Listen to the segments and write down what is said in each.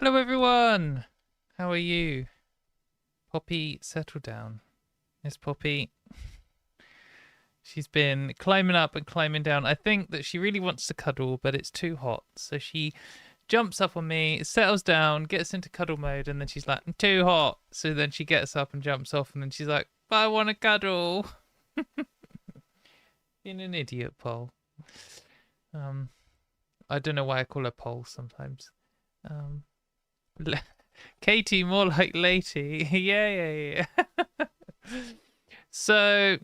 Hello everyone! How are you? Poppy, settle down. Miss Poppy. She's been climbing up and climbing down. I think that she really wants to cuddle, but it's too hot. So she jumps up on me, settles down, gets into cuddle mode, and then she's like, I'm too hot. So then she gets up and jumps off, and then she's like, but I want to cuddle. Being an idiot, Pole. I don't know why I call her Pole sometimes. Katie, more like Lady. yeah. So,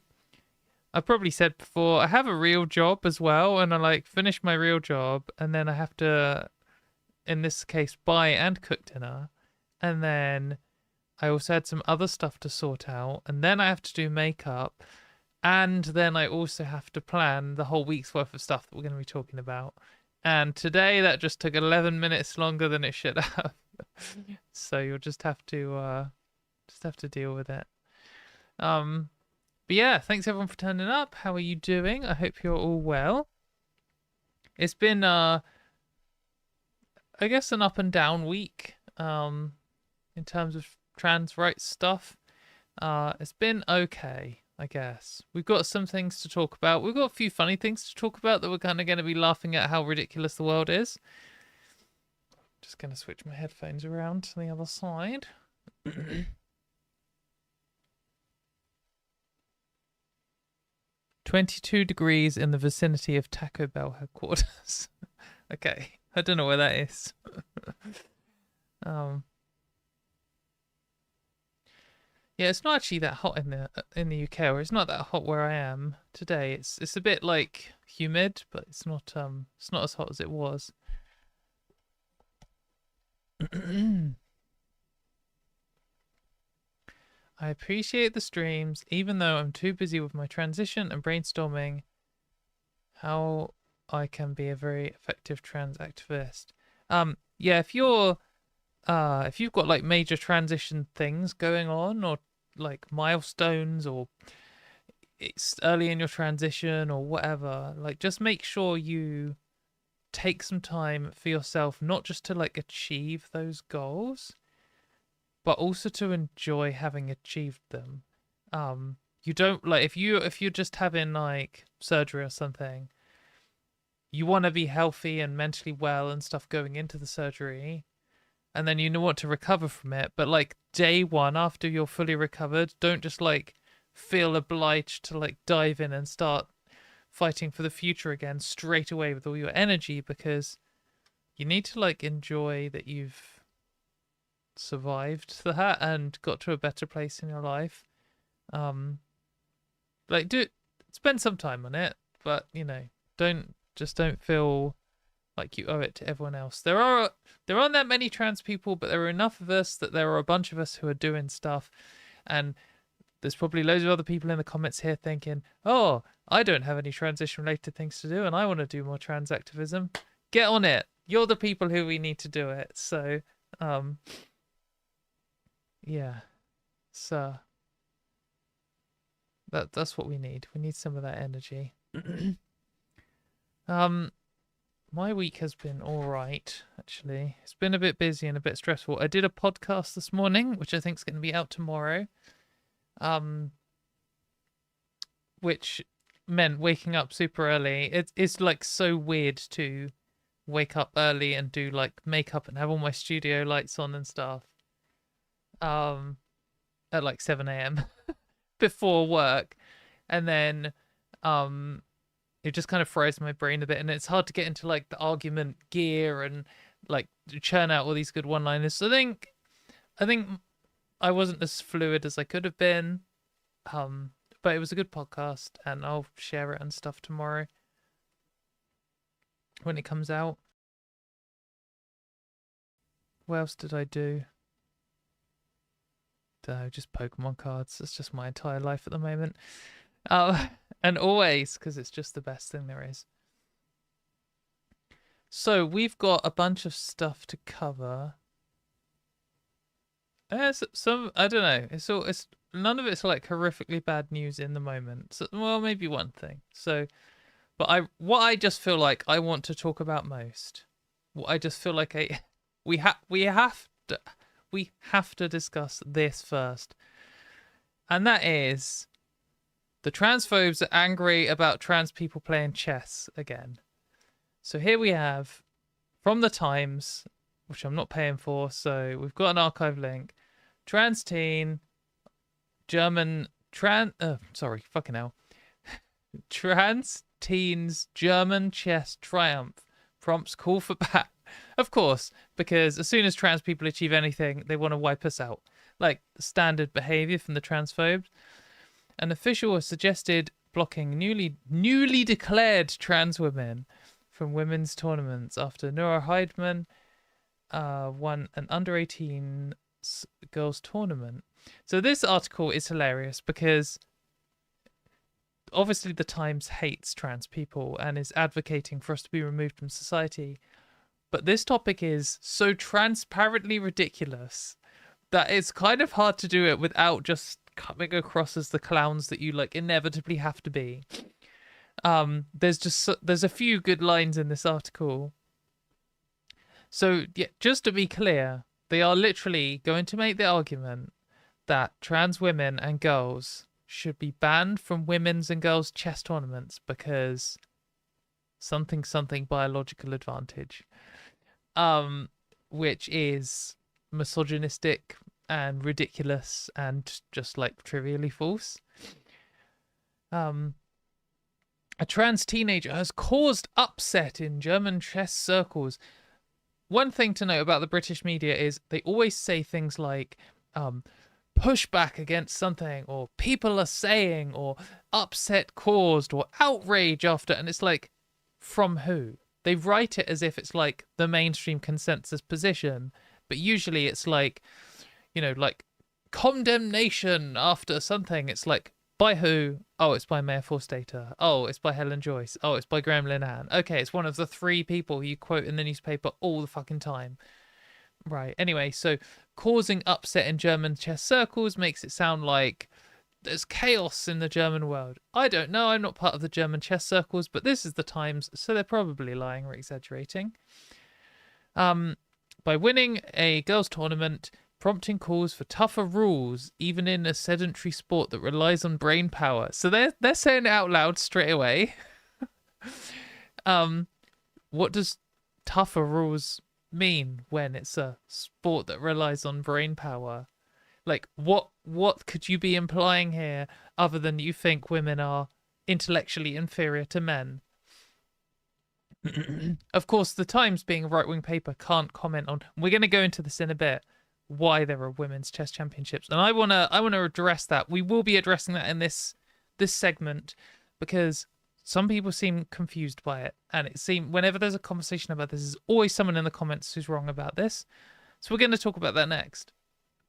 I probably said before, I have a real job as well, and I finish my real job, and then I have to, in this case, buy and cook dinner, and then I also had some other stuff to sort out, and then I have to do makeup, and then I also have to plan the whole week's worth of stuff that we're going to be talking about. And today that just took 11 minutes longer than it should have. So you'll just have to deal with it. But yeah, thanks everyone for turning up. How are you doing? I hope you're all well. It's been I guess an up and down week in terms of trans rights stuff. It's been okay, I guess. We've got some things to talk about. We've got a few funny things to talk about that we're kind of going to be laughing at how ridiculous the world is. Just going to switch my headphones around to the other side. 22 degrees in the vicinity of Taco Bell headquarters. Okay, I don't know where that is. Yeah, it's not actually that hot in the UK, or it's not that hot where I am today. It's a bit humid, but it's not as hot as it was. I appreciate the streams, even though I'm too busy with my transition and brainstorming how I can be a very effective trans activist. Yeah, if you've got major transition things going on, or milestones, or it's early in your transition or whatever, just make sure you take some time for yourself, not just to achieve those goals, but also to enjoy having achieved them. You don't if you're just having surgery or something, you want to be healthy and mentally well and stuff going into the surgery, and then you want to recover from it. But day one after you're fully recovered, don't just feel obliged to dive in and start fighting for the future again straight away with all your energy, because you need to enjoy that you've survived that and got to a better place in your life. Spend some time on it, but don't feel like you owe it to everyone else. There aren't that many trans people, but there are enough of us that there are a bunch of us who are doing stuff, and there's probably loads of other people in the comments here thinking, oh, I don't have any transition related things to do and I want to do more trans activism. Get on it. You're the people who we need to do it. So yeah, so that's what we need. We need some of that energy. My week has been all right, actually. It's been a bit busy and a bit stressful. I did a podcast this morning, which I think is going to be out tomorrow, which meant waking up super early. It's so weird to wake up early and do makeup and have all my studio lights on and stuff at 7 a.m. before work, and then it just kind of fries my brain a bit, and it's hard to get into the argument gear and churn out all these good one-liners. So I think I wasn't as fluid as I could have been, but it was a good podcast, and I'll share it and stuff tomorrow when it comes out. What else did I do? Just Pokemon cards. That's just my entire life at the moment. And always, because it's just the best thing there is. So we've got a bunch of stuff to cover. Some, I don't know. It's none of it's horrifically bad news in the moment. So, well, maybe one thing. So, but what I just feel like I want to talk about most, what I just feel like we have to discuss this first, and that is the transphobes are angry about trans people playing chess again. So here we have from the Times, which I'm not paying for, so we've got an archive link. Trans teen, German trans teens German chess triumph prompts call for ban. Of course, because as soon as trans people achieve anything, they want to wipe us out. Like standard behavior from the transphobes. An official has suggested blocking newly declared trans women from women's tournaments after Nora Heidman won an under-18 girls tournament. So this article is hilarious because obviously the Times hates trans people and is advocating for us to be removed from society. But this topic is so transparently ridiculous that it's kind of hard to do it without just coming across as the clowns that you like inevitably have to be. There's a few good lines in this article. So yeah, just to be clear, they are literally going to make the argument that trans women and girls should be banned from women's and girls chess tournaments because something biological advantage, which is misogynistic and ridiculous and just like trivially false. A trans teenager has caused upset in German chess circles. One thing to note about the British media is they always say things like pushback against something, or people are saying, or upset caused, or outrage after, and it's like, from who? They write it as if it's like the mainstream consensus position, but usually it's like, you know, like condemnation after something. It's like, by who? Oh, it's by Mayor Forstater. Oh, it's by Helen Joyce. Oh, it's by Graham Linehan. Okay, it's one of the 3 people you quote in the newspaper all the fucking time. Right, anyway, so causing upset in German chess circles makes it sound like there's chaos in the German world. I don't know, I'm not part of the German chess circles, but this is the Times, so they're probably lying or exaggerating. By winning a girls' tournament, prompting calls for tougher rules, even in a sedentary sport that relies on brain power. So they're saying it out loud straight away. What does tougher rules mean when it's a sport that relies on brain power? Like, what could you be implying here other than you think women are intellectually inferior to men? Of course, the Times, being a right-wing paper, can't comment on, we're going to go into this in a bit, why there are women's chess championships, and I want to address that. We will be addressing that in this segment because some people seem confused by it, and it seems whenever there's a conversation about this, there's always someone in the comments who's wrong about this. So we're going to talk about that next.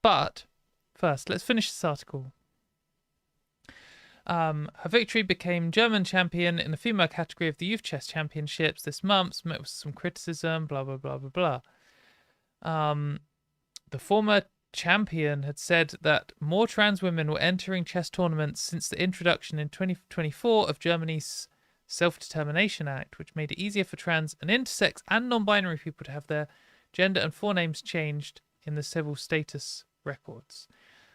But first, let's finish this article. Her victory became German champion in the female category of the Youth Chess Championships this month, met with some criticism, blah, blah, blah, blah, blah. The former champion had said that more trans women were entering chess tournaments since the introduction in 2024 of Germany's Self-Determination Act, which made it easier for trans and intersex and non-binary people to have their gender and forenames changed in the civil status records.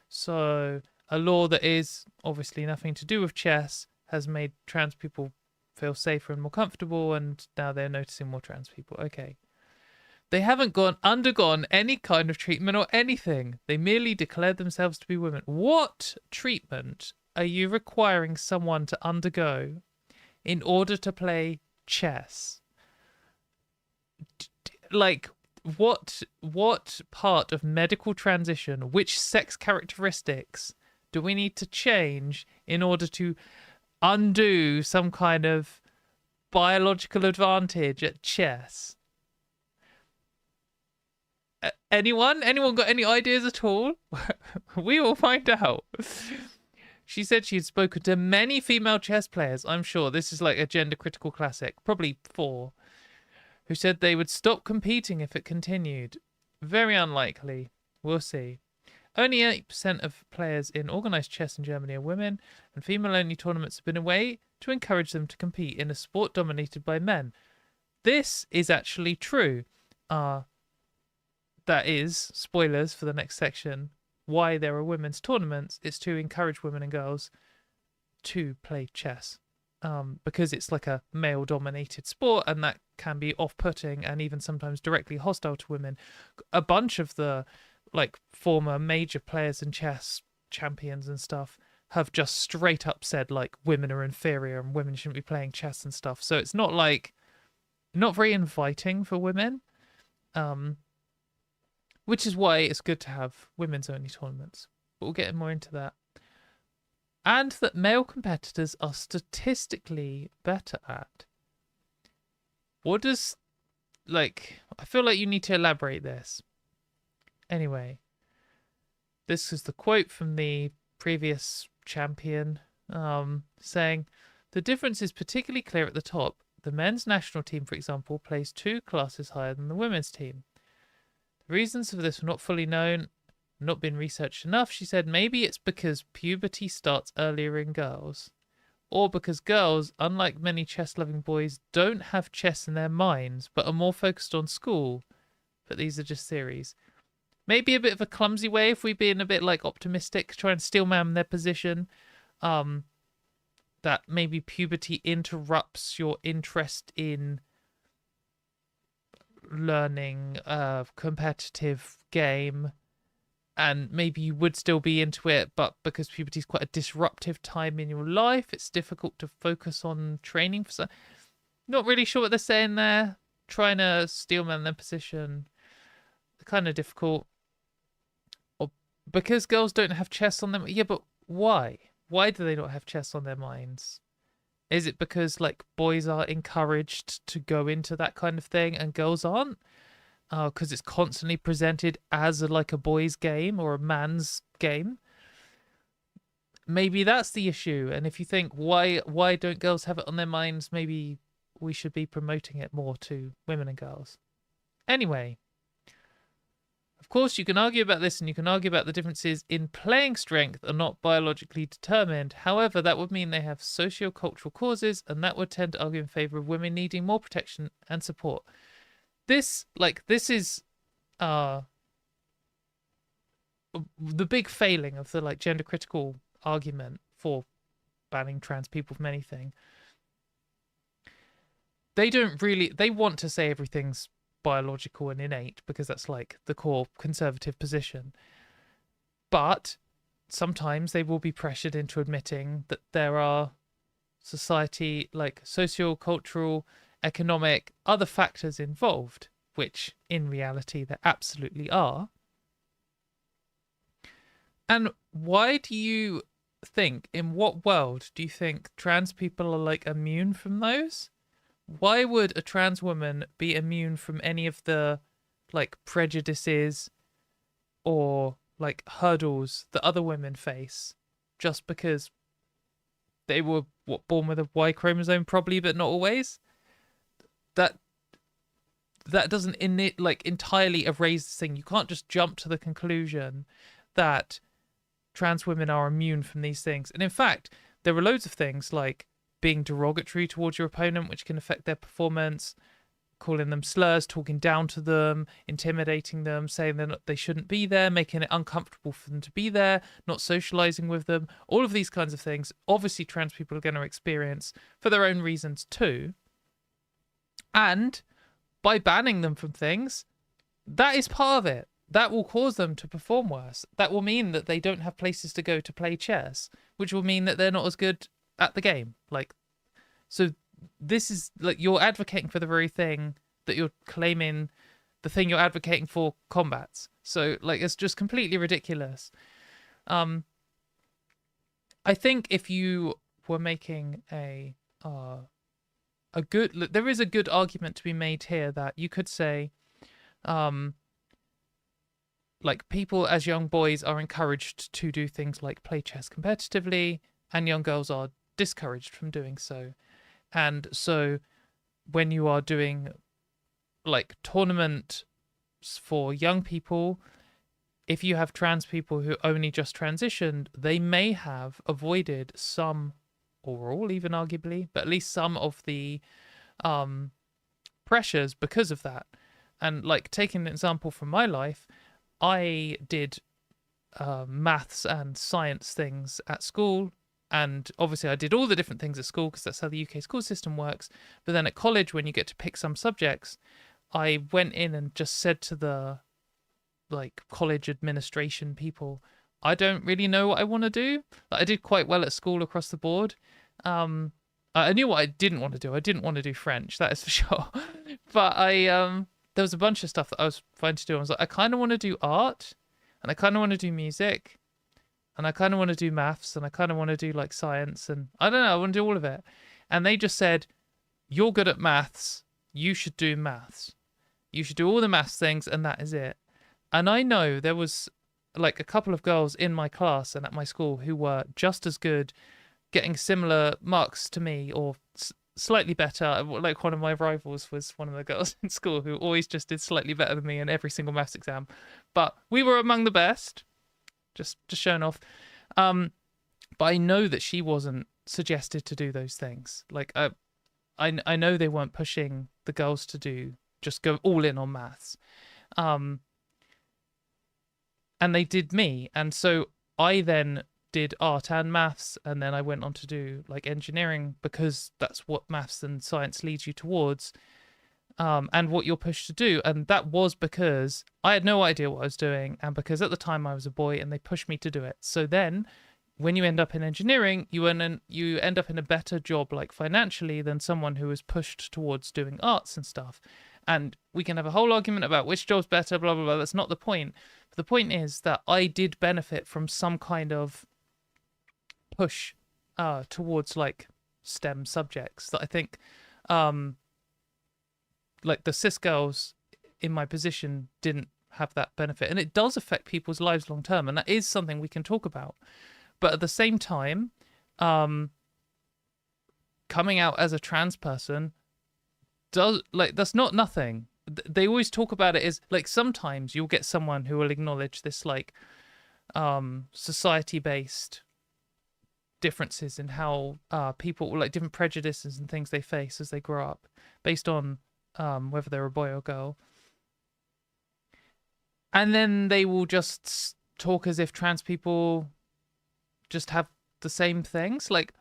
So a law that is obviously nothing to do with chess has made trans people feel safer and more comfortable, and now they're noticing more trans people. Okay. They haven't undergone any kind of treatment or anything. They merely declared themselves to be women. What treatment are you requiring someone to undergo in order to play chess? Like, what part of medical transition, which sex characteristics do we need to change in order to undo some kind of biological advantage at chess? Anyone got any ideas at all? We will find out. She said she had spoken to many female chess players. I'm sure this is like a gender critical classic, probably 4, who said they would stop competing if it continued. Very unlikely. We'll see. Only 8% of players in organised chess in Germany are women, and female-only tournaments have been a way to encourage them to compete in a sport dominated by men. This is actually true. that is, spoilers for the next section, why there are women's tournaments. It's to encourage women and girls to play chess. Because it's like a male-dominated sport, and that can be off-putting and even sometimes directly hostile to women. A bunch of the like former major players in chess, champions and stuff, have just straight up said like women are inferior and women shouldn't be playing chess and stuff. So it's not very inviting for women, which is why it's good to have women's only tournaments. But we'll get more into that. And that male competitors are statistically better at. What does, like, I feel like you need to elaborate this. Anyway, this is the quote from the previous champion, saying, the difference is particularly clear at the top. The men's national team, for example, plays 2 classes higher than the women's team. The reasons for this were not fully known, not been researched enough. She said maybe it's because puberty starts earlier in girls, or because girls, unlike many chess-loving boys, don't have chess in their minds, but are more focused on school. But these are just theories. Maybe a bit of a clumsy way if we're being a bit like optimistic, try and steelman their position. That maybe puberty interrupts your interest in learning a competitive game, and maybe you would still be into it, but because puberty is quite a disruptive time in your life, it's difficult to focus on training for some. Not really sure what they're saying there. Trying to steelman their position, kind of difficult. Or because girls don't have chess on them. Yeah, but why? Why do they not have chess on their minds? Is it because like boys are encouraged to go into that kind of thing and girls aren't? Because it's constantly presented as like a boy's game or a man's game. Maybe that's the issue. And if you think why don't girls have it on their minds, maybe we should be promoting it more to women and girls. Anyway, of course you can argue about this, and you can argue about the differences in playing strength are not biologically determined. However, that would mean they have socio-cultural causes, and that would tend to argue in favor of women needing more protection and support. This is the big failing of the like gender critical argument for banning trans people from anything. They want to say everything's biological and innate because that's like the core conservative position. But sometimes they will be pressured into admitting that there are society, like socio-cultural, economic, other factors involved, which in reality there absolutely are. And why do you think, in what world do you think trans people are like immune from those? Why would a trans woman be immune from any of the like prejudices or like hurdles that other women face just because they were born with a Y chromosome probably, but not always? That doesn't entirely erase this thing. You can't just jump to the conclusion that trans women are immune from these things. And in fact, there are loads of things like being derogatory towards your opponent, which can affect their performance, calling them slurs, talking down to them, intimidating them, saying that they shouldn't be there, making it uncomfortable for them to be there, not socializing with them. All of these kinds of things, obviously trans people are going to experience for their own reasons too. And by banning them from things, that is part of it. That will cause them to perform worse. That will mean that they don't have places to go to play chess, which will mean that they're not as good at the game. So this is like you're advocating for the very thing that you're claiming the thing you're advocating for combats. So like it's just completely ridiculous. I think if you were making there is a good argument to be made here that you could say like people as young boys are encouraged to do things like play chess competitively, and young girls are discouraged from doing so. And so when you are doing like tournaments for young people, if you have trans people who only just transitioned, they may have avoided some, or all even arguably, but at least some of the pressures because of that. And like taking an example from my life, I did maths and science things at school. And obviously, I did all the different things at school because that's how the UK school system works. But then at college, when you get to pick some subjects, I went in and just said to the like college administration people, I don't really know what I want to do. Like, I did quite well at school across the board. I knew what I didn't want to do. I didn't want to do French, that is for sure. But there was a bunch of stuff that I was fine to do. I was like, I kind of want to do art, and I kind of want to do music, and I kind of want to do maths, and I kind of want to do like science, and I don't know, I want to do all of it. And they just said, you're good at maths, you should do maths. You should do all the maths things, and that is it. And I know there was like a couple of girls in my class and at my school who were just as good, getting similar marks to me, or slightly better. Like one of my rivals was one of the girls in school who always just did slightly better than me in every single maths exam. But we were among the best, just showing off. But I know that she wasn't suggested to do those things. Like I know they weren't pushing the girls to just go all in on maths. And they did me. And so I then did art and maths, and then I went on to do like engineering, because that's what maths and science leads you towards, and what you're pushed to do. And that was because I had no idea what I was doing, and because at the time I was a boy and they pushed me to do it. So then when you end up in engineering, you end up in a better job, like financially, than someone who was pushed towards doing arts and stuff. And we can have a whole argument about which job's better, blah, blah, blah. That's not the point. But the point is that I did benefit from some kind of push towards like STEM subjects that I think like the cis girls in my position didn't have that benefit. And it does affect people's lives long term. And that is something we can talk about. But at the same time, coming out as a trans person that's not nothing. They always talk about it as like, sometimes you'll get someone who will acknowledge this like society-based differences in how people, like different prejudices and things they face as they grow up based on whether they're a boy or girl. And then they will just talk as if trans people just have the same things. Like,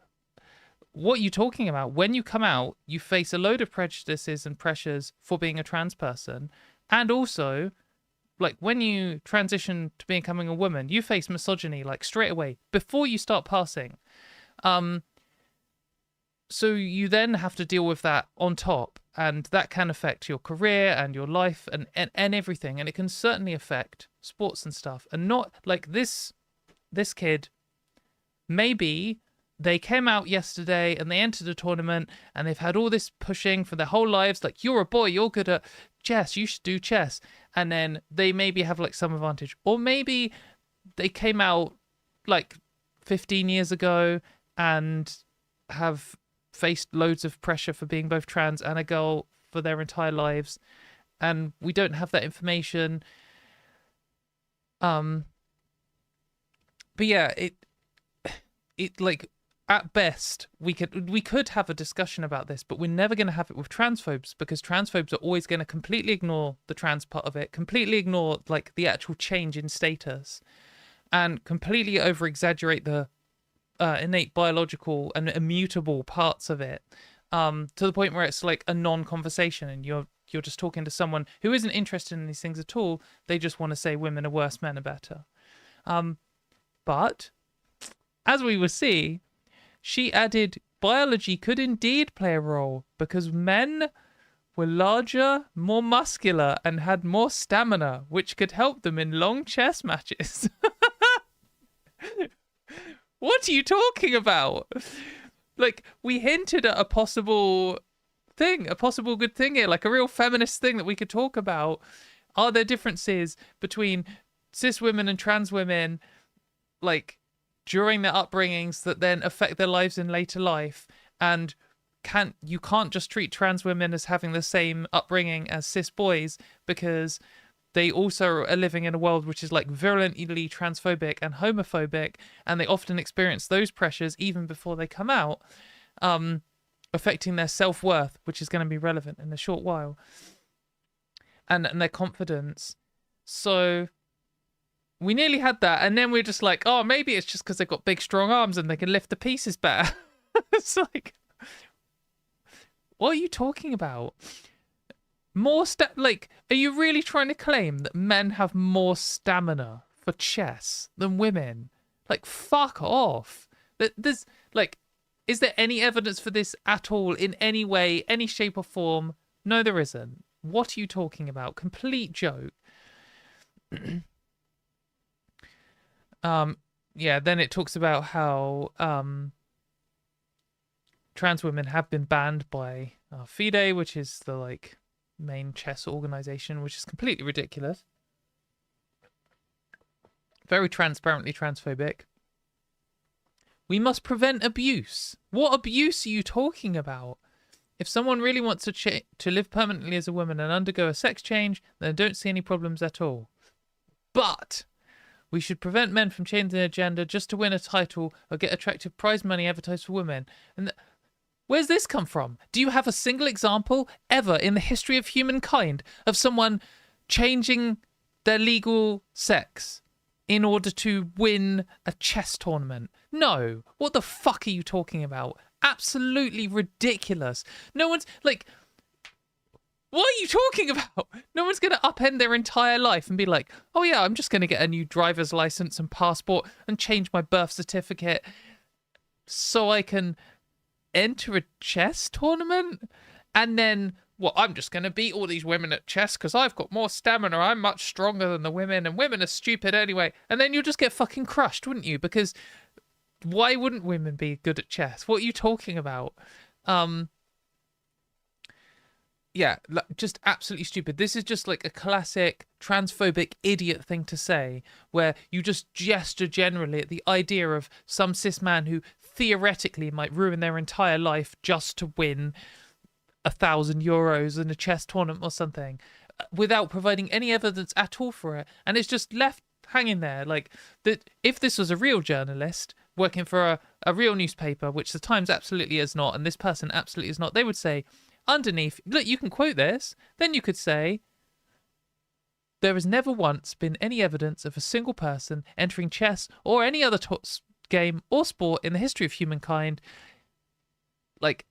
what are you talking about? When you come out, you face a load of prejudices and pressures for being a trans person. And also, like, when you transition to becoming a woman, you face misogyny, like, straight away, before you start passing. So you then have to deal with that on top. And that can affect your career and your life and everything. And it can certainly affect sports and stuff. And not, like, this kid, maybe they came out yesterday and they entered a tournament and they've had all this pushing for their whole lives. Like, you're a boy, you're good at chess, you should do chess. And then they maybe have like some advantage. Or maybe they came out like 15 years ago and have faced loads of pressure for being both trans and a girl for their entire lives. And we don't have that information. But yeah, it like, at best, we could have a discussion about this, but we're never going to have it with transphobes, because transphobes are always going to completely ignore the trans part of it, completely ignore like the actual change in status, and completely over-exaggerate the innate biological and immutable parts of it, to the point where it's like a non-conversation, and you're just talking to someone who isn't interested in these things at all. They just want to say women are worse, men are better. But as we will see, she added biology could indeed play a role, because men were larger, more muscular, and had more stamina, which could help them in long chess matches. What are you talking about? Like, we hinted at a possible good thing here, like a real feminist thing that we could talk about. Are there differences between cis women and trans women, like, during their upbringings that then affect their lives in later life? And you can't just treat trans women as having the same upbringing as cis boys, because they also are living in a world which is like virulently transphobic and homophobic, and they often experience those pressures even before they come out, affecting their self-worth, which is going to be relevant in a short while. and their confidence. So we nearly had that, and then we're just like, oh, maybe it's just because they've got big, strong arms and they can lift the pieces better. It's like, what are you talking about? Like, are you really trying to claim that men have more stamina for chess than women? Like, fuck off. There's, like, is there any evidence for this at all in any way, any shape or form? No, there isn't. What are you talking about? Complete joke. Yeah, then it talks about how trans women have been banned by FIDE, which is the, like, main chess organization, which is completely ridiculous. Very transparently transphobic. We must prevent abuse. What abuse are you talking about? If someone really wants to live permanently as a woman and undergo a sex change, then I don't see any problems at all. But we should prevent men from changing their gender just to win a title or get attractive prize money advertised for women. And where's this come from? Do you have a single example ever in the history of humankind of someone changing their legal sex in order to win a chess tournament? No. What the fuck are you talking about? Absolutely ridiculous. No one's like, what are you talking about? No one's going to upend their entire life and be like, oh yeah, I'm just going to get a new driver's license and passport and change my birth certificate so I can enter a chess tournament. And then, well, I'm just going to beat all these women at chess because I've got more stamina. I'm much stronger than the women, and women are stupid anyway. And then you'll just get fucking crushed, wouldn't you? Because why wouldn't women be good at chess? What are you talking about? Yeah, just absolutely stupid. This is just like a classic transphobic idiot thing to say, where you just gesture generally at the idea of some cis man who theoretically might ruin their entire life just to win €1,000 in a chess tournament or something, without providing any evidence at all for it. And it's just left hanging there. Like, that if this was a real journalist working for a real newspaper, which the Times absolutely is not, and this person absolutely is not, they would say, underneath, look, you can quote this, then you could say, there has never once been any evidence of a single person entering chess or any other game or sport in the history of humankind, like,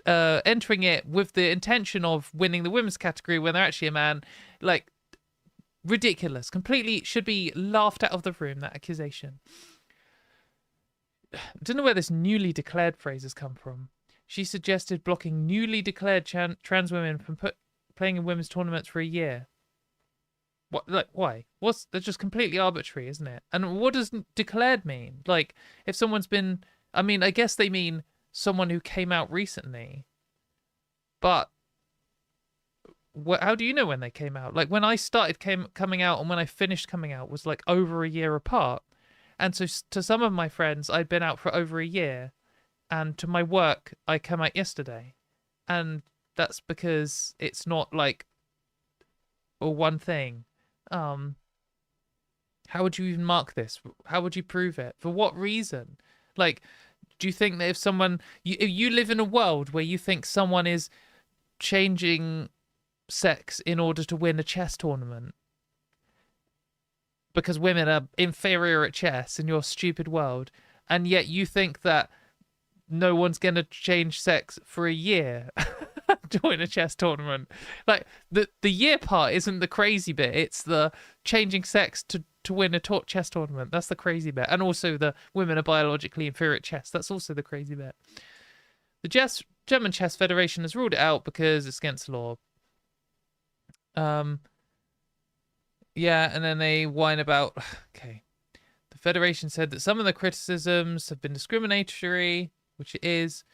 entering it with the intention of winning the women's category when they're actually a man. Like, ridiculous. Completely should be laughed out of the room, that accusation. I don't know where this newly declared phrase has come from. She suggested blocking newly declared trans women from playing in women's tournaments for a year. What? Like, why? That's just completely arbitrary, isn't it? And what does declared mean? Like, if someone's been, I mean, I guess they mean someone who came out recently. But how do you know when they came out? Like, when I started coming out and when I finished coming out was like over a year apart. And so to some of my friends, I'd been out for over a year. And to my work, I came out yesterday. And that's because it's not like one thing. How would you even mark this? How would you prove it? For what reason? Like, do you think that if you live in a world where you think someone is changing sex in order to win a chess tournament because women are inferior at chess in your stupid world, and yet you think that no one's going to change sex for a year to win a chess tournament? Like, the year part isn't the crazy bit. It's the changing sex to win a chess tournament. That's the crazy bit. And also the women are biologically inferior at chess. That's also the crazy bit. The German Chess Federation has ruled it out because it's against law. Yeah, and then they whine about, okay. The Federation said that some of the criticisms have been discriminatory, which it is.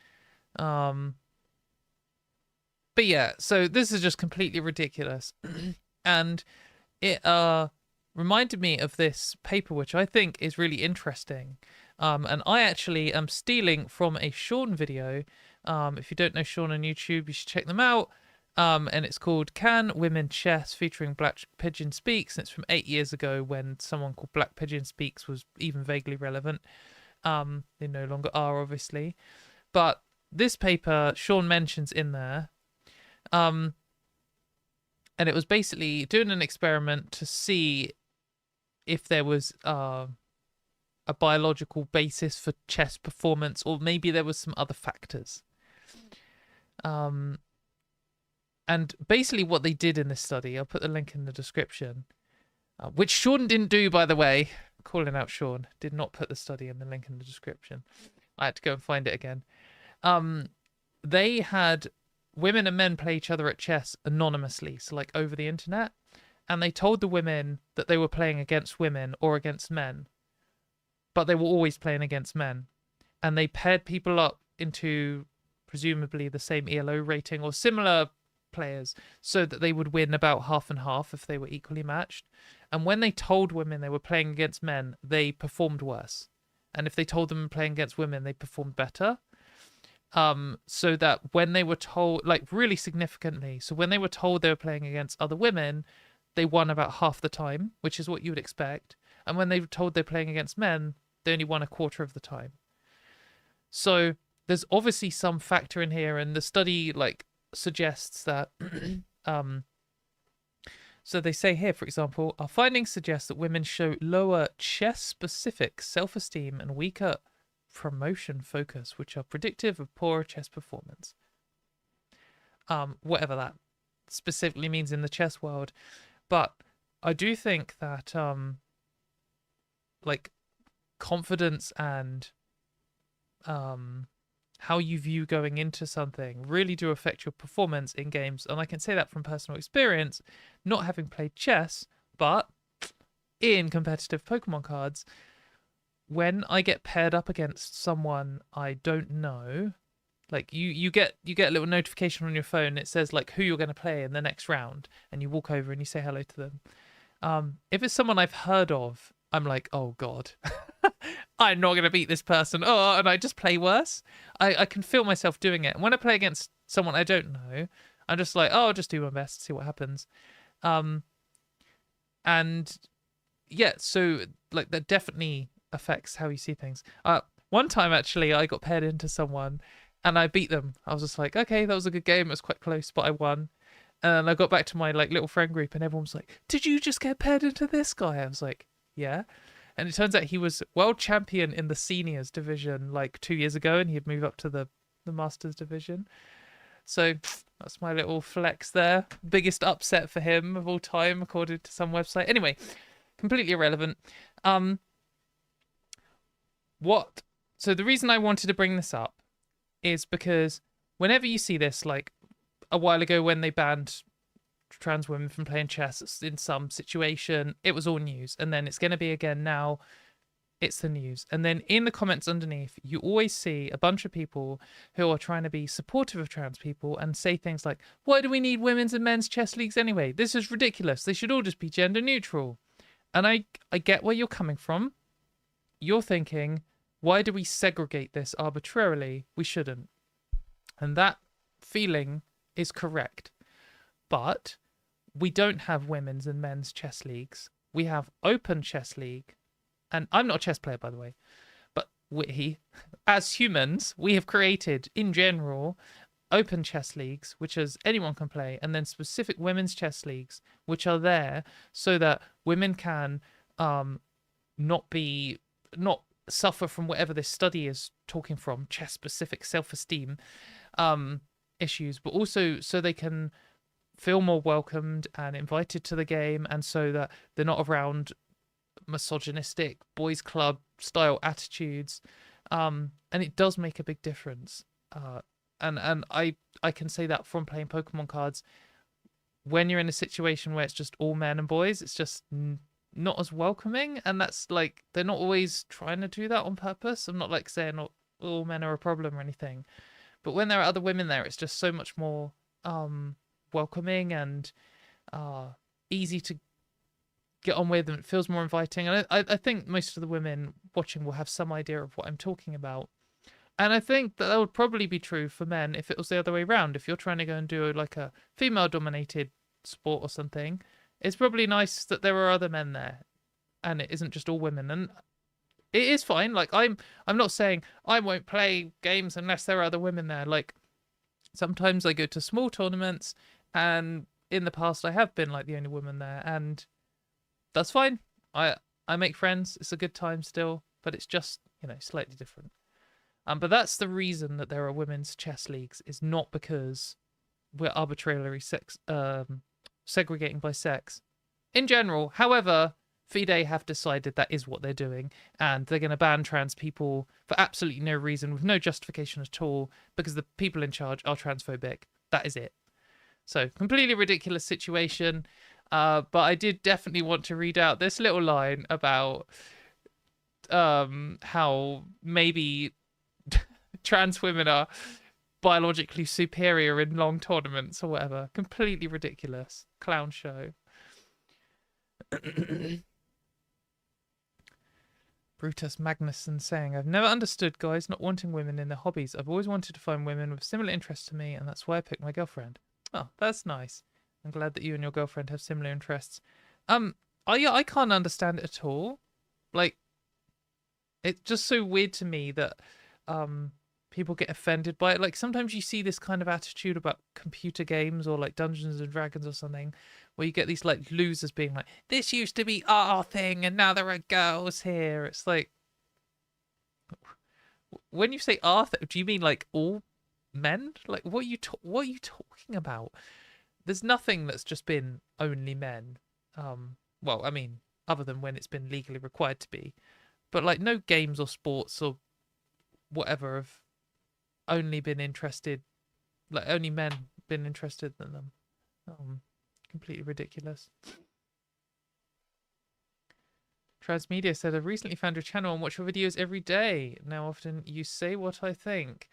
But yeah, so this is just completely ridiculous. And it reminded me of this paper, which I think is really interesting. And I actually am stealing from a Sean video. If you don't know Sean on YouTube, you should check them out. And it's called Can Women Chess, featuring Black Pigeon Speaks. And it's from 8 years ago when someone called Black Pigeon Speaks was even vaguely relevant. They no longer are, obviously. But this paper, Sean mentions in there, And it was basically doing an experiment to see if there was a biological basis for chess performance, or maybe there was some other factors. And basically what they did in this study, I'll put the link in the description, which Sean didn't do, by the way. Calling out Sean, did not put the study in the link in the description. I had to go and find it again. They had women and men play each other at chess anonymously, so like over the internet, and they told the women that they were playing against women or against men, but they were always playing against men. And they paired people up into presumably the same ELO rating or similar players, so that they would win about half and half if they were equally matched. And when they told women they were playing against men, they performed worse. And if they told them playing against women, they performed better. So that when they were told, like really significantly, so when they were told they were playing against other women, they won about half the time, which is what you would expect. And when they were told they're playing against men, they only won a quarter of the time. So there's obviously some factor in here, and the study like suggests that so they say here, for example, our findings suggest that women show lower chess-specific self-esteem and weaker promotion focus, which are predictive of poorer chess performance. Whatever that specifically means in the chess world. But I do think that like confidence and how you view going into something really do affect your performance in games. And I can say that from personal experience, not having played chess, but in competitive Pokemon cards, when I get paired up against someone I don't know, like you get a little notification on your phone. It says like who you're going to play in the next round, and you walk over and you say hello to them. If it's someone I've heard of, I'm like, oh God, I'm not going to beat this person. Oh, and I just play worse. I can feel myself doing it. And when I play against someone I don't know, I'm just like, oh, I'll just do my best, see what happens. And yeah, so like that definitely affects how you see things. One time actually, I got paired into someone and I beat them. I was just like, okay, that was a good game. It was quite close, but I won. And I got back to my like little friend group, and everyone was like, "Did you just get paired into this guy?" I was like, "Yeah." And it turns out he was world champion in the seniors division like 2 years ago, and he had moved up to the masters division. So that's my little flex there. Biggest upset for him of all time, according to some website. Anyway, completely irrelevant. So the reason I wanted to bring this up is because whenever you see this, like a while ago when they banned trans women from playing chess in some situation, it was all news. And then it's going to be again now, it's the news. And then in the comments underneath, you always see a bunch of people who are trying to be supportive of trans people and say things like, why do we need women's and men's chess leagues anyway? This is ridiculous. They should all just be gender neutral. And I get where you're coming from. You're thinking, why do we segregate this arbitrarily? We shouldn't. And that feeling is correct. But we don't have women's and men's chess leagues. We have open chess league. And I'm not a chess player, by the way. But we, as humans, we have created, in general, open chess leagues, which is anyone can play, and then specific women's chess leagues, which are there so that women can not suffer from whatever this study is talking from, chess-specific self-esteem issues, but also so they can feel more welcomed and invited to the game, and so that they're not around misogynistic boys club style attitudes. And it does make a big difference. And I can say that from playing Pokemon cards. When you're in a situation where it's just all men and boys, it's just not as welcoming, and that's like, they're not always trying to do that on purpose. I'm not like saying all men are a problem or anything, but when there are other women there, it's just so much more welcoming and easy to get on with, and it feels more inviting. And I think most of the women watching will have some idea of what I'm talking about. And I think that would probably be true for men if it was the other way around. If you're trying to go and do like a female-dominated sport or something, it's probably nice that there are other men there, and it isn't just all women. And it is fine. Like I'm not saying I won't play games unless there are other women there. Like sometimes I go to small tournaments, and in the past I have been like the only woman there, and that's fine. I make friends. It's a good time still, but it's just, you know, slightly different. But that's the reason that there are women's chess leagues, is not because we're arbitrarily segregating by sex. In general, however, FIDE have decided that is what they're doing, and they're going to ban trans people for absolutely no reason, with no justification at all, because the people in charge are transphobic. That is it. So, completely ridiculous situation. But I did definitely want to read out this little line about how maybe trans women are biologically superior in long tournaments or whatever. Completely ridiculous. Clown show. Brutus Magnuson saying, I've never understood guys not wanting women in their hobbies. I've always wanted to find women with similar interests to me, and that's why I picked my girlfriend. Oh, that's nice. I'm glad that you and your girlfriend have similar interests. I can't understand it at all. Like, it's just so weird to me that people get offended by it. Like, sometimes you see this kind of attitude about computer games or like Dungeons and Dragons or something, where you get these like losers being like, this used to be our thing and now there are girls here. It's like, when you say our thing, do you mean like all men? Like, what are you talking about? There's nothing that's just been only men. Well, I mean, other than when it's been legally required to be. But like, no games or sports or whatever have only been interested, like only men been interested in them. Completely ridiculous. Transmedia said, I've recently found your channel and watch your videos every day. Now often you say what I think.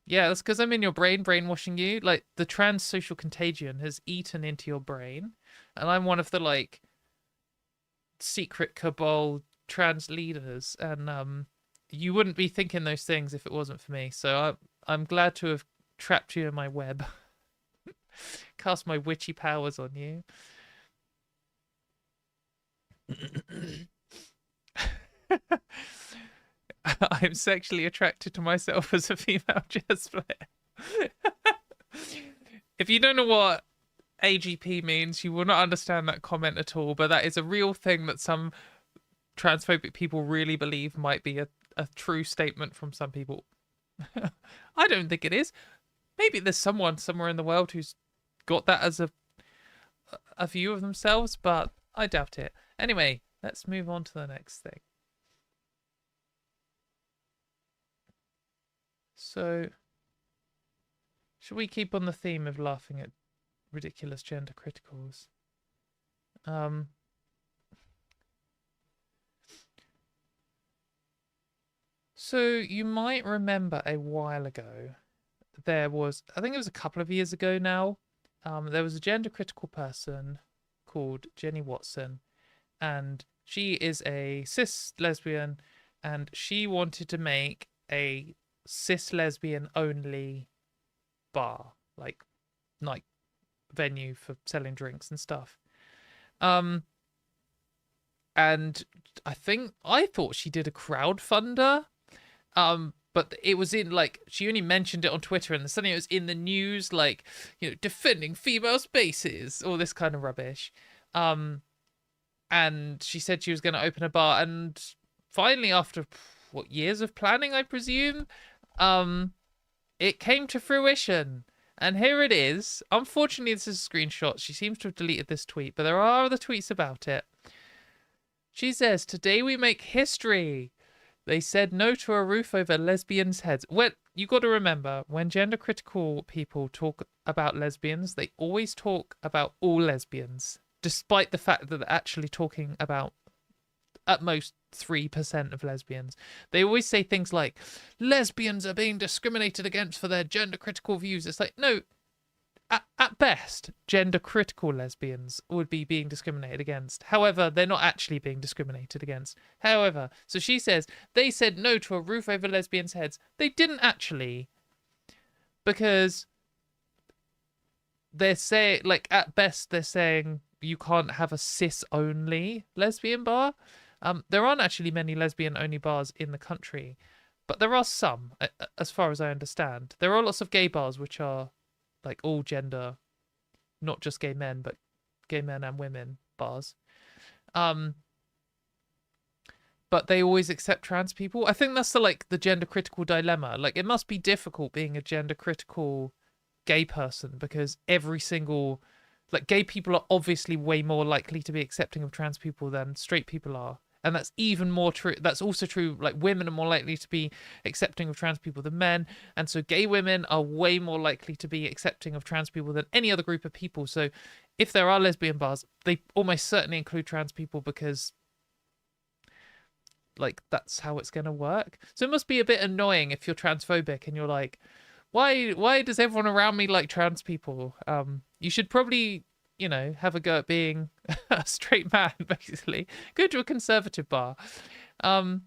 Yeah, that's because I'm in your brain, brainwashing you. Like, the trans social contagion has eaten into your brain, and I'm one of the like secret cabal trans leaders, and you wouldn't be thinking those things if it wasn't for me. So I'm glad to have trapped you in my web. Cast my witchy powers on you. I'm sexually attracted to myself as a female chess player. If you don't know what AGP means, you will not understand that comment at all, but that is a real thing that some transphobic people really believe might be a true statement from some people. I don't think it is. Maybe there's someone somewhere in the world who's got that as a view of themselves, but I doubt it. Anyway, let's move on to the next thing. So, should we keep on the theme of laughing at ridiculous gender criticals? So you might remember a while ago, there was, I think it was a couple of years ago now, there was a gender critical person called Jenny Watson, and she is a cis lesbian, and she wanted to make a cis lesbian only bar, like night venue for selling drinks and stuff. And I thought she did a crowdfunder, but it was in like, she only mentioned it on Twitter, and suddenly it was in the news, like, you know, defending female spaces, all this kind of rubbish. And she said she was going to open a bar, and finally, after what, years of planning, I presume, it came to fruition. And here it is. Unfortunately, this is a screenshot. She seems to have deleted this tweet, but there are other tweets about it. She says, today we make history. They said no to a roof over lesbians' heads. Well, you got to remember, when gender critical people talk about lesbians, they always talk about all lesbians, despite the fact that they're actually talking about at most 3% of lesbians. They always say things like, lesbians are being discriminated against for their gender critical views. It's like, no, at best, gender critical lesbians would be being discriminated against. However, they're not actually being discriminated against. However, so she says, they said no to a roof over lesbians' heads. They didn't actually, because they're saying, like, at best, they're saying you can't have a cis-only lesbian bar. There aren't actually many lesbian-only bars in the country, but there are some, as far as I understand. There are lots of gay bars which are like all gender not just gay men, but gay men and women bars. But they always accept trans people. I think that's the gender critical dilemma. Like, it must be difficult being a gender critical gay person, because every single, like, gay people are obviously way more likely to be accepting of trans people than straight people are. And that's even more true. That's also true. Like, women are more likely to be accepting of trans people than men. And so gay women are way more likely to be accepting of trans people than any other group of people. So if there are lesbian bars, they almost certainly include trans people, because, like, that's how it's going to work. So it must be a bit annoying if you're transphobic and you're like, why does everyone around me like trans people? You should probably, have a go at being a straight man, basically. Go to a conservative bar. But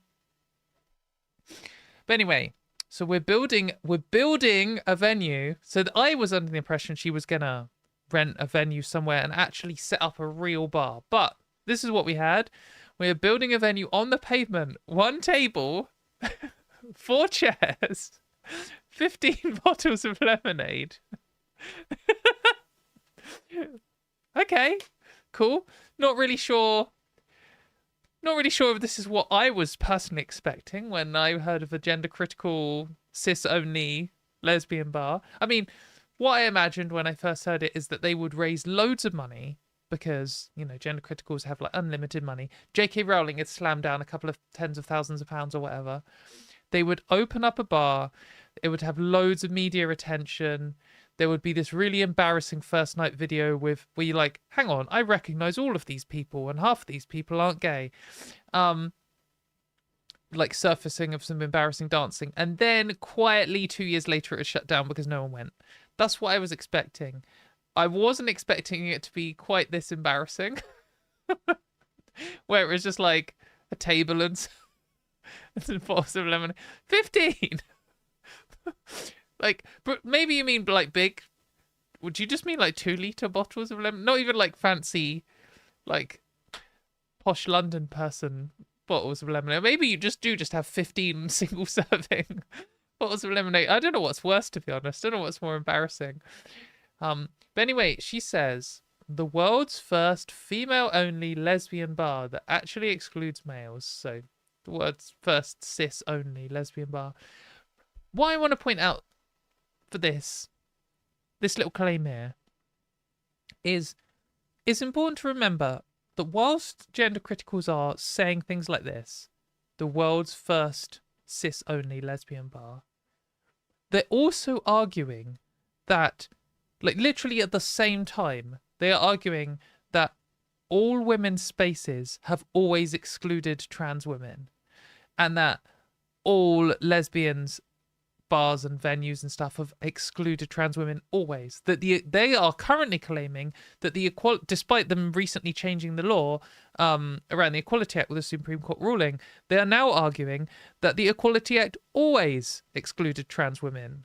anyway, so we're building a venue. So I was under the impression she was gonna rent a venue somewhere and actually set up a real bar. But this is what we had. We're building a venue on the pavement. 1 table, 4 chairs, 15 bottles of lemonade. Okay, cool. Not really sure if this is what I was personally expecting when I heard of a gender critical cis only lesbian bar. I mean, what I imagined when I first heard it is that they would raise loads of money, because, gender criticals have like unlimited money. J.K. Rowling had slammed down a couple of tens of thousands of pounds or whatever. They would open up a bar. It would have loads of media attention. There would be this really embarrassing first night video where you're like, hang on, I recognize all of these people and half of these people aren't gay. Like, surfacing of some embarrassing dancing. And then quietly 2 years later, it was shut down because no one went. That's what I was expecting. I wasn't expecting it to be quite this embarrassing. Where it was just like a table and some bottles of lemonade. 15! Like, but maybe you mean like big. Would you just mean like 2-liter bottles of lemon? Not even like fancy, like posh London person bottles of lemonade. Maybe you just have 15 single serving bottles of lemonade. I don't know what's worse, to be honest. I don't know what's more embarrassing. But anyway, she says the world's first female-only lesbian bar that actually excludes males. So the world's first cis-only lesbian bar. What I want to point out for this little claim here is it's important to remember that whilst gender criticals are saying things like this, the world's first cis-only lesbian bar, they're also arguing that, like, literally at the same time, they are arguing that all women's spaces have always excluded trans women, and that all lesbians bars and venues and stuff have excluded trans women always. That they are currently claiming that despite them recently changing the law around the Equality Act with the Supreme Court ruling, they are now arguing that the Equality Act always excluded trans women,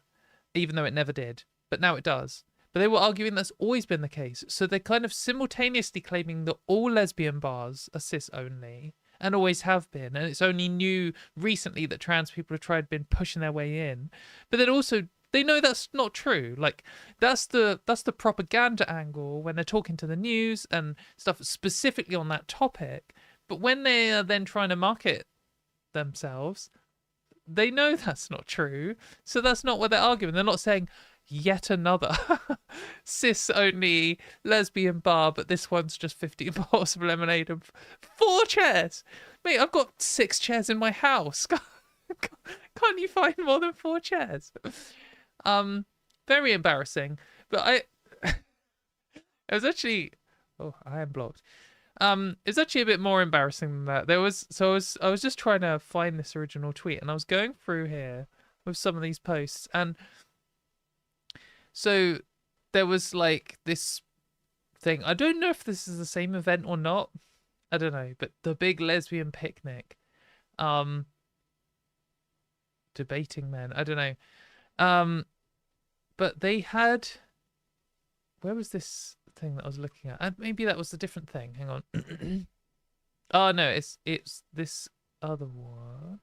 even though it never did, but now it does. But they were arguing that's always been the case. So they're kind of simultaneously claiming that all lesbian bars are cis only, and always have been, and it's only new recently that trans people have been pushing their way in. But then also they know that's not true. Like, that's the propaganda angle when they're talking to the news and stuff specifically on that topic. But when they are then trying to market themselves, they know that's not true. So that's not what they're arguing. They're not saying yet another cis only lesbian bar, but this one's just 50 bottles of lemonade and 4 chairs. Mate, I've got 6 chairs in my house. Can't you find more than 4 chairs? Very embarrassing. But it was actually, oh, I am blocked. It's actually a bit more embarrassing than that. I was just trying to find this original tweet, and I was going through here with some of these posts, and so there was like this thing. I don't know if this is the same event or not. I don't know, but the big lesbian picnic, debating men. I don't know. But they had, where was this thing that I was looking at? Maybe that was a different thing. Hang on. Oh no, it's this other one.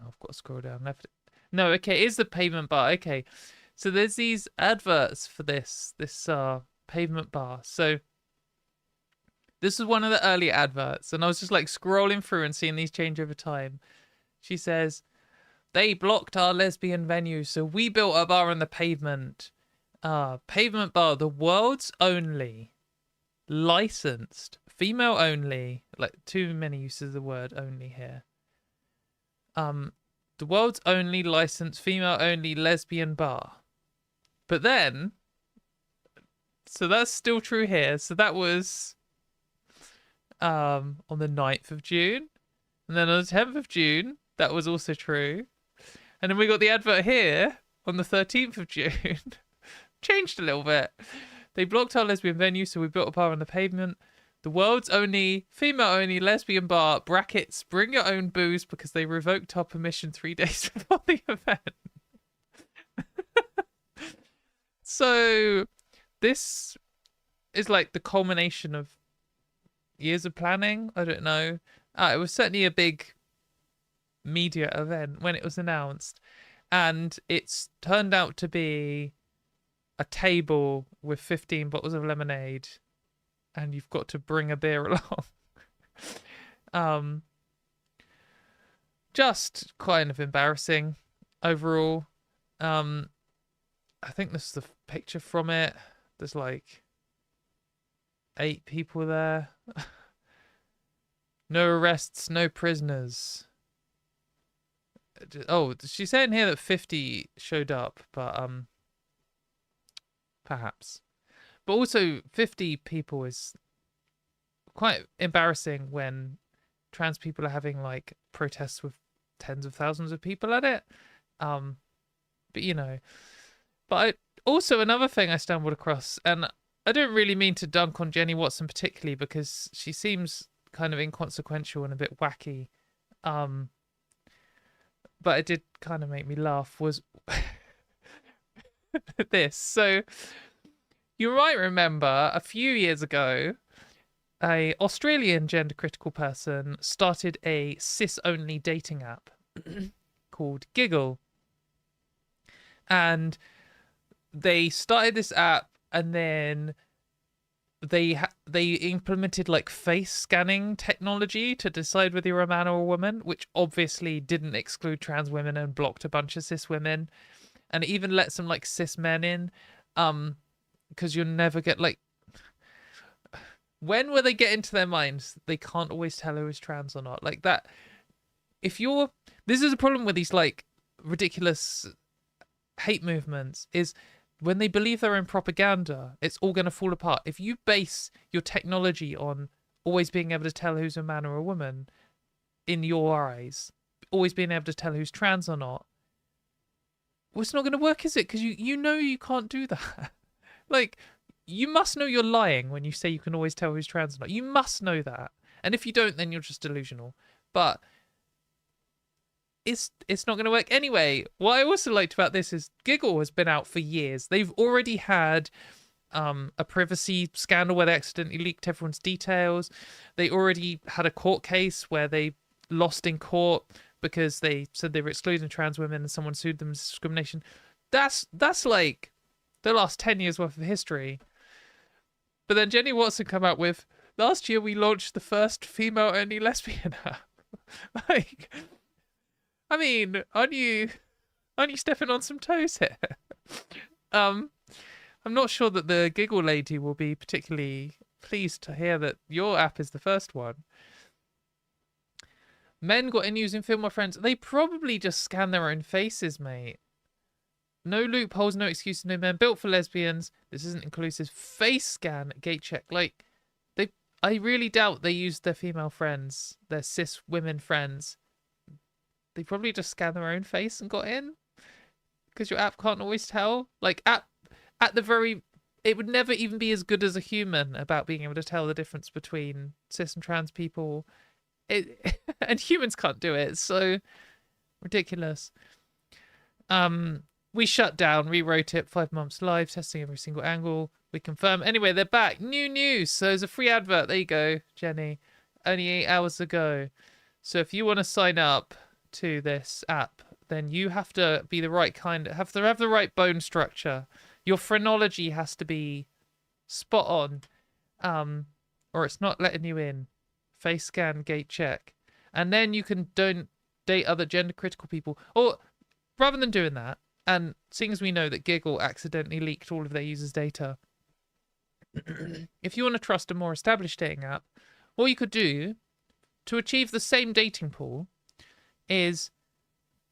Oh, I've got to scroll down left. No, okay, it is the pavement bar. Okay, So there's these adverts for this pavement bar. So this is one of the early adverts, and I was just like scrolling through and seeing these change over time. She says, "They blocked our lesbian venue, so we built a bar on the pavement. Pavement bar, the world's only licensed, female only," like too many uses of the word only here. The world's only licensed, female only lesbian bar. But then, so that's still true here. So that was on the 9th of June. And then on the 10th of June, that was also true. And then we got the advert here on the 13th of June. Changed a little bit. "They blocked our lesbian venue, so we built a bar on the pavement. The world's only female-only lesbian bar, brackets, bring your own booze because they revoked our permission 3 days before the event." So this is like the culmination of years of planning. I don't know. It was certainly a big media event when it was announced. And it's turned out to be a table with 15 bottles of lemonade, and you've got to bring a beer along. Just kind of embarrassing overall. I think this is the picture from it. There's like 8 people there. No arrests, no prisoners. Oh, she's saying here that 50 showed up, but perhaps. But also 50 people is quite embarrassing when trans people are having like protests with tens of thousands of people at it. But you know, but also another thing I stumbled across, and I don't really mean to dunk on Jenny Watson particularly because she seems kind of inconsequential and a bit wacky. But it did kind of make me laugh was this. So you might remember a few years ago, a Australian gender critical person started a cis-only dating app called Giggle. And they started this app, and then they implemented like face scanning technology to decide whether you're a man or a woman, which obviously didn't exclude trans women and blocked a bunch of cis women, and it even let some like cis men in, because you'll never get like, when will they get into their minds they can't always tell who is trans or not? Like that, this is a problem with these like ridiculous hate movements, is when they believe they're in propaganda, it's all going to fall apart. If you base your technology on always being able to tell who's a man or a woman in your eyes, always being able to tell who's trans or not, well, it's not going to work, is it? Because you know you can't do that. Like, you must know you're lying when you say you can always tell who's trans or not. You must know that. And if you don't, then you're just delusional. But it's not going to work anyway. What I also liked about this is Giggle has been out for years. They've already had a privacy scandal where they accidentally leaked everyone's details. They already had a court case where they lost in court because they said they were excluding trans women and someone sued them as discrimination. That's like the last 10 years worth of history. But then Jenny Watson come out with, last year we launched the first female-only lesbian app. Like, I mean, aren't you stepping on some toes here? I'm not sure that the Giggle lady will be particularly pleased to hear that your app is the first one. Men got in using Film My Friends. They probably just scan their own faces, mate. No loopholes, no excuses, no men. Built for lesbians. This isn't inclusive. Face scan, gate check. Like, I really doubt they used their female friends, their cis women friends. They probably just scanned their own face and got in, because your app can't always tell. Like, at the very, it would never even be as good as a human about being able to tell the difference between cis and trans people. And humans can't do it. So ridiculous. We shut down, rewrote it, 5 months live, testing every single angle. We confirm. Anyway, they're back. New news. So there's a free advert. There you go, Jenny. Only 8 hours ago. So if you want to sign up to this app, then you have to be the right kind, have the right bone structure. Your phrenology has to be spot on, or it's not letting you in. Face scan, gate check, and then you can don't date other gender critical people. Or rather than doing that, and seeing as we know that Giggle accidentally leaked all of their users' data, if you want to trust a more established dating app, what you could do to achieve the same dating pool is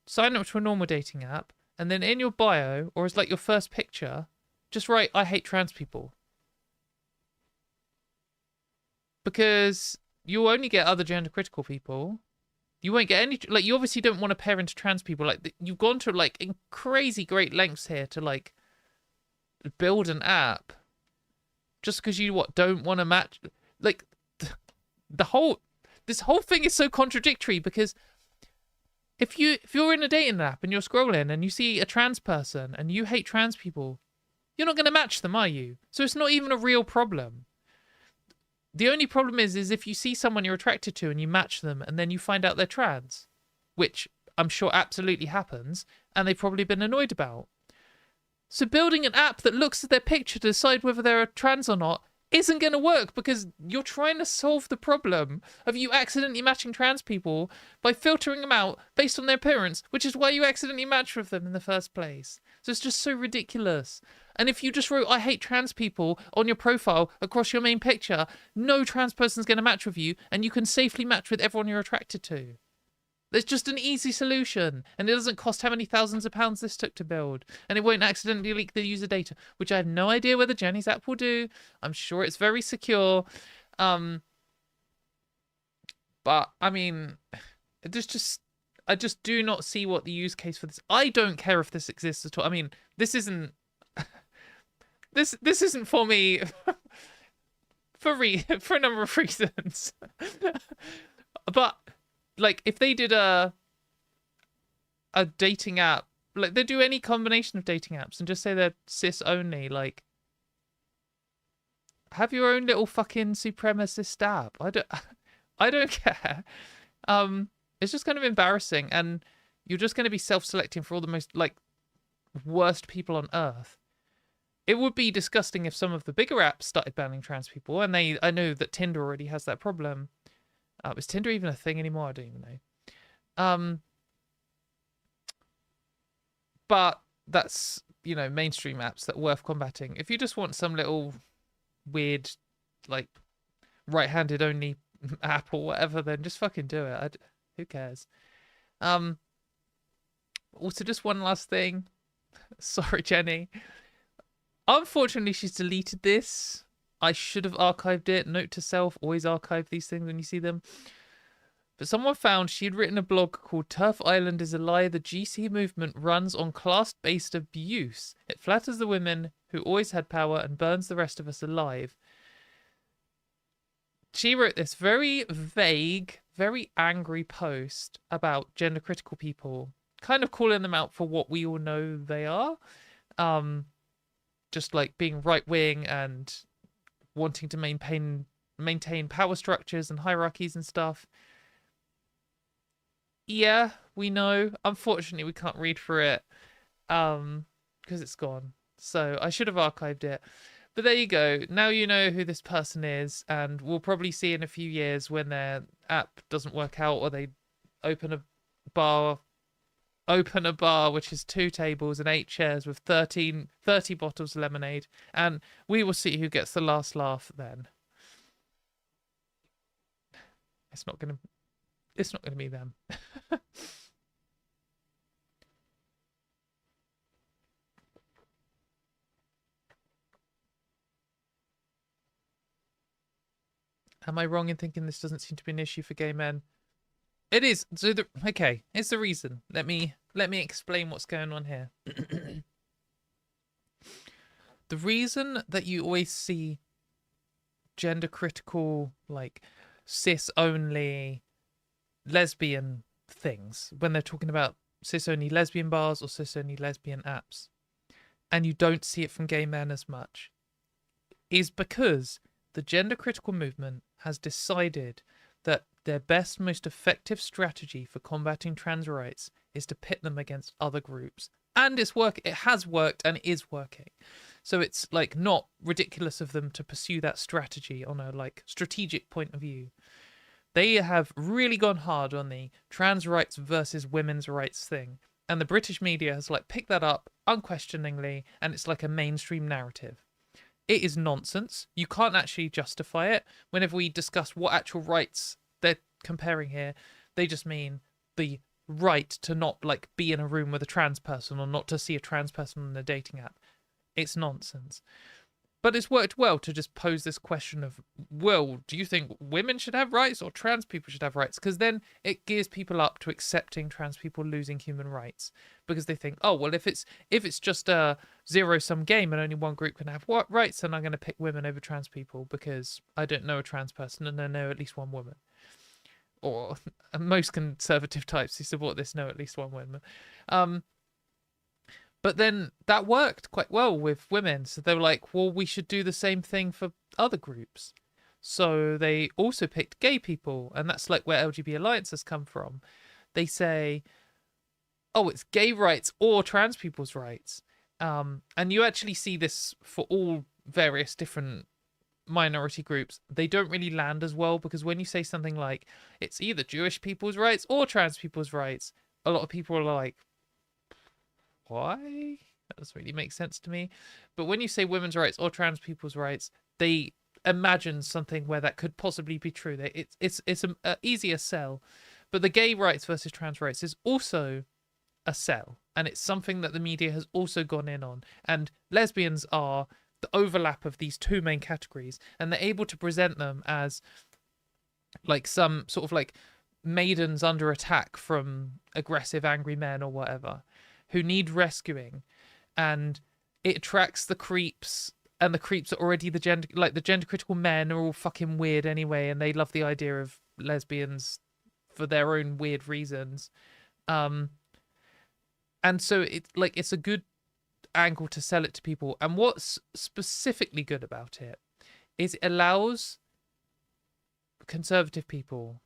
sign up to a normal dating app, and then in your bio, or as like your first picture, just write, "I hate trans people." Because you'll only get other gender critical people. You won't get any, like, you obviously don't want to pair into trans people. Like, you've gone to, like, in crazy great lengths here to, like, build an app just because you, don't want to match. Like, this whole thing is so contradictory, because if you're in a dating app and you're scrolling and you see a trans person and you hate trans people, you're not going to match them, are you? So it's not even a real problem. The only problem is if you see someone you're attracted to and you match them and then you find out they're trans, which I'm sure absolutely happens, and they've probably been annoyed about. So building an app that looks at their picture to decide whether they're trans or not isn't going to work, because you're trying to solve the problem of you accidentally matching trans people by filtering them out based on their appearance, which is why you accidentally matched with them in the first place. So it's just so ridiculous. And if you just wrote, "I hate trans people" on your profile across your main picture, no trans person's going to match with you, and you can safely match with everyone you're attracted to. There's just an easy solution, and it doesn't cost how many thousands of pounds this took to build, and it won't accidentally leak the user data, which I have no idea whether Jenny's app will do. I'm sure it's very secure. But I mean, I just do not see what the use case for this. I don't care if this exists at all. I mean, this isn't this isn't for me for a number of reasons. But like, if they did a dating app, like they do any combination of dating apps and just say they're cis only, like, have your own little fucking supremacist app. I don't care. It's just kind of embarrassing, and you're just going to be self-selecting for all the most, like, worst people on earth. It would be disgusting if some of the bigger apps started banning trans people, and I know that Tinder already has that problem. Is Tinder even a thing anymore? I don't even know. But that's, mainstream apps that are worth combating. If you just want some little weird, like, right-handed only app or whatever, then just fucking do it. Who cares? Also, just one last thing. Sorry, Jenny. Unfortunately, she's deleted this. I should have archived it. Note to self, always archive these things when you see them. But someone found she had written a blog called "Turf Island is a Lie. The GC movement runs on class-based abuse. It flatters the women who always had power and burns the rest of us alive." She wrote this very vague, very angry post about gender critical people, kind of calling them out for what we all know they are. Just like being right-wing and wanting to maintain power structures and hierarchies and stuff. Yeah, we know. Unfortunately, we can't read through it because it's gone. So I should have archived it. But there you go. Now you know who this person is, and we'll probably see in a few years when their app doesn't work out, or they open a bar which is 2 tables and 8 chairs with 30 bottles of lemonade, and we will see who gets the last laugh then. It's not gonna be them. Am I wrong in thinking this doesn't seem to be an issue for gay men? It is. So okay, it's the reason. Let me explain what's going on here. The reason that you always see gender critical, like, cis only lesbian things when they're talking about cis only lesbian bars or cis only lesbian apps, and you don't see it from gay men as much, is because the gender critical movement has decided that their best, most effective strategy for combating trans rights is to pit them against other groups. And it has worked and is working. So it's like not ridiculous of them to pursue that strategy on a like strategic point of view. They have really gone hard on the trans rights versus women's rights thing. And the British media has like picked that up unquestioningly, and it's like a mainstream narrative. It is nonsense. You can't actually justify it. Whenever we discuss what actual rights they're comparing here, they just mean the right to not like be in a room with a trans person or not to see a trans person on a dating app. It's nonsense. But it's worked well to just pose this question of, well, do you think women should have rights or trans people should have rights? Because then it gears people up to accepting trans people losing human rights, because they think, oh, well, if it's just a zero-sum game and only one group can have what rights, then I'm going to pick women over trans people because I don't know a trans person and I know at least one woman. Or most conservative types who support this know at least one woman. But then that worked quite well with women. So they were like, well, we should do the same thing for other groups. So they also picked gay people. And that's like where LGBT Alliance has come from. They say, oh, it's gay rights or trans people's rights. And you actually see this for all various different minority groups. They don't really land as well, because when you say something like, it's either Jewish people's rights or trans people's rights, a lot of people are like, why? That doesn't really make sense to me. But when you say women's rights or trans people's rights, they imagine something where that could possibly be true. It's an easier sell. But the gay rights versus trans rights is also a sell, and it's something that the media has also gone in on. And lesbians are the overlap of these two main categories, and they're able to present them as like some sort of like maidens under attack from aggressive, angry men or whatever, who need rescuing. And it attracts the creeps, and the creeps are already the gender critical men are all fucking weird anyway, and they love the idea of lesbians for their own weird reasons. And so it's a good angle to sell it to people. And what's specifically good about it is it allows conservative people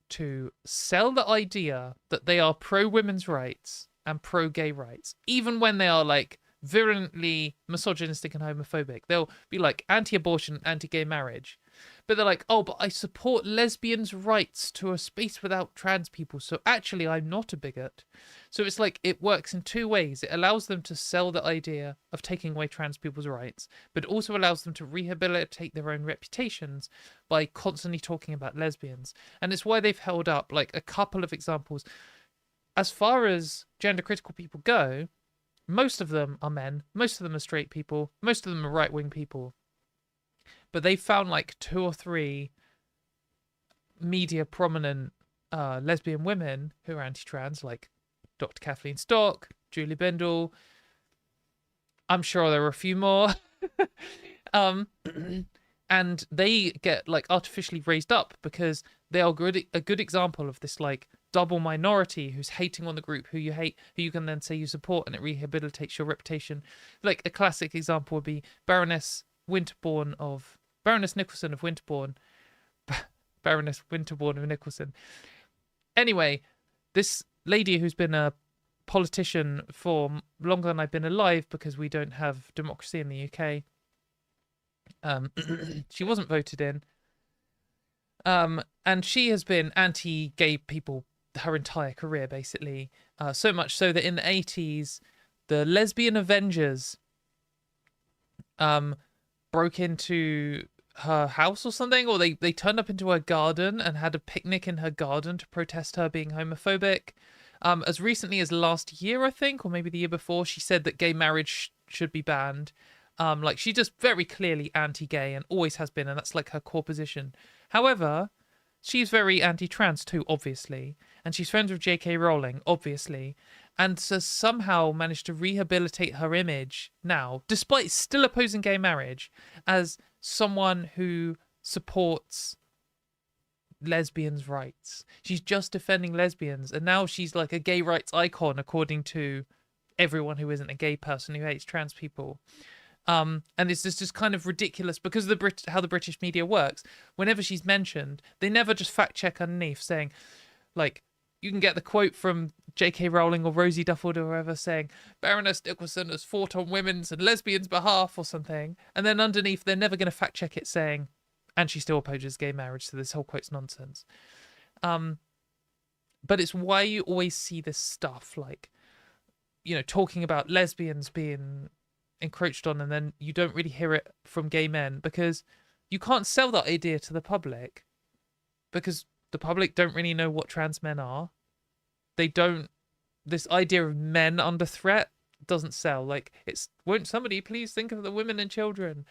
to sell the idea that they are pro women's rights and pro gay rights, even when they are like virulently misogynistic and homophobic. They'll be like anti-abortion, anti-gay marriage, but they're like, oh, but I support lesbians' rights to a space without trans people, so actually I'm not a bigot. So it's like it works in two ways. It allows them to sell the idea of taking away trans people's rights, but also allows them to rehabilitate their own reputations by constantly talking about lesbians. And it's why they've held up like a couple of examples. As far as gender critical people go, most of them are men, most of them are straight people, most of them are right-wing people. But they found like 2 or 3 media prominent lesbian women who are anti-trans, like Dr. Kathleen Stock, Julie Bindel. I'm sure there are a few more. And they get like artificially raised up because they are a good example of this like double minority who's hating on the group who you hate, who you can then say you support, and it rehabilitates your reputation. Like a classic example would be Baroness Nicholson of Winterbourne. Baroness Winterbourne of Nicholson. Anyway, this lady who's been a politician for longer than I've been alive, because we don't have democracy in the UK. She wasn't voted in. And she has been anti-gay people her entire career, basically. So much so that in the 80s, the lesbian Avengers broke into her house or something, or they turned up into her garden and had a picnic in her garden to protest her being homophobic. As recently as last year, I think, or maybe the year before, she said that gay marriage should be banned. Like she's just very clearly anti-gay and always has been, and that's like her core position. However, she's very anti-trans too, obviously, and she's friends with J.K. Rowling, obviously, and has somehow managed to rehabilitate her image now, despite still opposing gay marriage, as someone who supports lesbians' rights. She's just defending lesbians, and now she's like a gay rights icon, according to everyone who isn't a gay person who hates trans people. And it's just kind of ridiculous because of how the British media works. Whenever she's mentioned, they never just fact check underneath saying, like, you can get the quote from J.K. Rowling or Rosie Duffield or whoever saying, Baroness Nicholson has fought on women's and lesbians' behalf or something. And then underneath, they're never going to fact check it saying, and she still opposes gay marriage. So this whole quote's nonsense. But it's why you always see this stuff like, you know, talking about lesbians being encroached on, and then you don't really hear it from gay men because you can't sell that idea to the public because the public don't really know what trans men are. They don't, this idea of men under threat doesn't sell. Like, it's, won't somebody please think of the women and children?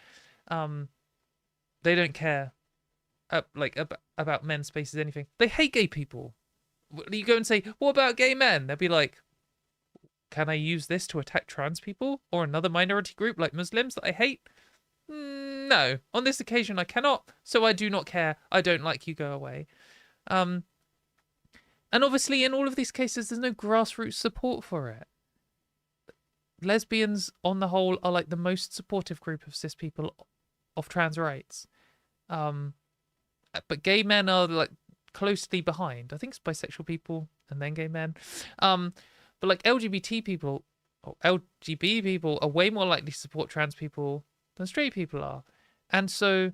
They don't care about men's spaces, anything. They hate gay people. You go and say, what about gay men? They'll be like, can I use this to attack trans people or another minority group like Muslims that I hate? No, on this occasion I cannot, so I do not care. I don't like you, go away. And obviously in all of these cases there's no grassroots support for it. Lesbians on the whole are like the most supportive group of cis people of trans rights. But gay men are like closely behind. I think it's bisexual people and then gay men. But like LGBT people or LGB people are way more likely to support trans people than straight people are. And so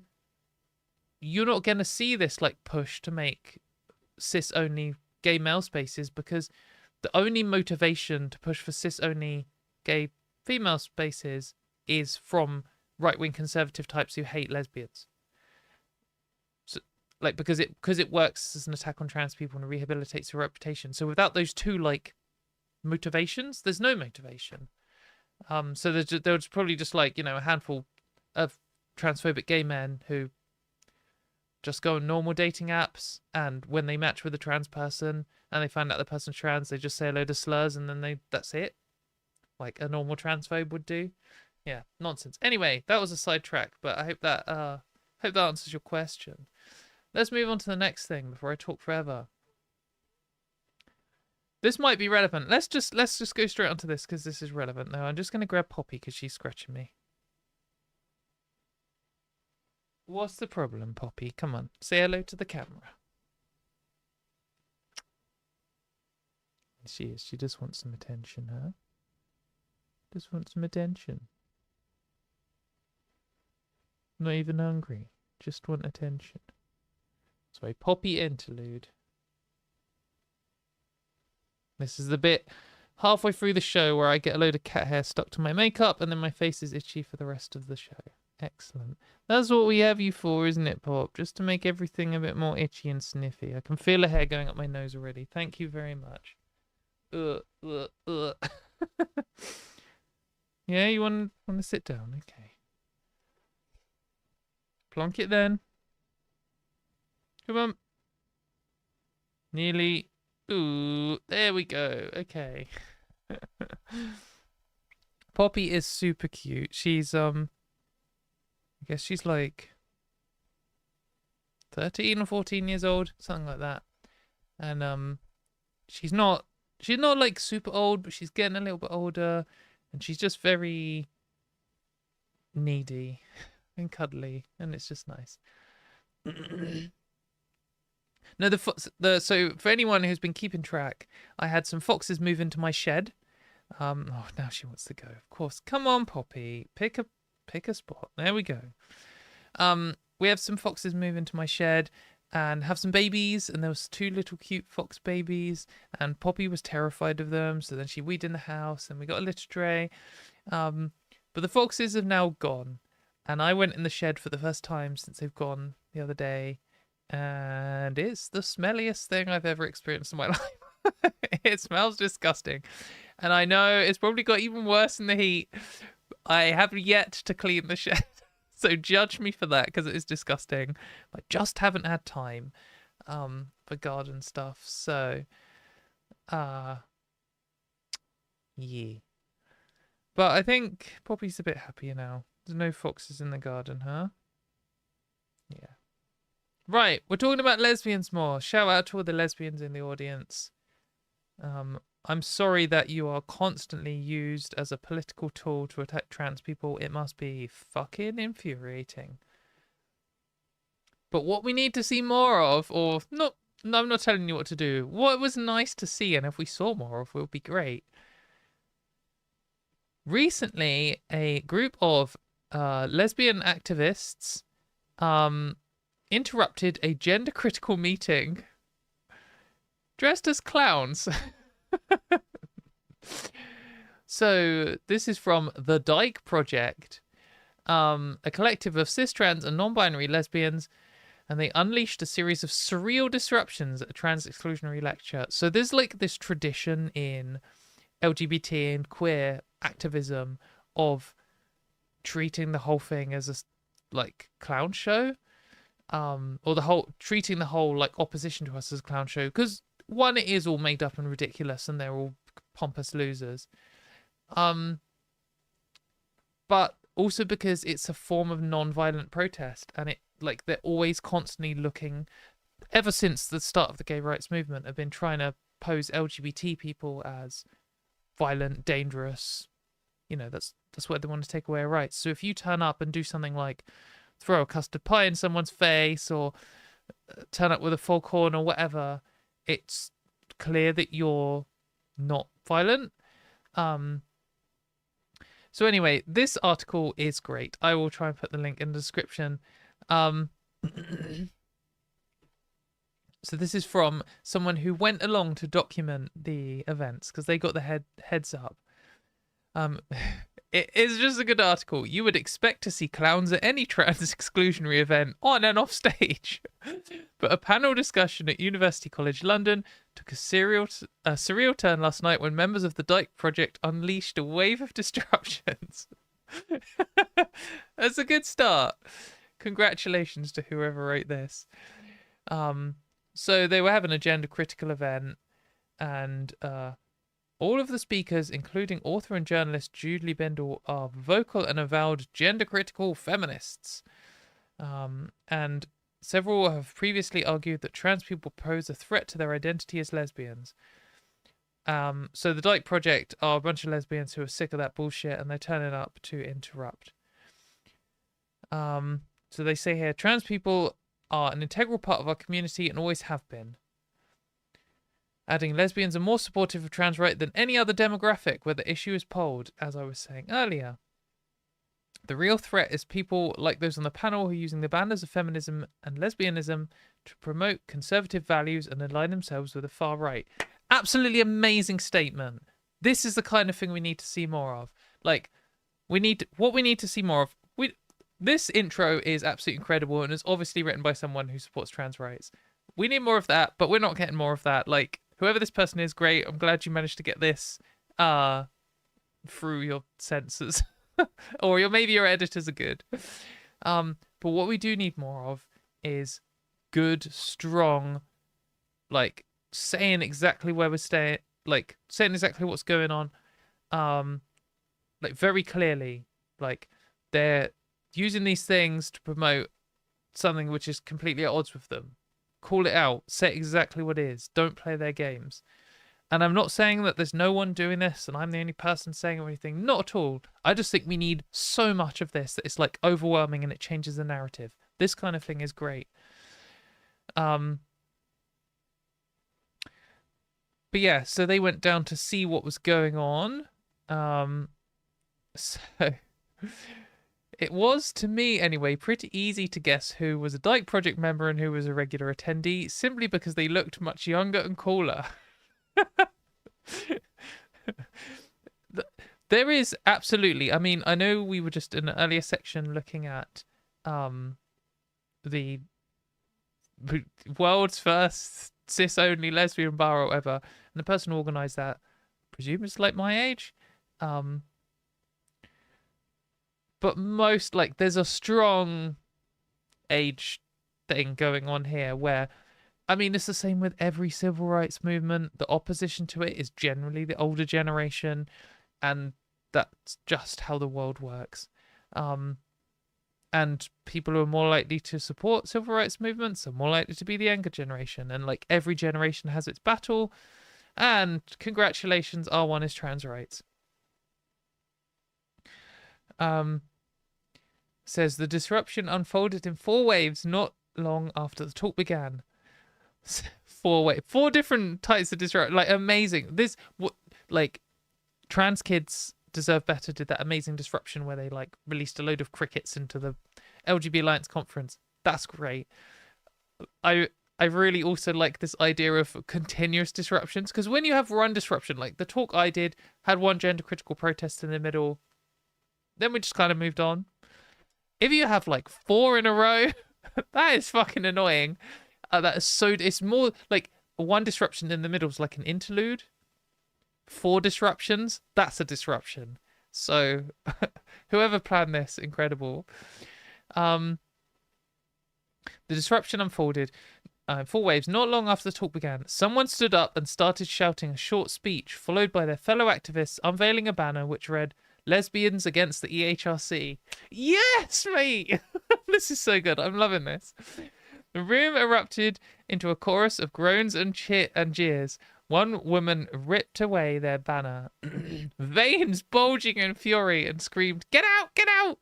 you're not going to see this like push to make cis only gay male spaces because the only motivation to push for cis only gay female spaces is from right-wing conservative types who hate lesbians. So, like, because it works as an attack on trans people and rehabilitates their reputation. So without those two like motivations, there's no motivation. So there's probably just like, you know, a handful of transphobic gay men who just go on normal dating apps, and when they match with a trans person and they find out the person's trans, they just say a load of slurs and then that's it, like a normal transphobe would do. Yeah, nonsense. Anyway, that was a sidetrack, but I hope that answers your question. Let's move on to the next thing before I talk forever. This might be relevant. Let's just go straight onto this because this is relevant. Now I'm just going to grab Poppy because she's scratching me. What's the problem, Poppy? Come on, say hello to the camera. She is. She just wants some attention, huh? Just wants some attention. Not even hungry. Just want attention. So a Poppy interlude. This is the bit halfway through the show where I get a load of cat hair stuck to my makeup and then my face is itchy for the rest of the show. Excellent. That's what we have you for, isn't it, Pop? Just to make everything a bit more itchy and sniffy. I can feel the hair going up my nose already. Thank you very much. Yeah, you want to sit down? Okay. Plonk it then. Come on. Nearly. Ooh, there we go. Okay. Poppy is super cute. She's I guess she's like 13 or 14 years old, something like that. And she's not like super old, but she's getting a little bit older, and she's just very needy and cuddly, and it's just nice. No, so for anyone who's been keeping track, I had some foxes move into my shed. Oh, now she wants to go. Of course. Come on, Poppy. Pick a spot. There we go. We have some foxes move into my shed and have some babies, and there was 2 little cute fox babies, and Poppy was terrified of them, so then she weed in the house, and we got a litter tray. But the foxes have now gone, and I went in the shed for the first time since they've gone the other day, and it's the smelliest thing I've ever experienced in my life. It smells disgusting, and I know it's probably got even worse in the heat. I have yet to clean the shed, so judge me for that because it is disgusting. I just haven't had time for garden stuff, so yeah. But I think Poppy's a bit happier now. There's no foxes in the garden, huh? Yeah. Right, we're talking about lesbians more. Shout out to all the lesbians in the audience. I'm sorry that you are constantly used as a political tool to attack trans people. It must be fucking infuriating. But what we need to see more of, or not No, I'm not telling you what to do. What was nice to see, and if we saw more of, it would be great. Recently, a group of lesbian activists interrupted a gender critical meeting dressed as clowns. So this is from the Dyke Project, a collective of cis, trans, and non-binary lesbians, and they unleashed a series of surreal disruptions at a trans exclusionary lecture. So there's like this tradition in LGBT and queer activism of treating the whole thing as a like clown show, or treating the whole like opposition to us as a clown show, because one, it is all made up and ridiculous, and they're all pompous losers. But also because it's a form of non-violent protest, and it like they're always constantly looking, ever since the start of the gay rights movement, have been trying to pose LGBT people as violent, dangerous. You know, that's where they want to take away our rights. So if you turn up and do something like throw a custard pie in someone's face, or turn up with a full corn or whatever, it's clear that you're not violent. So anyway, this article is great. I will try and put the link in the description. So this is from someone who went along to document the events, because they got the heads up. It is just a good article. You would expect to see clowns at any trans exclusionary event, on and off stage. But a panel discussion at University College London took a surreal turn last night when members of the Dyke Project unleashed a wave of disruptions. That's a good start. Congratulations to whoever wrote this. So they were having a gender critical event, and all of the speakers, including author and journalist Julie Bendel, are vocal and avowed gender-critical feminists. And several have previously argued that trans people pose a threat to their identity as lesbians. So the Dyke Project are a bunch of lesbians who are sick of that bullshit, and they're turning up to interrupt. So they say here, trans people are an integral part of our community and always have been. Adding, lesbians are more supportive of trans rights than any other demographic where the issue is polled, as I was saying earlier. The real threat is people like those on the panel who are using the banners of feminism and lesbianism to promote conservative values and align themselves with the far right. Absolutely amazing statement. This is the kind of thing we need to see more of. Like, what we need to see more of. This intro is absolutely incredible, and is obviously written by someone who supports trans rights. We need more of that, but we're not getting more of that. Like, whoever this person is, great. I'm glad you managed to get this through your censors. Or maybe your editors are good. But what we do need more of is good, strong, like, saying exactly where we're staying, like, saying exactly what's going on, like, very clearly. Like, they're using these things to promote something which is completely at odds with them. Call it out. Say exactly what it is. Don't play their games. And I'm not saying that there's no one doing this and I'm the only person saying anything. Not at all. I just think we need so much of this that it's like overwhelming and it changes the narrative. This kind of thing is great. But yeah, so they went down to see what was going on. So it was, to me anyway, pretty easy to guess who was a Dyke Project member and who was a regular attendee, simply because they looked much younger and cooler. There is absolutely, I mean, I know we were just in an earlier section looking at the world's first cis-only lesbian bar or whatever, and the person who organised that, I presume it's like my age. But most, like, there's a strong age thing going on here where, I mean, it's the same with every civil rights movement. The opposition to it is generally the older generation, and that's just how the world works. And people who are more likely to support civil rights movements are more likely to be the younger generation. And, like, every generation has its battle. And congratulations, R1 is trans rights. Says the disruption unfolded in 4 waves not long after the talk began. Four different types of disruption. Like, amazing. This, like, Trans Kids Deserve Better did that amazing disruption where they like released a load of crickets into the LGBT Alliance conference. That's great. I really also like this idea of continuous disruptions, because when you have one disruption, like the talk I did had one gender critical protest in the middle, then we just kind of moved on. If you have like 4 in a row, that is fucking annoying. That is so. It's more like one disruption in the middle is like an interlude. 4 disruptions, that's a disruption. So whoever planned this, incredible. The disruption unfolded in 4 waves. Not long after the talk began, someone stood up and started shouting a short speech, followed by their fellow activists unveiling a banner which read, "Lesbians against the EHRC." Yes, mate! This is so good. I'm loving this. The room erupted into a chorus of groans and jeers. One woman ripped away their banner, veins bulging in fury, and screamed, "Get out! Get out!"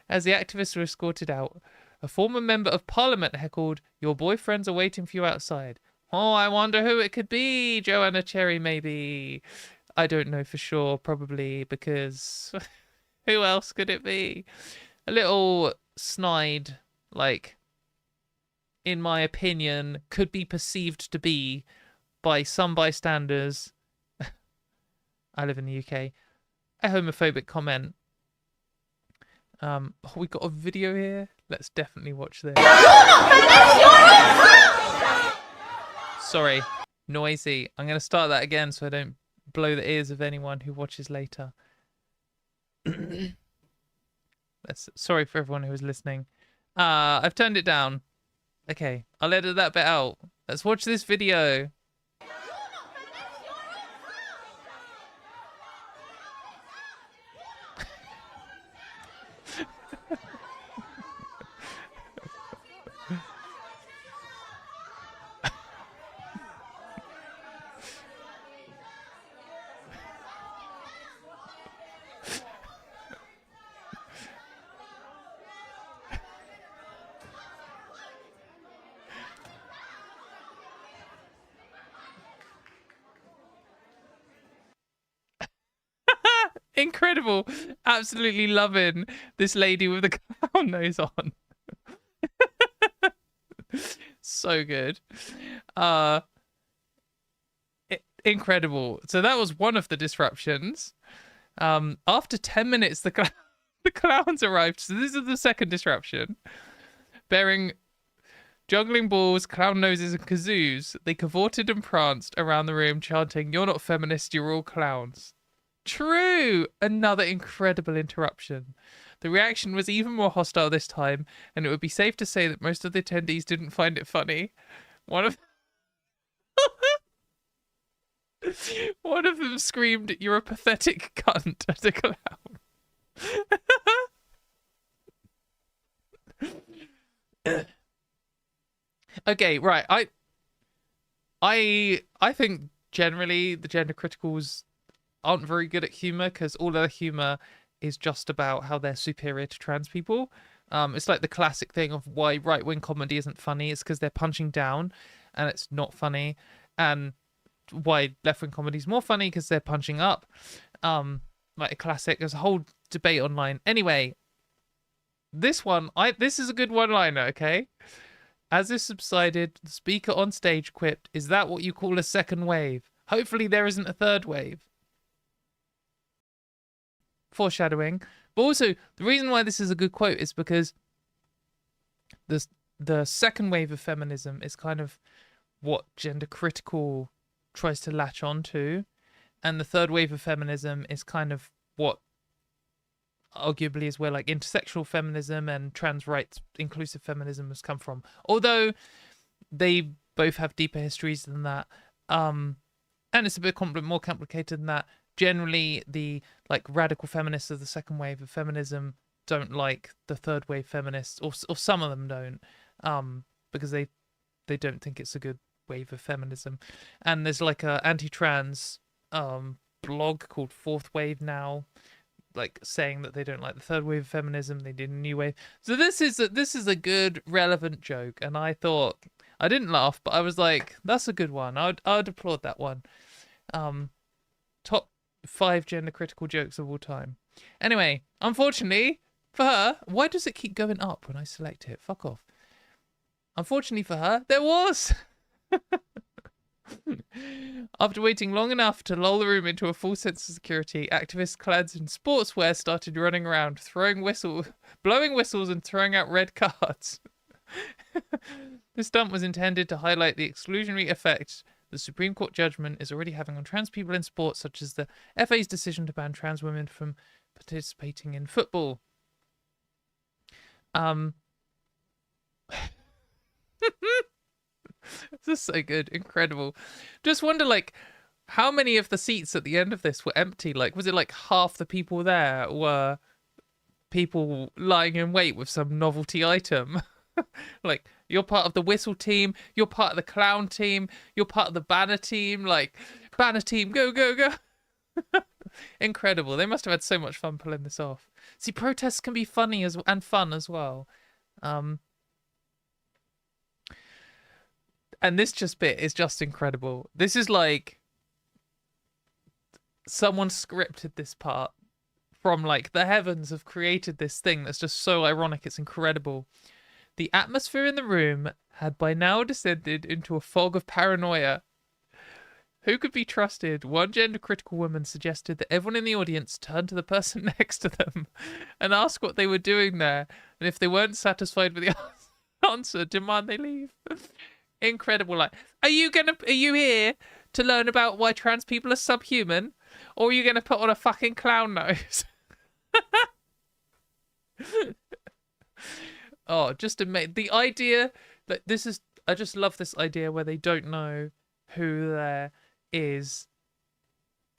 as the activists were escorted out. A former member of parliament heckled, "Your boyfriends are waiting for you outside." "Oh, I wonder who it could be. Joanna Cherry, maybe." I don't know for sure, probably, because who else could it be? A little snide, like, in my opinion, could be perceived to be by some bystanders, I live in the UK, a homophobic comment. We got a video here. Let's definitely watch this. Sorry, noisy. I'm going to start that again so I don't blow the ears of anyone who watches later. Sorry for everyone who was listening. I've turned it down. Okay, I'll edit that bit out. Let's watch this video. Incredible. Absolutely loving this lady with the clown nose on. So good. Incredible. So that was one of the disruptions. After 10 minutes, the clowns arrived. So this is the second disruption. Bearing juggling balls, clown noses, and kazoos, they cavorted and pranced around the room chanting, "You're not feminist, you're all clowns." True! Another incredible interruption. The reaction was even more hostile this time, and it would be safe to say that most of the attendees didn't find it funny. One of them screamed, "You're a pathetic cunt," at a clown. Okay, right. I think generally the gender criticals aren't very good at humor, because all their humor is just about how they're superior to trans people. It's like the classic thing of why right-wing comedy isn't funny. It's because they're punching down and it's not funny. And why left-wing comedy is more funny, because they're punching up. Like a classic. There's a whole debate online. Anyway, this is a good one-liner, okay? As this subsided, the speaker on stage quipped, "Is that what you call a second wave? Hopefully there isn't a third wave." Foreshadowing. But also, the reason why this is a good quote is because the second wave of feminism is kind of what gender critical tries to latch on to, and the third wave of feminism is kind of what arguably is where like intersectional feminism and trans rights inclusive feminism has come from, although they both have deeper histories than that, and it's a bit more complicated than that. Generally, the like radical feminists of the second wave of feminism don't like the third wave feminists, or some of them don't, because they don't think it's a good wave of feminism. And there's like a anti-trans blog called Fourth Wave now, like saying that they don't like the third wave of feminism, they did a new wave. So this is a good relevant joke, and I thought I didn't laugh, but I was like, that's a good one. I'd applaud that one. Top 5 gender critical jokes of all time. Anyway, unfortunately for her, why does it keep going up when I select it? Fuck off. Unfortunately for her, there was. After waiting long enough to lull the room into a full sense of security, activists clad in sportswear started running around, blowing whistles and throwing out red cards. This stunt was intended to highlight the exclusionary effect the Supreme Court judgment is already having on trans people in sports, such as the FA's decision to ban trans women from participating in football. This is so good. Incredible. Just wonder, like, how many of the seats at the end of this were empty? Like, was it like half the people there were people lying in wait with some novelty item? Like, you're part of the whistle team, you're part of the clown team, you're part of the banner team. Like, banner team, go, go, go. Incredible. They must have had so much fun pulling this off. See, protests can be funny and fun as well. And this bit is just incredible. This is like someone scripted this part from like the heavens, have created this thing that's just so ironic. It's incredible. The atmosphere in the room had by now descended into a fog of paranoia. Who could be trusted? One gender-critical woman suggested that everyone in the audience turn to the person next to them and ask what they were doing there, and if they weren't satisfied with the answer, demand they leave. Incredible. Like, are you here to learn about why trans people are subhuman, or are you gonna put on a fucking clown nose? Oh, just amazing. The idea that this is, I just love this idea where they don't know who there is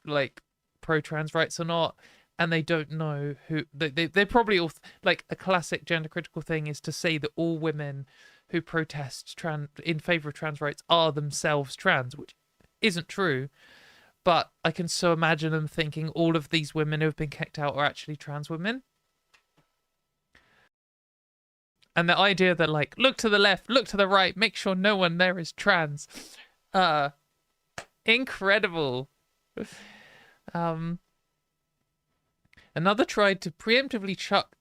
like pro-trans rights or not, and they don't know who they probably all, like, a classic gender critical thing is to say that all women who protest in favor of trans rights are themselves trans, which isn't true. But I can so imagine them thinking all of these women who have been kicked out are actually trans women. And the idea that, like, look to the left, look to the right, make sure no one there is trans. Incredible. Another tried to preemptively chuck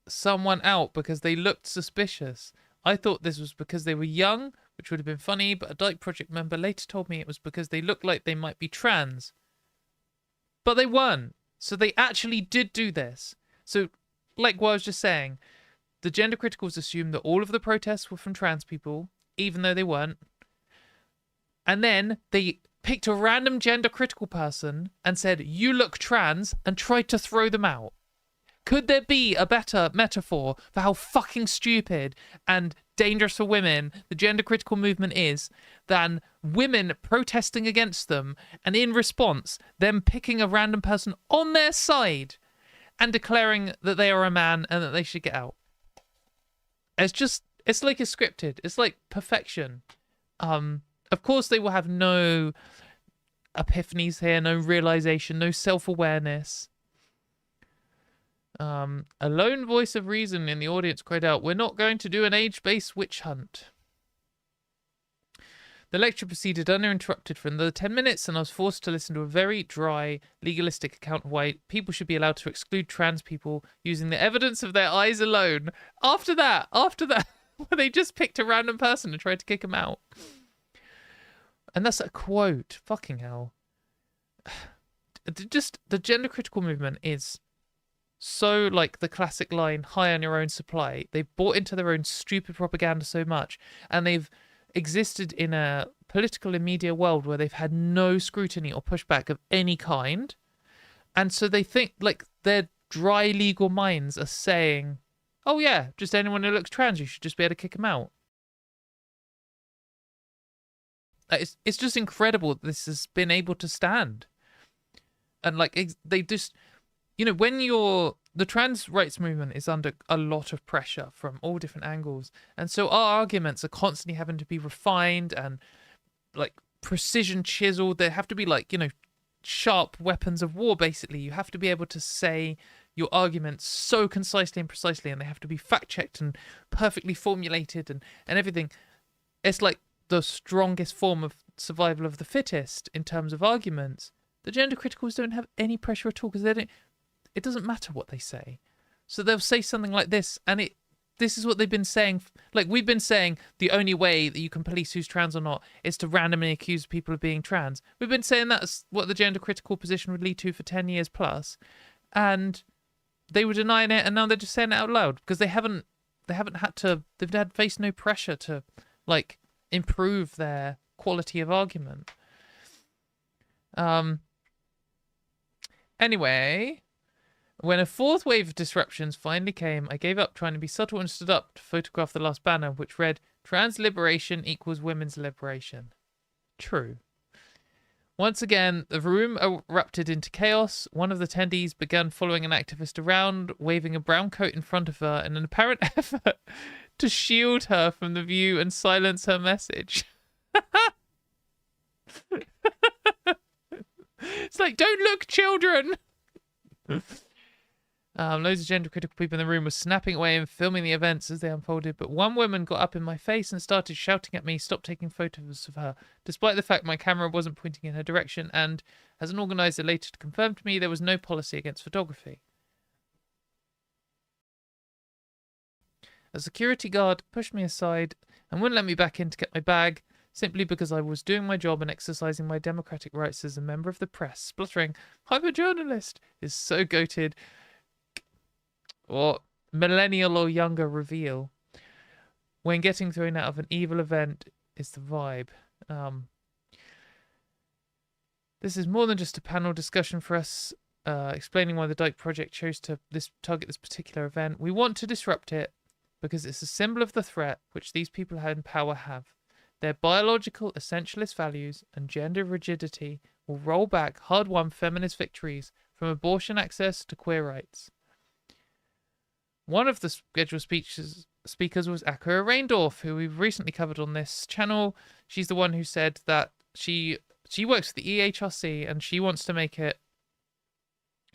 someone out because they looked suspicious. I thought this was because they were young, which would have been funny, but a Dyke Project member later told me it was because they looked like they might be trans. But they weren't. So they actually did do this. So, like what I was just saying, the gender criticals assumed that all of the protests were from trans people, even though they weren't. And then they picked a random gender critical person and said, you look trans, and tried to throw them out. Could there be a better metaphor for how fucking stupid and dangerous for women the gender critical movement is than women protesting against them, and in response, them picking a random person on their side and declaring that they are a man and that they should get out? It's like it's scripted. It's like perfection. Of course they will have no epiphanies here, no realization, no self-awareness. A lone voice of reason in the audience cried out, "We're not going to do an age-based witch hunt." The lecture proceeded uninterrupted for another 10 minutes, and I was forced to listen to a very dry, legalistic account of why people should be allowed to exclude trans people using the evidence of their eyes alone. After that, where they just picked a random person and tried to kick him out. And that's a quote. Fucking hell. Just, the gender critical movement is so like the classic line, high on your own supply. They've bought into their own stupid propaganda so much, and they've existed in a political and media world where they've had no scrutiny or pushback of any kind. And so they think, like, their dry legal minds are saying, oh yeah, just anyone who looks trans, you should just be able to kick them out. It's just incredible that this has been able to stand. And like, they just, you know, when the trans rights movement is under a lot of pressure from all different angles. And so our arguments are constantly having to be refined and like precision chiseled. They have to be like, you know, sharp weapons of war, basically. You have to be able to say your arguments so concisely and precisely, and they have to be fact checked and perfectly formulated and everything. It's like the strongest form of survival of the fittest in terms of arguments, the gender criticals don't have any pressure at all, because it doesn't matter what they say. So they'll say something like this, and this is what they've been saying. Like, we've been saying the only way that you can police who's trans or not is to randomly accuse people of being trans. We've been saying that's what the gender critical position would lead to for 10 years plus. And they were denying it, and now they're just saying it out loud, because they've faced no pressure to, like, improve their quality of argument. Anyway, when a fourth wave of disruptions finally came, I gave up trying to be subtle and stood up to photograph the last banner, which read, "Trans liberation equals women's liberation." True. Once again, the room erupted into chaos. One of the attendees began following an activist around, waving a brown coat in front of her in an apparent effort to shield her from the view and silence her message. It's like, don't look, children! Loads of gender critical people in the room were snapping away and filming the events as they unfolded, but one woman got up in my face and started shouting at me, "Stop taking photos of her," despite the fact my camera wasn't pointing in her direction, and, as an organizer later confirmed to me, there was no policy against photography. A security guard pushed me aside and wouldn't let me back in to get my bag, simply because I was doing my job and exercising my democratic rights as a member of the press, spluttering, "I'm a journalist," is so goated. Or millennial or younger reveal. When getting thrown out of an evil event is the vibe. This is more than just a panel discussion for us, explaining why the Dyke Project chose to target this particular event. We want to disrupt it because it's a symbol of the threat which these people in power have. Their biological essentialist values and gender rigidity will roll back hard-won feminist victories, from abortion access to queer rights. One of the scheduled speakers was Akira Reindorf, who we've recently covered on this channel. She's the one who said that she works for the EHRC and she wants to make it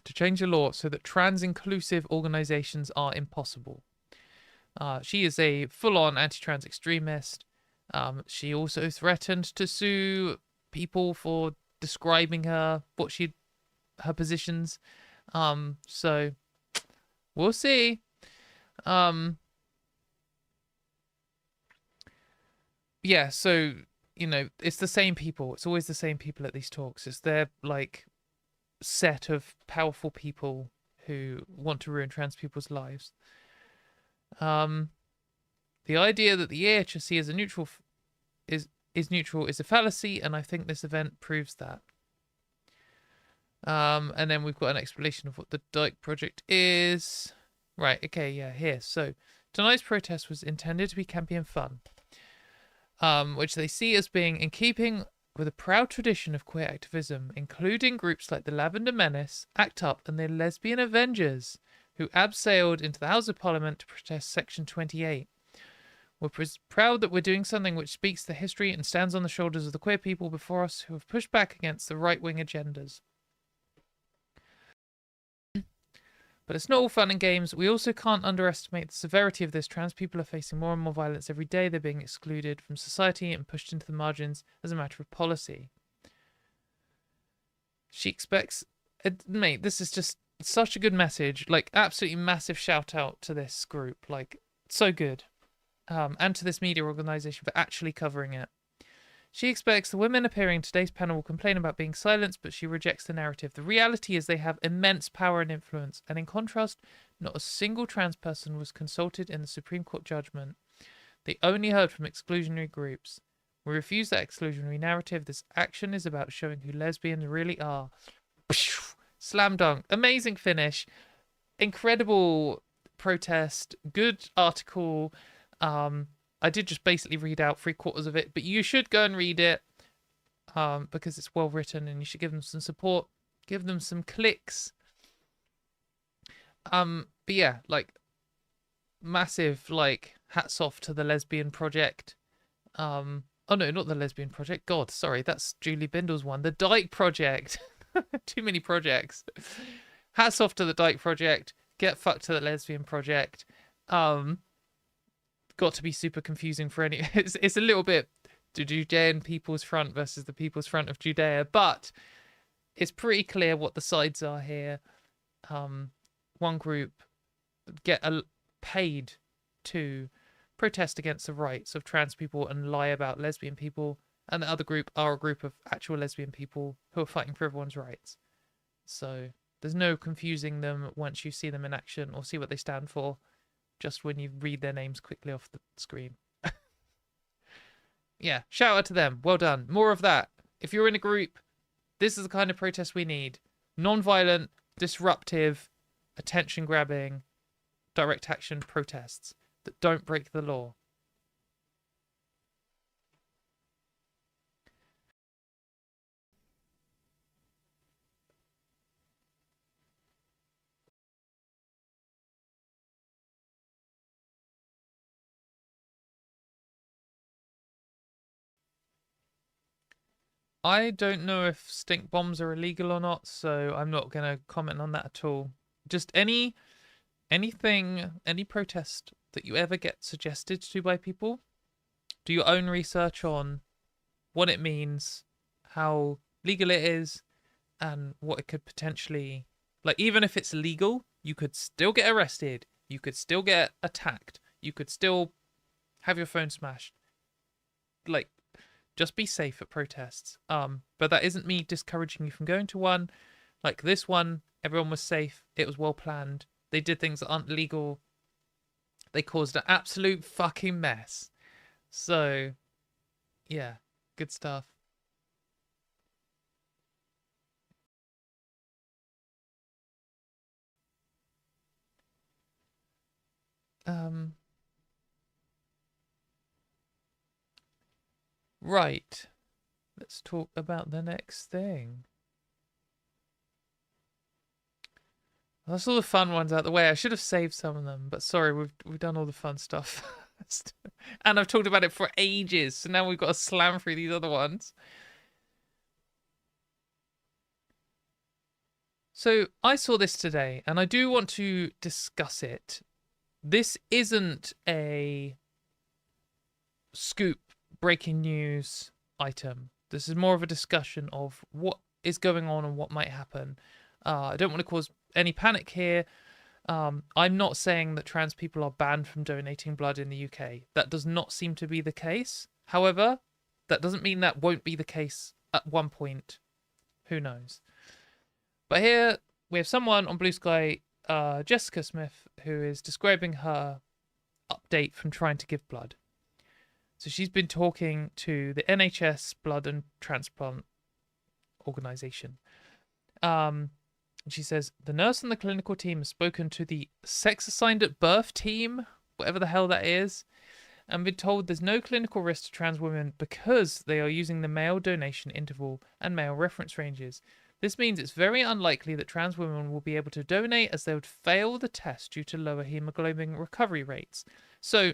to change the law so that trans-inclusive organizations are impossible. She is a full-on anti-trans extremist. She also threatened to sue people for describing her positions. So we'll see. Yeah, so, you know, it's the same people. It's always the same people at these talks. It's their, like, set of powerful people who want to ruin trans people's lives. The idea that the EHRC is a neutral is neutral is a fallacy, and I think this event proves that. And then we've got an explanation of what the Dyke Project is. Right, okay, yeah, here. So, tonight's protest was intended to be campy and fun, which they see as being in keeping with a proud tradition of queer activism, including groups like the Lavender Menace, ACT UP, and the Lesbian Avengers, who abseiled into the House of Parliament to protest Section 28. We're proud that we're doing something which speaks the history and stands on the shoulders of the queer people before us who have pushed back against the right-wing agendas. But it's not all fun and games. We also can't underestimate the severity of this. Trans people are facing more and more violence every day. They're being excluded from society and pushed into the margins as a matter of policy. She expects... Mate, this is just such a good message. Like, absolutely massive shout out to this group. Like, so good. And to this media organisation for actually covering it. She expects the women appearing in today's panel will complain about being silenced, but she rejects the narrative. The reality is they have immense power and influence, and in contrast, not a single trans person was consulted in the Supreme Court judgment. They only heard from exclusionary groups. We refuse that exclusionary narrative. This action is about showing who lesbians really are. Slam dunk. Amazing finish. Incredible protest. Good article. I did just basically read out 3/4 of it, but you should go and read it because it's well written, and you should give them some support, give them some clicks. But yeah, like, massive, like, hats off to the Lesbian Project. Oh no, not the Lesbian Project. God, sorry, that's Julie Bindle's one. The Dyke Project. Too many projects. Hats off to the Dyke Project. Get fucked to the Lesbian Project. Got to be super confusing for any... It's a little bit the Judean People's Front versus the People's Front of Judea, but it's pretty clear what the sides are here. One group get paid to protest against the rights of trans people and lie about lesbian people, and the other group are a group of actual lesbian people who are fighting for everyone's rights. So there's no confusing them once you see them in action or see what they stand for, just when you read their names quickly off the screen. Yeah, shout out to them. Well done. More of that. If you're in a group, this is the kind of protest we need. Non-violent, disruptive, attention-grabbing, direct action protests that don't break the law. I don't know if stink bombs are illegal or not, so I'm not going to comment on that at all. Just anything, any protest that you ever get suggested to by people, do your own research on what it means, how legal it is, and what it could potentially... Like, even if it's legal, you could still get arrested. You could still get attacked. You could still have your phone smashed. Like, just be safe at protests. But that isn't me discouraging you from going to one. Like this one, everyone was safe. It was well planned. They did things that aren't legal. They caused an absolute fucking mess. So, yeah, good stuff. Right. Let's talk about the next thing. That's all the fun ones out the way. I should have saved some of them, but sorry, we've done all the fun stuff. And I've talked about it for ages, so now we've got to slam through these other ones. So I saw this today, and I do want to discuss it. This isn't a scoop breaking news item. This is more of a discussion of what is going on and what might happen. I don't want to cause any panic here. I'm not saying that trans people are banned from donating blood in the UK. That does not seem to be the case. However, that doesn't mean that won't be the case at one point. Who knows? But here we have someone on Blue Sky, Jessica Smith, who is describing her update from trying to give blood. So she's been talking to the NHS Blood and Transplant Organisation. She says, the nurse and the clinical team have spoken to the sex assigned at birth team, whatever the hell that is, and been told there's no clinical risk to trans women because they are using the male donation interval and male reference ranges. This means it's very unlikely that trans women will be able to donate as they would fail the test due to lower hemoglobin recovery rates. So,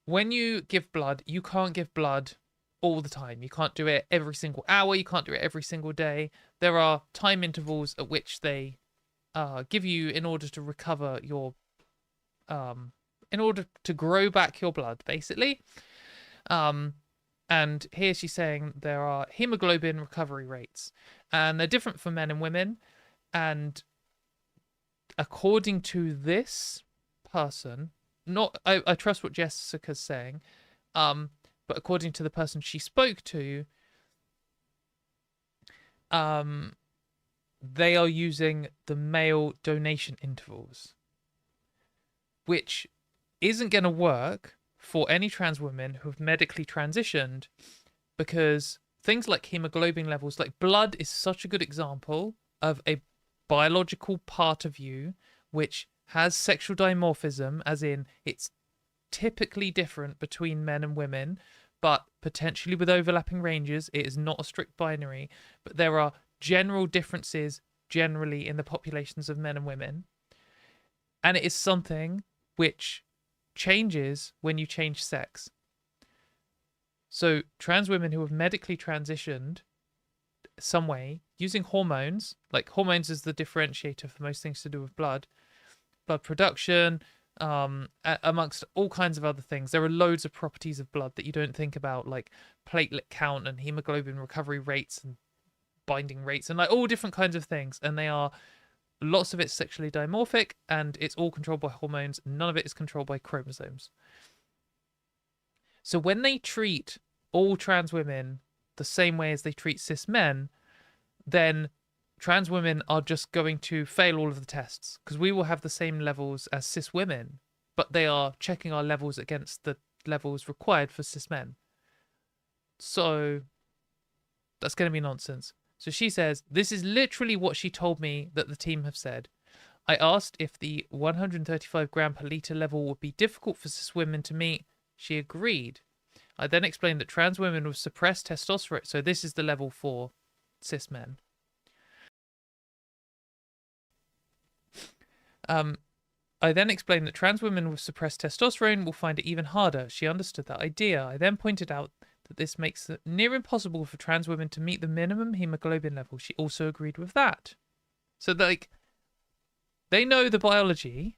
when you give blood, you can't give blood all the time. You can't do it every single hour. You can't do it every single day. There are time intervals at which they give you in order to recover your... in order to grow back your blood, basically. And here she's saying there are hemoglobin recovery rates. And they're different for men and women. And according to this person... I trust what Jessica's saying, but according to the person she spoke to, they are using the male donation intervals, which isn't going to work for any trans women who have medically transitioned, because things like hemoglobin levels, like blood is such a good example of a biological part of you which has sexual dimorphism, as in it's typically different between men and women, but potentially with overlapping ranges. It is not a strict binary, but there are general differences generally in the populations of men and women. And it is something which changes when you change sex. So trans women who have medically transitioned some way using hormones, like hormones is the differentiator for most things to do with blood production, amongst all kinds of other things. There are loads of properties of blood that you don't think about, like platelet count and hemoglobin recovery rates and binding rates and like all different kinds of things. And they are lots of it's sexually dimorphic and it's all controlled by hormones. None of it is controlled by chromosomes. So when they treat all trans women the same way as they treat cis men, then trans women are just going to fail all of the tests because we will have the same levels as cis women, but they are checking our levels against the levels required for cis men. So that's going to be nonsense. So she says, this is literally what she told me that the team have said. I asked if the 135 gram per litre level would be difficult for cis women to meet. She agreed. I then explained that trans women with suppressed testosterone, so this is the level for cis men. I then explained that trans women with suppressed testosterone will find it even harder. She understood that idea. I then pointed out that this makes it near impossible for trans women to meet the minimum hemoglobin level. She also agreed with that. So, like, they know the biology,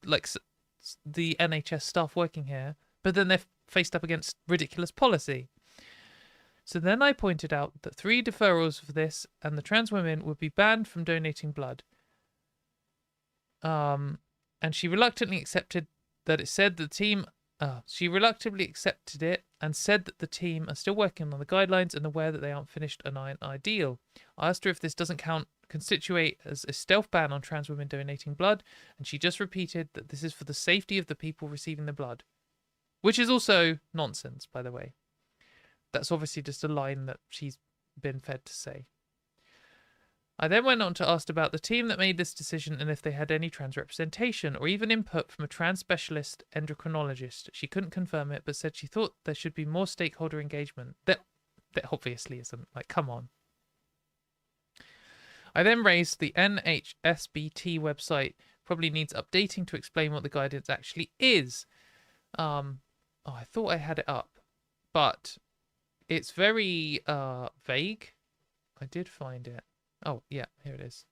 like the NHS staff working here, but then they're faced up against ridiculous policy. So then I pointed out that 3 deferrals for this and the trans women would be banned from donating blood. And she reluctantly accepted that it said the team. She reluctantly accepted it and said that the team are still working on the guidelines and aware that they aren't finished and aren't ideal. I asked her if this doesn't constitute as a stealth ban on trans women donating blood, and she just repeated that this is for the safety of the people receiving the blood, which is also nonsense, by the way. That's obviously just a line that she's been fed to say. I then went on to ask about the team that made this decision and if they had any trans representation or even input from a trans specialist endocrinologist. She couldn't confirm it, but said she thought there should be more stakeholder engagement. That obviously isn't. Like, come on. I then raised the NHSBT website probably needs updating to explain what the guidance actually is. I thought I had it up, but it's very vague. I did find it. Oh, yeah, here it is.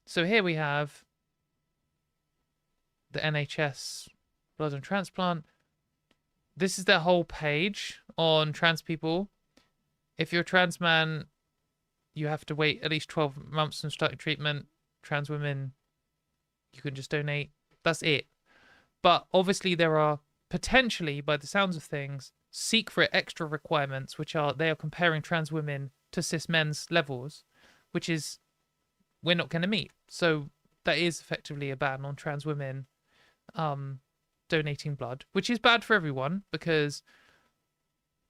So here we have the NHS blood and transplant. This is their whole page on trans people. If you're a trans man, you have to wait at least 12 months from starting treatment. Trans women, you can just donate. That's it. But obviously there are potentially, by the sounds of things, secret extra requirements, which are they are comparing trans women to cis men's levels, which is we're not going to meet. So that is effectively a ban on trans women donating blood, which is bad for everyone because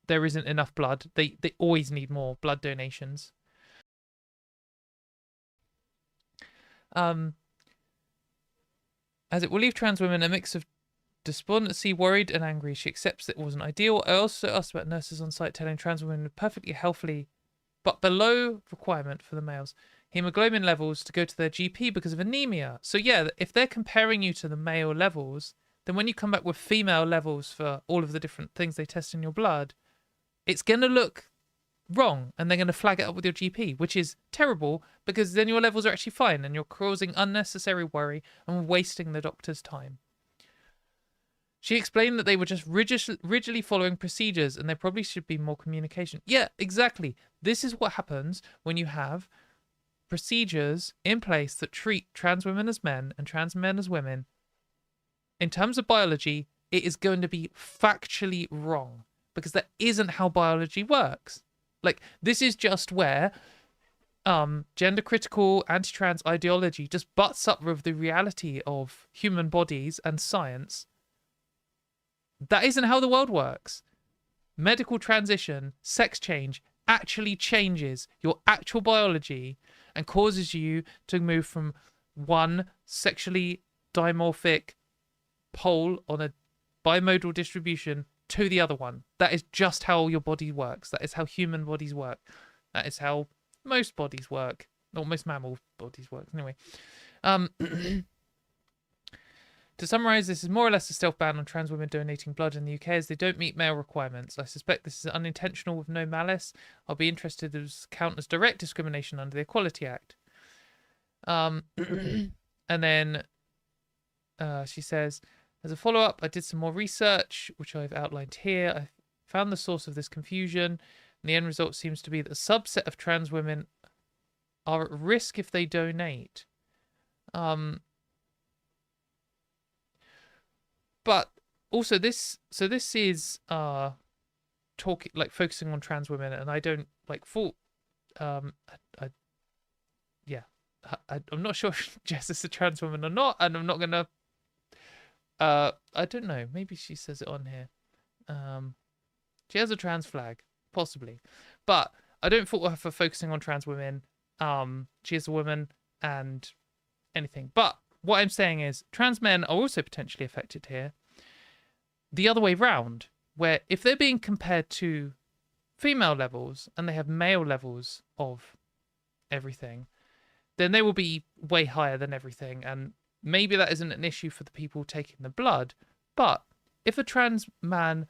there isn't enough blood. They always need more blood donations. As it will leave trans women a mix of despondency, worried and angry. She accepts that it wasn't ideal. I also asked about nurses on site telling trans women were perfectly healthy, but below requirement for the males, hemoglobin levels to go to their GP because of anemia. So yeah, if they're comparing you to the male levels, then when you come back with female levels for all of the different things they test in your blood, it's going to look wrong and they're going to flag it up with your GP, which is terrible because then your levels are actually fine and you're causing unnecessary worry and wasting the doctor's time. She explained that they were just rigidly following procedures and there probably should be more communication. Yeah, exactly. This is what happens when you have procedures in place that treat trans women as men and trans men as women. In terms of biology, it is going to be factually wrong because that isn't how biology works. Like, this is just where gender critical anti-trans ideology just butts up with the reality of human bodies and science. That isn't how the world works. Medical transition, sex change, actually changes your actual biology and causes you to move from one sexually dimorphic pole on a bimodal distribution to the other one. That is just how your body works. That is how human bodies work. That is how most bodies work. Or most mammal bodies work, anyway. To summarise, this is more or less a stealth ban on trans women donating blood in the UK as they don't meet male requirements. I suspect this is unintentional with no malice. I'll be interested if this count as direct discrimination under the Equality Act. And then she says, as a follow-up, I did some more research, which I've outlined here. I found the source of this confusion, and the end result seems to be that a subset of trans women are at risk if they donate. But also this is talking, like, focusing on trans women, and I don't like fault. I'm not sure if Jess is a trans woman or not, and I'm not gonna. I don't know. Maybe she says it on here. She has a trans flag, possibly, but I don't fault her for focusing on trans women. She is a woman and anything. But what I'm saying is trans men are also potentially affected here. The other way round, where if they're being compared to female levels and they have male levels of everything, then they will be way higher than everything. And maybe that isn't an issue for the people taking the blood. But if a trans man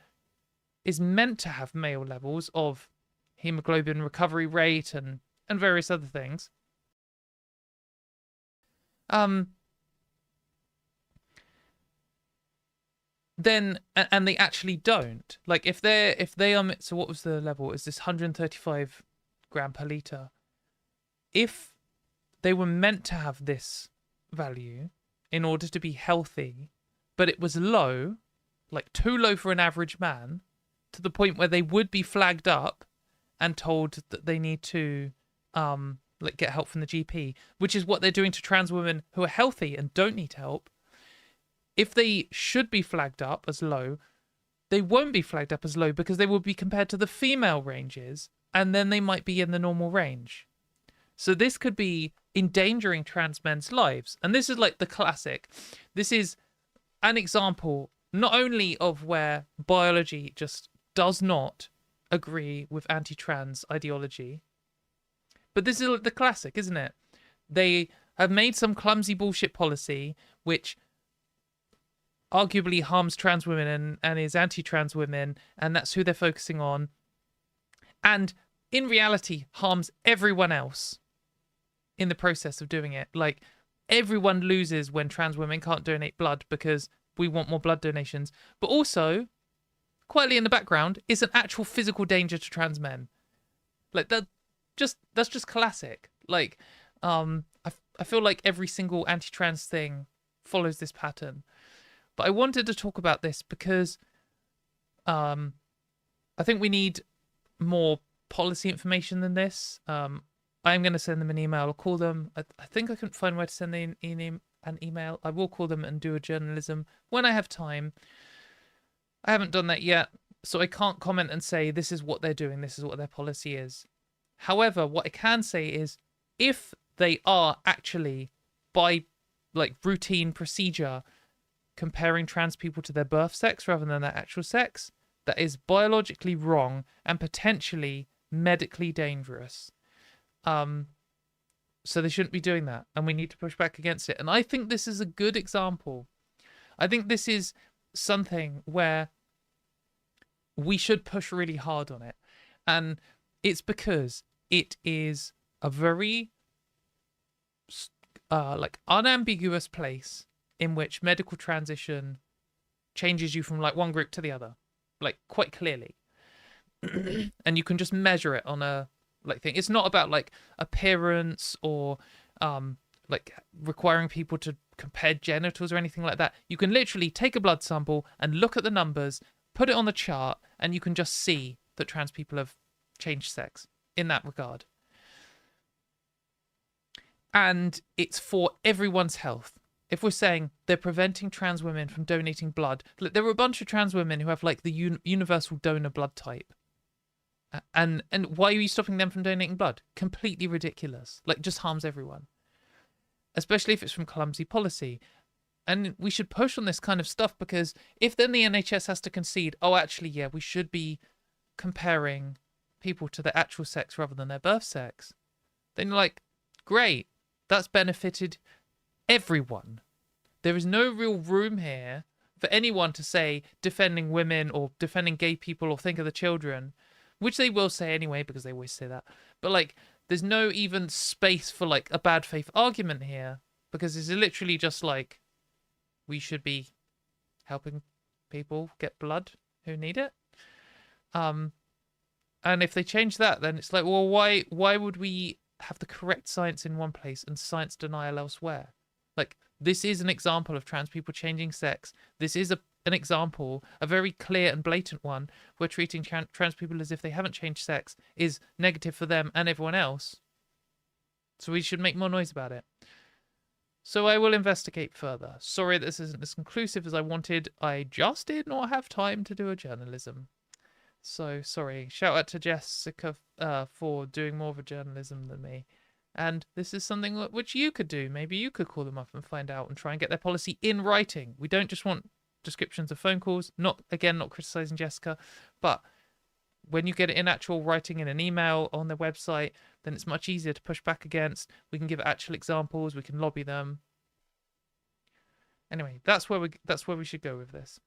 is meant to have male levels of hemoglobin recovery rate and various other things, then, and they actually don't, like, if they are, so what was the level? Is this 135 gram per liter? If they were meant to have this value in order to be healthy, but it was low, like too low for an average man, to the point where they would be flagged up and told that they need to like get help from the GP, which is what they're doing to trans women who are healthy and don't need help. If they should be flagged up as low, they won't be flagged up as low because they will be compared to the female ranges, and then they might be in the normal range. So this could be endangering trans men's lives. And this is like the classic. This is an example not only of where biology just does not agree with anti-trans ideology, but this is the classic, isn't it? They have made some clumsy bullshit policy which arguably harms trans women and is anti-trans women, and that's who they're focusing on, and in reality harms everyone else in the process of doing it. Like, everyone loses when trans women can't donate blood because we want more blood donations, but also quietly in the background is an actual physical danger to trans men. Like, that's just classic. Like, I feel like every single anti-trans thing follows this pattern. But I wanted to talk about this because I think we need more policy information than this. I'm going to send them an email or call them. I think I couldn't find where to send an email. I will call them and do a journalism when I have time. I haven't done that yet, so I can't comment and say this is what they're doing, this is what their policy is. However, what I can say is if they are actually, by like routine procedure, comparing trans people to their birth sex rather than their actual sex, that is biologically wrong and potentially medically dangerous. So they shouldn't be doing that, and we need to push back against it. And I think this is a good example. I think this is something where we should push really hard on it. And it's because it is a very like unambiguous place in which medical transition changes you from like one group to the other, like quite clearly. And you can just measure it on a like thing. It's not about like appearance or like requiring people to compare genitals or anything like that. You can literally take a blood sample and look at the numbers, put it on the chart, and you can just see that trans people have changed sex in that regard. And it's for everyone's health. If we're saying they're preventing trans women from donating blood, look, there are a bunch of trans women who have like the universal donor blood type. And why are you stopping them from donating blood? Completely ridiculous. Like, just harms everyone. Especially if it's from clumsy policy. And we should push on this kind of stuff, because if then the NHS has to concede, oh, actually, yeah, we should be comparing people to their actual sex rather than their birth sex, then you're like, great, that's benefited everyone. There is no real room here for anyone to say defending women or defending gay people or think of the children, which they will say anyway because they always say that. But like, there's no even space for like a bad faith argument here because it's literally just like we should be helping people get blood who need it. And if they change that, then it's like, well, why would we have the correct science in one place and science denial elsewhere? Like, this is an example of trans people changing sex. This is an example, a very clear and blatant one, where treating trans people as if they haven't changed sex is negative for them and everyone else. So we should make more noise about it. So I will investigate further. Sorry that this isn't as conclusive as I wanted. I just did not have time to do a journalism. So sorry. Shout out to Jessica for doing more of a journalism than me. And this is something which you could do. Maybe you could call them up and find out and try and get their policy in writing. We don't just want descriptions of phone calls. Not criticizing Jessica, but when you get it in actual writing in an email on their website, then it's much easier to push back against. We can give actual examples. We can lobby them. Anyway, that's where we should go with this.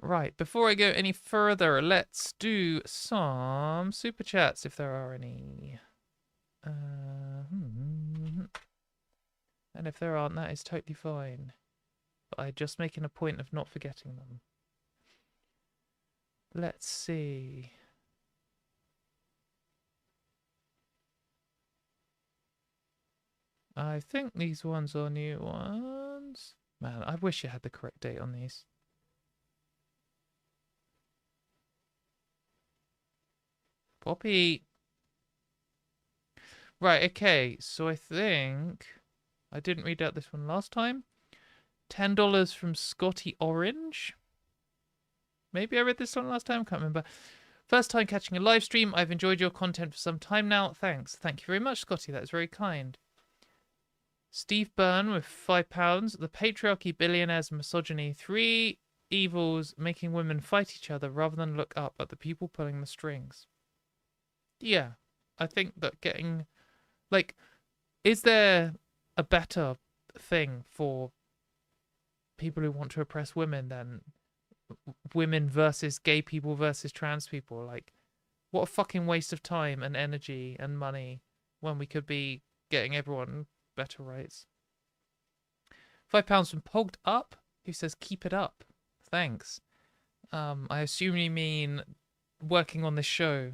Right, before I go any further, let's do some super chats if there are any. And if there aren't, that is totally fine. But I'm just making a point of not forgetting them. Let's see. I think these ones are new ones. Man, I wish it had the correct date on these. Poppy. Right, okay. So I think I didn't read out this one last time. $10 from Scotty Orange. Maybe I read this one last time. Can't remember. First time catching a live stream. I've enjoyed your content for some time now. Thanks. Thank you very much, Scotty. That is very kind. Steve Byrne with £5. The patriarchy, billionaires, misogyny. 3 evils making women fight each other rather than look up at the people pulling the strings. Yeah, I think that getting, like, is there a better thing for people who want to oppress women than women versus gay people versus trans people? Like, what a fucking waste of time and energy and money when we could be getting everyone better rights. £5 from Pogged Up, who says keep it up. Thanks. I assume you mean working on this show.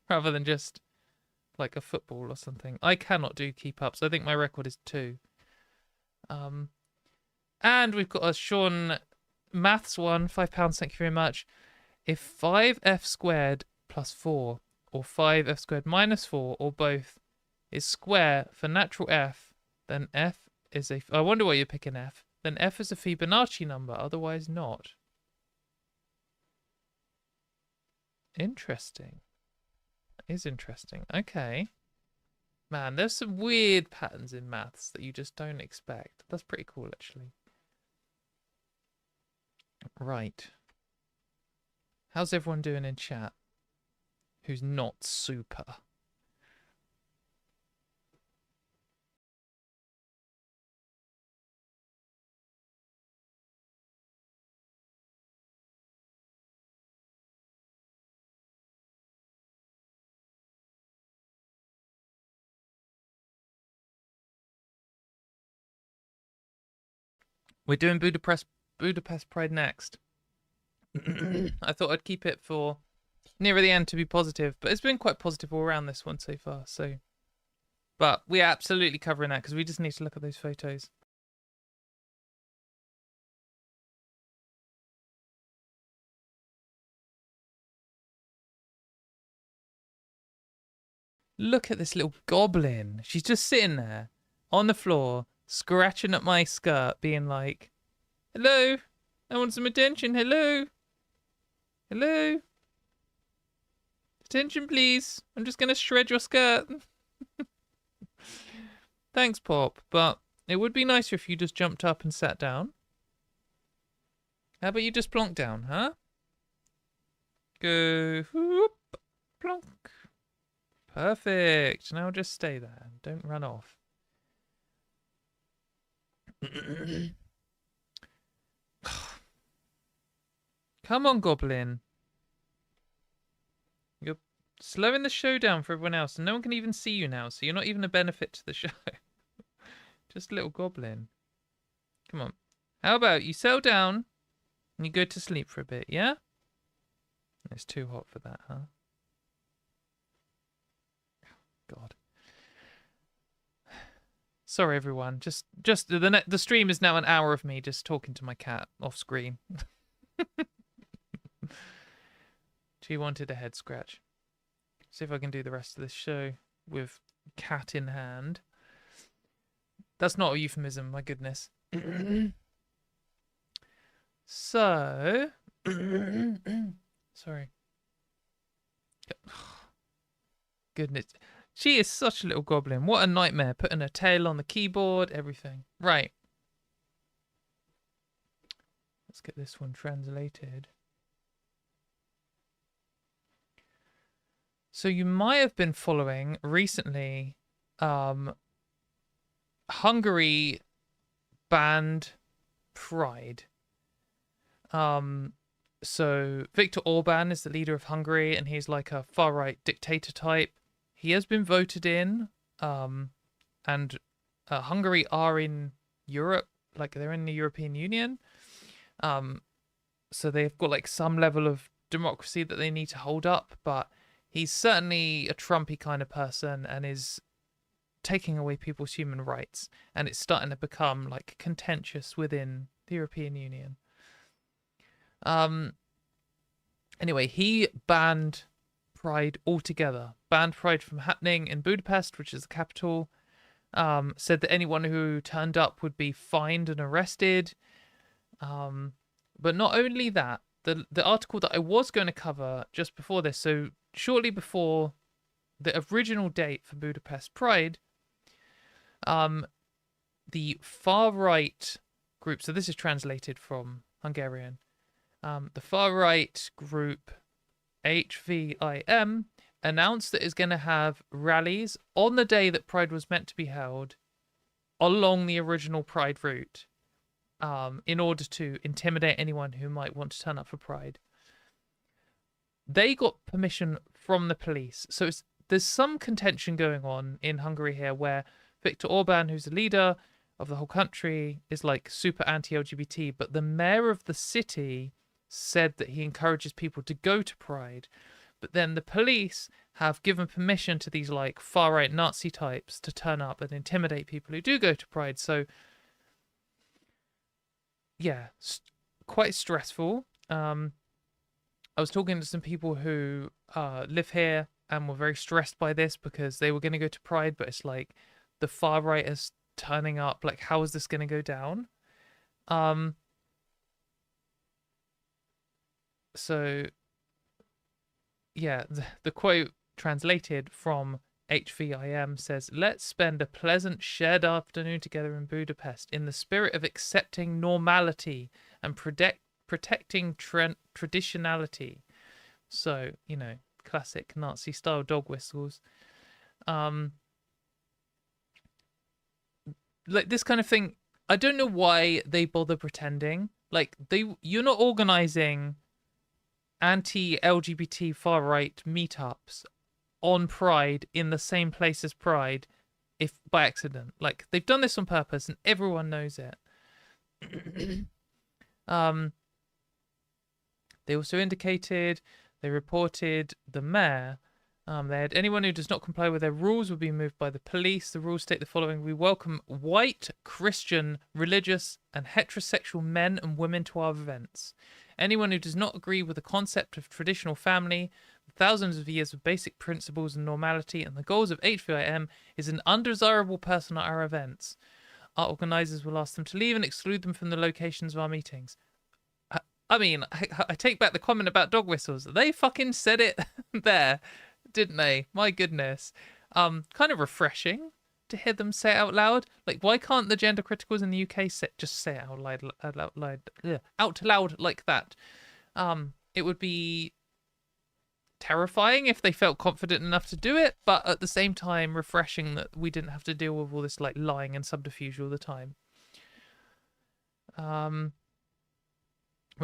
Rather than just like a football or something. I cannot do keep ups. I think my record is 2. And we've got a Sean Maths one, £5. Thank you very much. If 5f squared plus 4 or 5f squared minus 4 or both is square for natural f, then f is a... I wonder why you're picking f. Then f is a Fibonacci number, otherwise not. Interesting. Is interesting. Okay. Man, there's some weird patterns in maths that you just don't expect. That's pretty cool, actually. Right. How's everyone doing in chat? Who's not super? We're doing Budapest Pride next. I thought I'd keep it for nearer the end to be positive, but it's been quite positive all around this one so far. So, but we're absolutely covering that because we just need to look at those photos. Look at this little goblin. She's just sitting there on the floor, scratching at my skirt, being like, hello, I want some attention. Hello. Hello. Attention, please. I'm just going to shred your skirt. Thanks, Pop, but it would be nicer if you just jumped up and sat down. How about you just plonk down, huh? Go, whoop, plonk. Perfect. Now just stay there. Don't run off. Come on, Goblin. You're slowing the show down for everyone else, and no one can even see you now, so you're not even a benefit to the show. Just a little Goblin. Come on. How about you settle down and you go to sleep for a bit, yeah? It's too hot for that, huh? God. Sorry, everyone. Just the stream is now an hour of me just talking to my cat off screen. She wanted a head scratch. See if I can do the rest of this show with cat in hand. That's not a euphemism, my goodness. So, sorry. Goodness. She is such a little goblin. What a nightmare. Putting her tail on the keyboard, everything. Right. Let's get this one translated. So you might have been following recently, Hungary banned Pride. So Viktor Orban is the leader of Hungary, and he's like a far-right dictator type. He has been voted in, and Hungary are in Europe, like they're in the European Union. So they've got like some level of democracy that they need to hold up, but he's certainly a Trumpy kind of person and is taking away people's human rights, and it's starting to become like contentious within the European Union. Anyway, he banned Pride altogether, banned Pride from happening in Budapest, which is the capital. Said that anyone who turned up would be fined and arrested. But not only that, the article that I was going to cover just before this, so shortly before the original date for Budapest Pride, the far-right group, so this is translated from Hungarian, the far-right group HVIM announced that it's going to have rallies on the day that Pride was meant to be held along the original Pride route, in order to intimidate anyone who might want to turn up for Pride. They got permission from the police. So there's some contention going on in Hungary here where Viktor Orban, who's the leader of the whole country, is like super anti-LGBT, but the mayor of the city said that he encourages people to go to Pride. But then the police have given permission to these like far-right Nazi types to turn up and intimidate people who do go to Pride. So yeah, quite stressful. I was talking to some people who live here and were very stressed by this because they were going to go to Pride, but it's like the far right is turning up. Like, how is this going to go down? So yeah, the quote translated from HVIM says, "Let's spend a pleasant shared afternoon together in Budapest in the spirit of accepting normality and protecting traditionality." So, you know, classic Nazi style dog whistles. Like this kind of thing, I don't know why they bother pretending. Like you're not organizing anti-LGBT far-right meetups on Pride in the same place as Pride if by accident. Like, they've done this on purpose and everyone knows it. They also indicated, they reported the mayor, they had anyone who does not comply with their rules will be moved by the police. The rules state the following: we welcome white, Christian, religious, and heterosexual men and women to our events. Anyone who does not agree with the concept of traditional family, thousands of years of basic principles and normality, and the goals of HVIM is an undesirable person at our events. Our organisers will ask them to leave and exclude them from the locations of our meetings. I mean, I take back the comment about dog whistles. They fucking said it there, didn't they? My goodness. Kind of refreshing to hear them say it out loud. Like, why can't the gender criticals in the UK just say it out loud like that? It would be terrifying if they felt confident enough to do it, but at the same time refreshing that we didn't have to deal with all this like lying and subterfuge all the time. We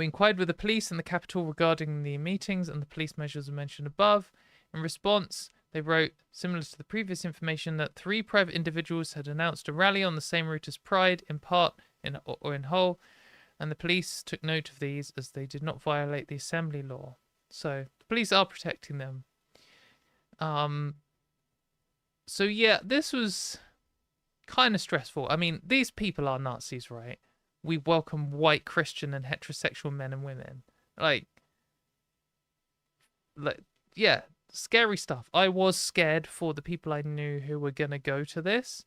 inquired with the police in the capital regarding the meetings and the police measures mentioned above. In response, they wrote, similar to the previous information, that 3 private individuals had announced a rally on the same route as Pride, in part or in whole, and the police took note of these as they did not violate the assembly law. So the police are protecting them. So yeah, this was kind of stressful. I mean, these people are Nazis, right? We welcome white Christian and heterosexual men and women. Like, yeah, scary stuff. I was scared for the people I knew who were gonna go to this.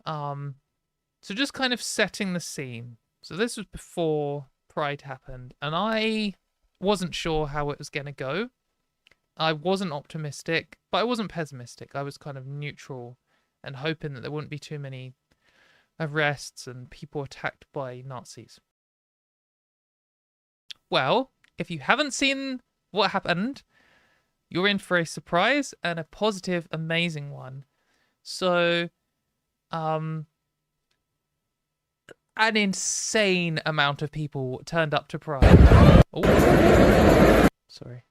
So just kind of setting the scene. So this was before Pride happened, and I wasn't sure how it was gonna go. I wasn't optimistic, but I wasn't pessimistic. I was kind of neutral and hoping that there wouldn't be too many arrests and people attacked by Nazis. Well, if you haven't seen what happened, you're in for a surprise and a positive, amazing one. So, an insane amount of people turned up to Pride. Oh, sorry.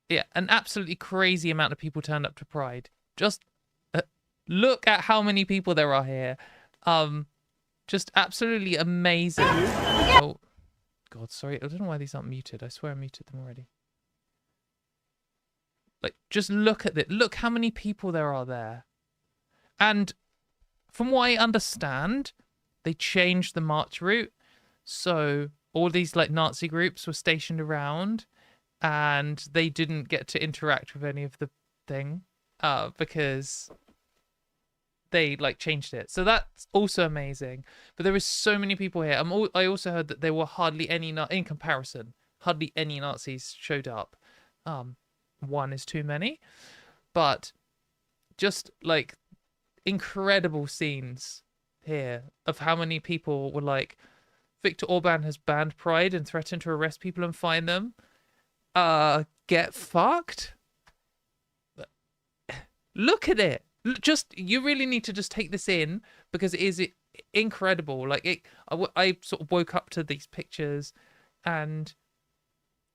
Yeah, an absolutely crazy amount of people turned up to Pride. Just look at how many people there are here. Just absolutely amazing. Oh, God, sorry. I don't know why these aren't muted. I swear I muted them already. Like, just look at it. Look how many people there are there. And from what I understand, they changed the march route. So all these, like, Nazi groups were stationed around, and they didn't get to interact with any of the thing because they like changed it. So that's also amazing. But there was so many people here. I also heard that there were hardly any, in comparison, hardly any Nazis showed up. One is too many. But just like incredible scenes here of how many people were like, Viktor Orban has banned Pride and threatened to arrest people and fine them. Get fucked. Look at it. Just, you really need to just take this in because it is incredible. Like, I sort of woke up to these pictures and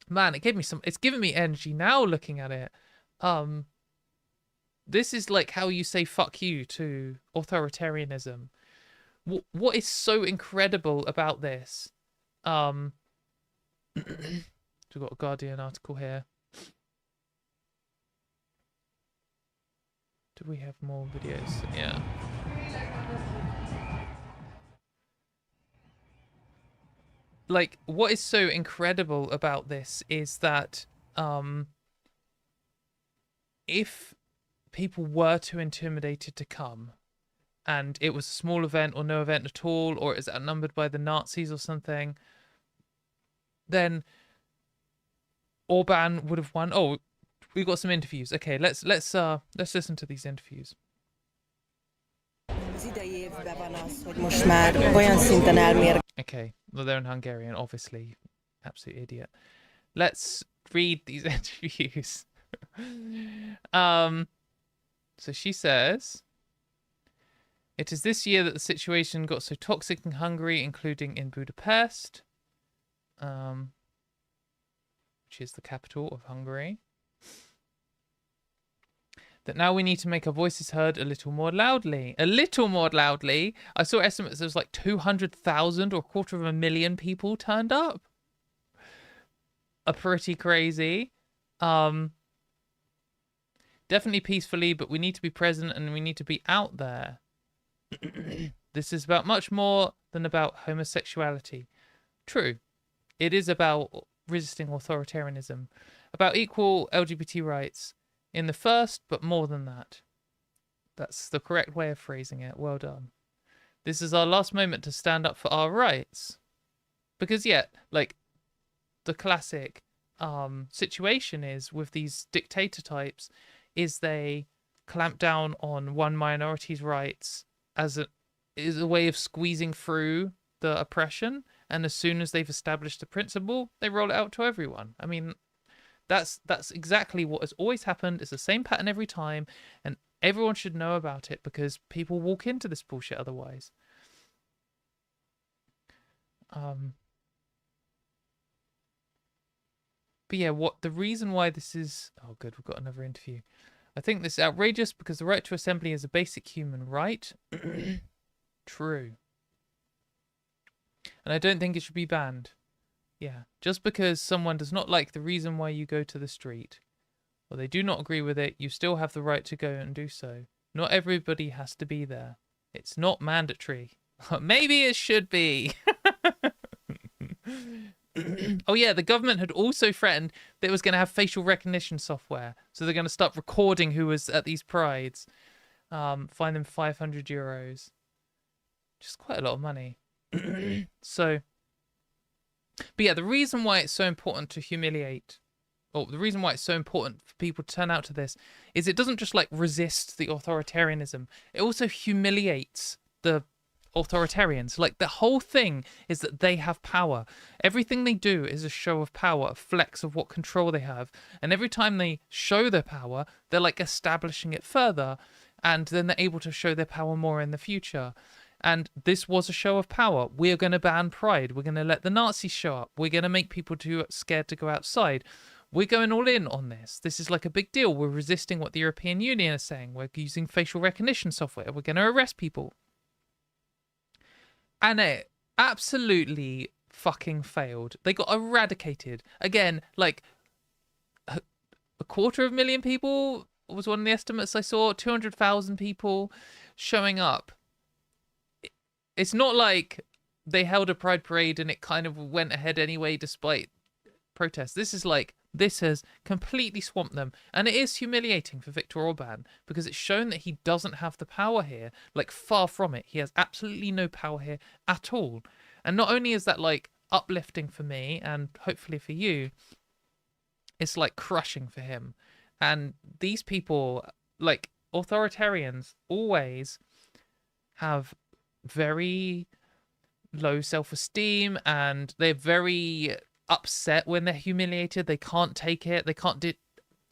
man, it's giving me energy now looking at it. This is like how you say fuck you to authoritarianism. What is so incredible about this? We've got a Guardian article here. Do we have more videos? Yeah. Like, what is so incredible about this is that if people were too intimidated to come and it was a small event or no event at all, or it was outnumbered by the Nazis or something, then Orban would have won. Oh, we got some interviews. Okay, let's listen to these interviews. Okay, well, they're in Hungarian, obviously. Absolute idiot. Let's read these interviews. So she says, it is this year that the situation got so toxic in Hungary, including in Budapest, which is the capital of Hungary, that now we need to make our voices heard a little more loudly. A little more loudly. I saw estimates there was like 200,000 or 250,000 people turned up. Pretty crazy. Definitely peacefully, but we need to be present and we need to be out there. This is about much more than about homosexuality. True. It is about resisting authoritarianism, about equal LGBT rights in the first, but more than that. That's the correct way of phrasing it. Well done. This is our last moment to stand up for our rights. Because, yeah, like, the classic situation is with these dictator types is they clamp down on one minority's rights as a way of squeezing through the oppression, and as soon as they've established the principle, they roll it out to everyone. I mean, that's exactly what has always happened. It's the same pattern every time, and everyone should know about it because people walk into this bullshit otherwise. But yeah, what the reason why this is... Oh, good, we've got another interview. I think this is outrageous because the right to assembly is a basic human right. True. And I don't think it should be banned. Yeah, just because someone does not like the reason why you go to the street, or they do not agree with it, you still have the right to go and do so. Not everybody has to be there. It's not mandatory. Maybe it should be. Oh yeah, the government had also threatened that it was going to have facial recognition software. So they're going to start recording who was at these prides. Fine them €500. Just quite a lot of money. So, but yeah, the reason why it's so important to humiliate, or the reason why it's so important for people to turn out to this, is it doesn't just like resist the authoritarianism. It also humiliates the authoritarians. Like the whole thing is that they have power. Everything they do is a show of power, a flex of what control they have. And every time they show their power, they're like establishing it further, and then they're able to show their power more in the future. And this was a show of power. We're going to ban Pride. We're going to let the Nazis show up. We're going to make people too scared to go outside. We're going all in on this. This is like a big deal. We're resisting what the European Union is saying. We're using facial recognition software. We're going to arrest people. And it absolutely fucking failed. They got eradicated. Again, like a 250,000 people was one of the estimates I saw. 200,000 people showing up. It's not like they held a pride parade and it kind of went ahead anyway despite protests. This is like, this has completely swamped them. And it is humiliating for Viktor Orban because it's shown that he doesn't have the power here. Like, far from it. He has absolutely no power here at all. And not only is that like uplifting for me and hopefully for you, it's like crushing for him. And these people, like authoritarians, always have very low self-esteem and they're very upset when they're humiliated. They can't take it. They can't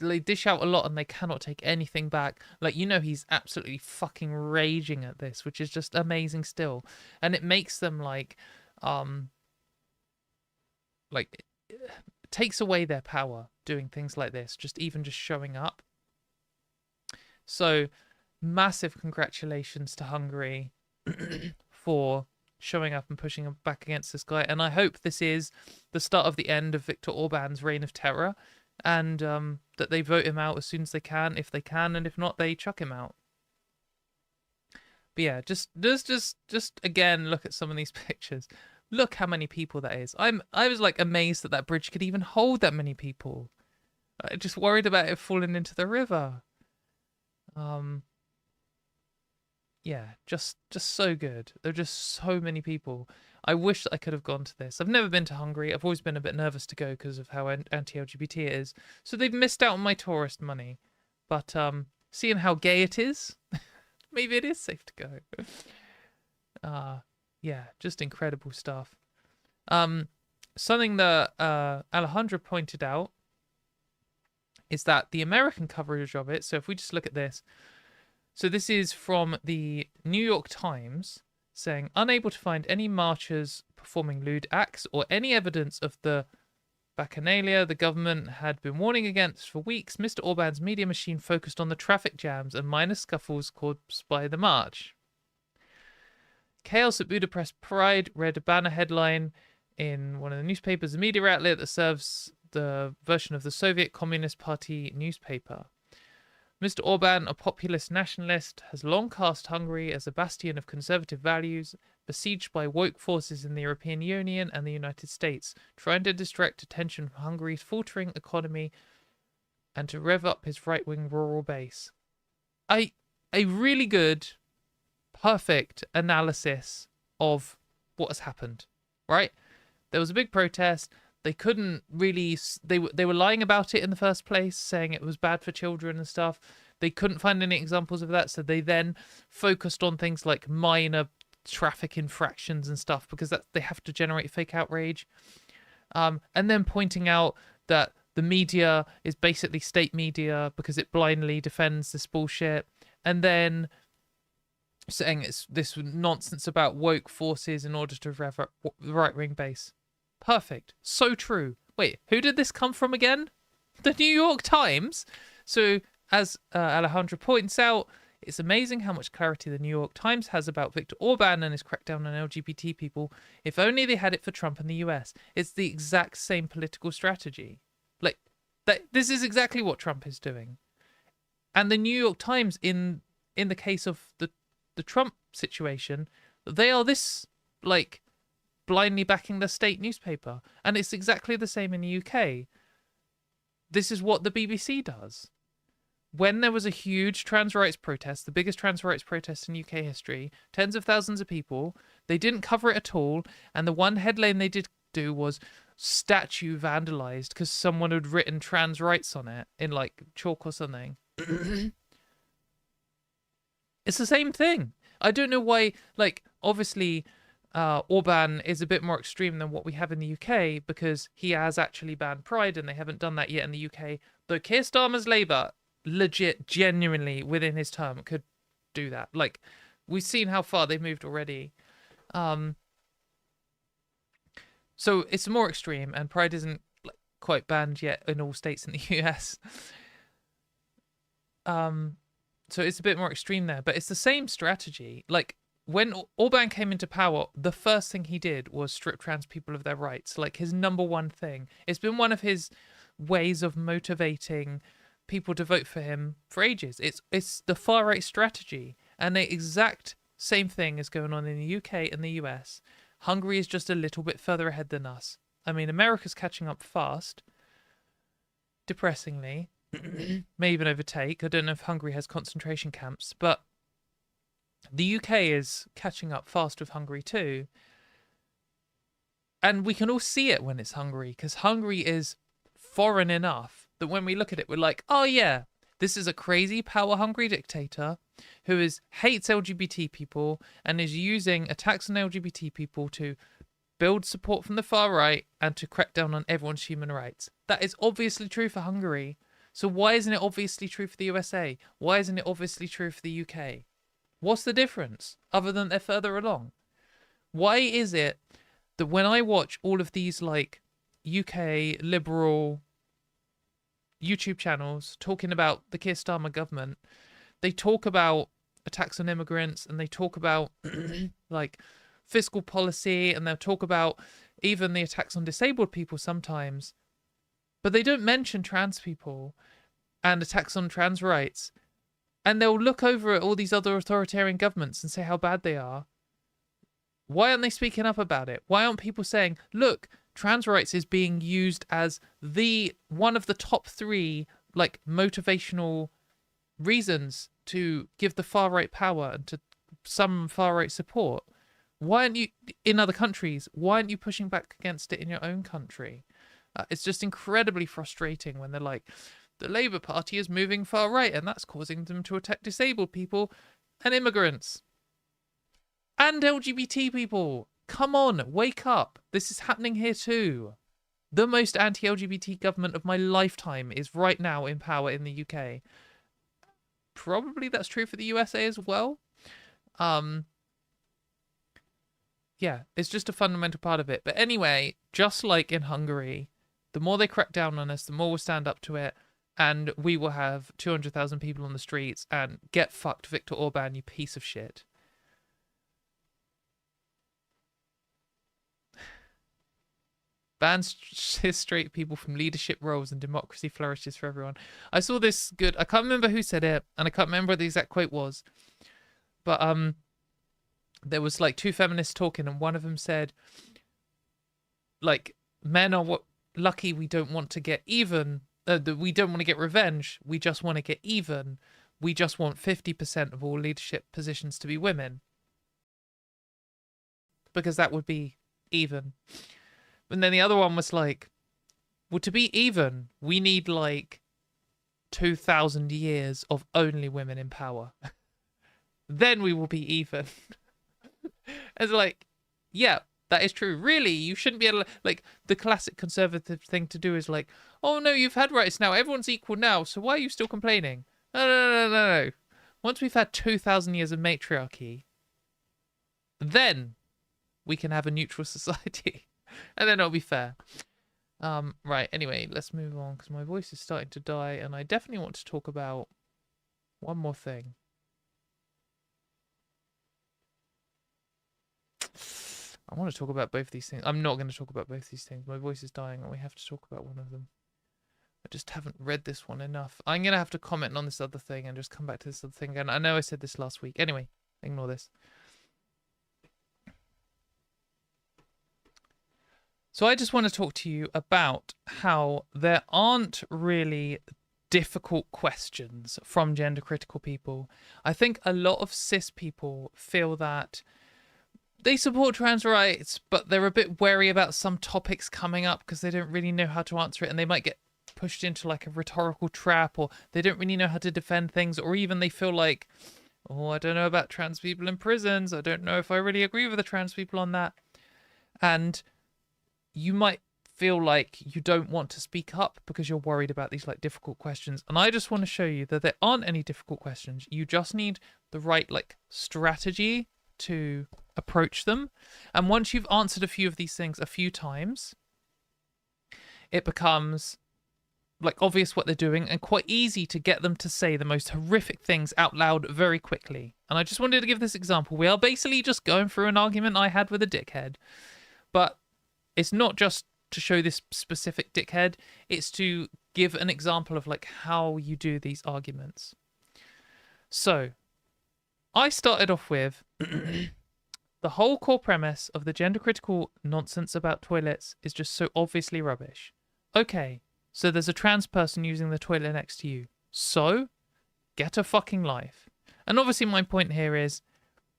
they dish out a lot and they cannot take anything back. Like, you know, he's absolutely fucking raging at this, which is just amazing still. And it makes them like it takes away their power doing things like this, just showing up. So massive congratulations to Hungary for showing up and pushing back against this guy. And I hope this is the start of the end of Viktor Orban's reign of terror, and that they vote him out as soon as they can, if they can, and if not, they chuck him out. But yeah, just again, look at some of these pictures. Look how many people that is. I was like amazed that that bridge could even hold that many people. I just worried about it falling into the river. Yeah, just so good. There are just so many people. I wish that I could have gone to this. I've never been to Hungary. I've always been a bit nervous to go because of how anti-LGBT it is. So they've missed out on my tourist money. But seeing how gay it is, maybe it is safe to go. Yeah, just incredible stuff. Something that Alejandra pointed out is that the American coverage of it, so if we just look at this, so this is from the New York Times, saying, unable to find any marchers performing lewd acts or any evidence of the bacchanalia the government had been warning against for weeks, Mr. Orban's media machine focused on the traffic jams and minor scuffles caused by the march. Chaos at Budapest Pride read a banner headline in one of the newspapers, a media outlet that serves the version of the Soviet Communist Party newspaper. Mr. Orban, a populist nationalist, has long cast Hungary as a bastion of conservative values, besieged by woke forces in the European Union and the United States, trying to distract attention from Hungary's faltering economy and to rev up his right-wing rural base. A really good, perfect analysis of what has happened, right? There was a big protest. They couldn't really... They were lying about it in the first place, saying it was bad for children and stuff. They couldn't find any examples of that, so they then focused on things like minor traffic infractions and stuff, because they have to generate fake outrage. And then pointing out that the media is basically state media because it blindly defends this bullshit. And then saying it's this nonsense about woke forces in order to rev up the right-wing base. Perfect. So true. Wait, who did this come from again? The New York Times? So, as Alejandra points out, it's amazing how much clarity the New York Times has about Viktor Orban and his crackdown on LGBT people. If only they had it for Trump in the US. It's the exact same political strategy. Like, this is exactly what Trump is doing. And the New York Times, in the case of the Trump situation, they are this, like, blindly backing the state newspaper. And it's exactly the same in the UK. This is what the BBC does. When there was a huge trans rights protest, the biggest trans rights protest in UK history, tens of thousands of people, they didn't cover it at all, and the one headline they did do was statue vandalized because someone had written trans rights on it in like chalk or something. It's the same thing. I don't know why, like, obviously Orban is a bit more extreme than what we have in the UK because he has actually banned Pride and they haven't done that yet in the UK, though Keir Starmer's Labour legit, genuinely within his term could do that. Like, we've seen how far they've moved already. So it's more extreme, and Pride isn't like quite banned yet in all states in the US. So it's a bit more extreme there, but it's the same strategy. Like, when Orban came into power, the first thing he did was strip trans people of their rights. Like, his number one thing. It's been one of his ways of motivating people to vote for him for ages. It's the far right strategy, and the exact same thing is going on in the UK and the US. Hungary is just a little bit further ahead than us. I mean, America's catching up fast, depressingly. May even overtake. I don't know if Hungary has concentration camps, but the UK is catching up fast with Hungary too. And we can all see it when it's Hungary, because Hungary is foreign enough that when we look at it, we're like, oh yeah, this is a crazy power-hungry dictator who hates LGBT people and is using attacks on LGBT people to build support from the far right and to crack down on everyone's human rights. That is obviously true for Hungary. So why isn't it obviously true for the USA? Why isn't it obviously true for the UK? What's the difference, other than they're further along? Why is it that when I watch all of these, like, UK liberal YouTube channels talking about the Keir Starmer government, they talk about attacks on immigrants, and they talk about, like, fiscal policy, and they'll talk about even the attacks on disabled people sometimes, but they don't mention trans people and attacks on trans rights. And they'll look over at all these other authoritarian governments and say how bad they are. Why aren't they speaking up about it? Why aren't people saying, look, trans rights is being used as one of the top 3, like, motivational reasons to give the far right power and to some far right support? Why aren't you, in other countries, why aren't you pushing back against it in your own country? It's just incredibly frustrating when they're like, the Labour Party is moving far right and that's causing them to attack disabled people and immigrants. And LGBT people. Come on, wake up. This is happening here too. The most anti-LGBT government of my lifetime is right now in power in the UK. Probably that's true for the USA as well. Yeah, it's just a fundamental part of it. But anyway, just like in Hungary, the more they crack down on us, the more we'll stand up to it. And we will have 200,000 people on the streets and get fucked, Viktor Orban, you piece of shit. Bans straight people from leadership roles and democracy flourishes for everyone. I saw this good, I can't remember who said it, and I can't remember what the exact quote was. But there was like 2 feminists talking, and one of them said, like, men are lucky we don't want to get even. We don't want to get revenge. We just want to get even. We just want 50% of all leadership positions to be women. Because that would be even. And then the other one was like, well, to be even, we need like 2,000 years of only women in power. Then we will be even. It's like, yeah, that is true. Really, you shouldn't be able to, like, the classic conservative thing to do is like, oh no, you've had rights now. Everyone's equal now. So why are you still complaining? No. once we've had 2,000 years of matriarchy, then we can have a neutral society. And then it'll be fair. Right, anyway, let's move on, because my voice is starting to die, and I definitely want to talk about one more thing. I want to talk about both these things. I'm not going to talk about both these things. My voice is dying, and we have to talk about one of them. I just haven't read this one enough. I'm going to have to comment on this other thing and just come back to this other thing again. I know I said this last week. Anyway, ignore this. So I just want to talk to you about how there aren't really difficult questions from gender critical people. I think a lot of cis people feel that they support trans rights, but they're a bit wary about some topics coming up because they don't really know how to answer it, and they might get pushed into like a rhetorical trap, or they don't really know how to defend things, or even they feel like, oh, I don't know about trans people in prisons. I don't know if I really agree with the trans people on that. And you might feel like you don't want to speak up because you're worried about these like difficult questions. And I just want to show you that there aren't any difficult questions. You just need the right like strategy to approach them. And once you've answered a few of these things a few times, it becomes like obvious what they're doing and quite easy to get them to say the most horrific things out loud very quickly. And I just wanted to give this example. We are basically just going through an argument I had with a dickhead, but it's not just to show this specific dickhead, it's to give an example of like how you do these arguments. So I started off with the whole core premise of the gender critical nonsense about toilets is just so obviously rubbish. Okay, so there's a trans person using the toilet next to you. So get a fucking life. And obviously my point here is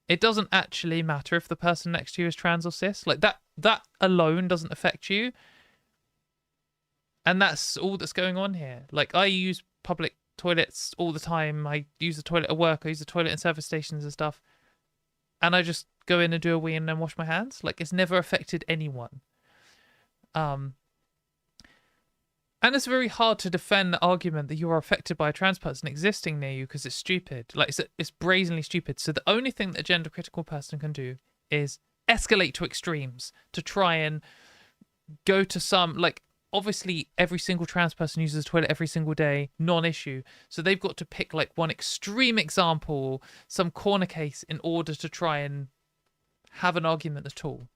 it doesn't actually matter if the person next to you is trans or cis. Like that alone doesn't affect you. And that's all that's going on here. Like I use public toilets all the time. I use the toilet at work. I use the toilet in service stations and stuff. And I just go in and do a wee and then wash my hands. Like it's never affected anyone. And it's very hard to defend the argument that you are affected by a trans person existing near you because it's stupid. Like it's brazenly stupid. So the only thing that a gender critical person can do is escalate to extremes to try and go to some, like, obviously every single trans person uses the toilet every single day, non-issue. So they've got to pick like one extreme example, some corner case in order to try and have an argument at all.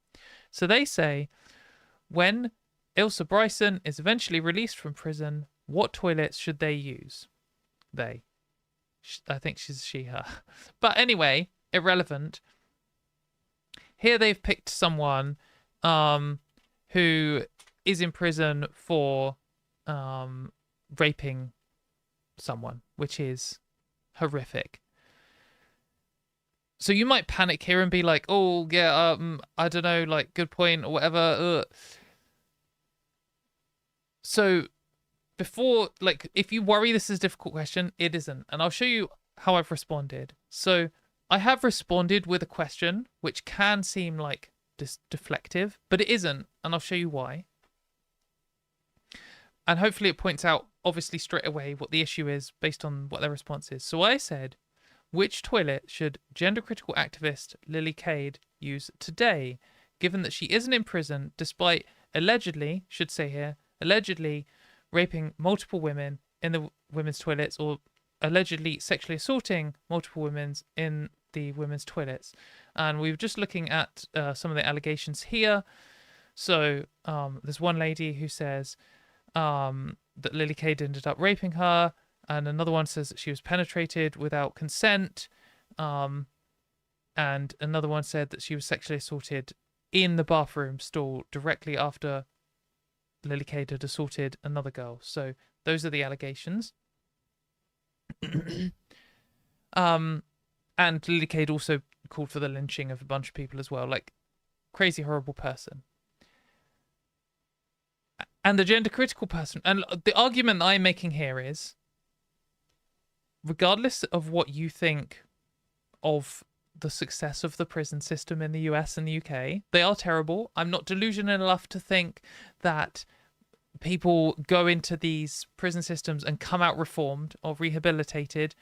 So they say, when Ilsa Bryson is eventually released from prison, what toilets should they use? They. I think she's she, her. But anyway, irrelevant. Here they've picked someone who is in prison for raping someone, which is horrific. So you might panic here and be like, oh, yeah, I don't know, like, good point or whatever. So before, like, if you worry this is a difficult question, it isn't. And I'll show you how I've responded. So I have responded with a question, which can seem like deflective, but it isn't. And I'll show you why. And hopefully it points out, obviously, straight away what the issue is based on what their response is. So I said, which toilet should gender-critical activist Lily Cade use today, given that she isn't in prison, despite allegedly, should say here, allegedly raping multiple women in the women's toilets, or allegedly sexually assaulting multiple women in the women's toilets. And we were just looking at some of the allegations here. So there's one lady who says that Lily Cade ended up raping her, and another one says that she was penetrated without consent, and another one said that she was sexually assaulted in the bathroom stall directly after Lily Cade had assaulted another girl. So those are the allegations. And Lily Cade also called for the lynching of a bunch of people as well. Like, crazy, horrible person. And the gender critical person, and the argument that I'm making here is, regardless of what you think of the success of the prison system in the US and the UK, they are terrible. I'm not delusional enough to think that people go into these prison systems and come out reformed or rehabilitated.